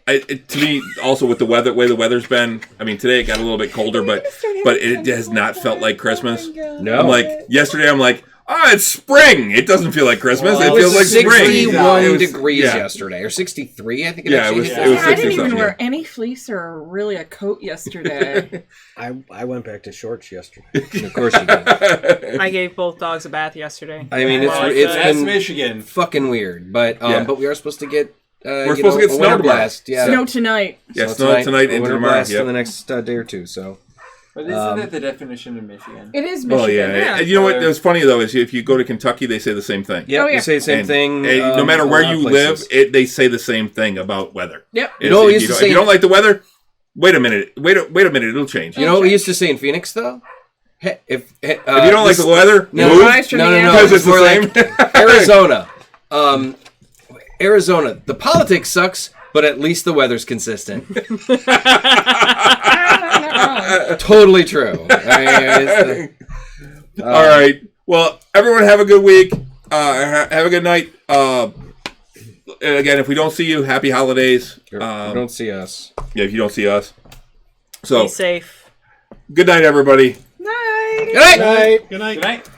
to me also with the way the weather's been. I mean, today it got a little bit colder, but it has not felt like Christmas. No. I'm like yesterday. I'm like, it's spring. It doesn't feel like Christmas. Well, it feels like spring. 61 It was- degrees yeah. yesterday, or 63, I think it Yeah, actually it was- hit. it was I didn't 60 even something, wear any fleece or really a coat yesterday. I went back to shorts yesterday. Of course you did. I gave both dogs a bath yesterday. I mean, Well, it's that's been Michigan. fucking weird, but Yeah. but we are supposed to get We're supposed to get a snow winter tomorrow. blast. Yeah, Snow tonight. Yeah, snow tonight a into winter tomorrow. blast Yep. in the next day or two. So But isn't that the definition of Michigan? It is Michigan. Well, yeah. You know what? What's funny though is if you go to Kentucky, they say the same thing. yeah, Oh, yeah. you say the same And- thing. and no matter a where lot of you places. live, they say the same thing about weather. Yep. You know what we used to If say- you don't like the weather, wait a minute. Wait a minute. It'll change. You know what we used to say in Phoenix though? If you don't like the weather, no, move. Rise from the Because it's the More same. like Arizona. Arizona. The politics sucks, but at least the weather's consistent. Totally true. I mean, All right. Well, everyone have a good week. Have a good night. Again, if we don't see you, happy holidays. you don't see us. Yeah, if you don't see us. So, Be safe. good night, everybody. Night. Good night. Night. Good night. Good night.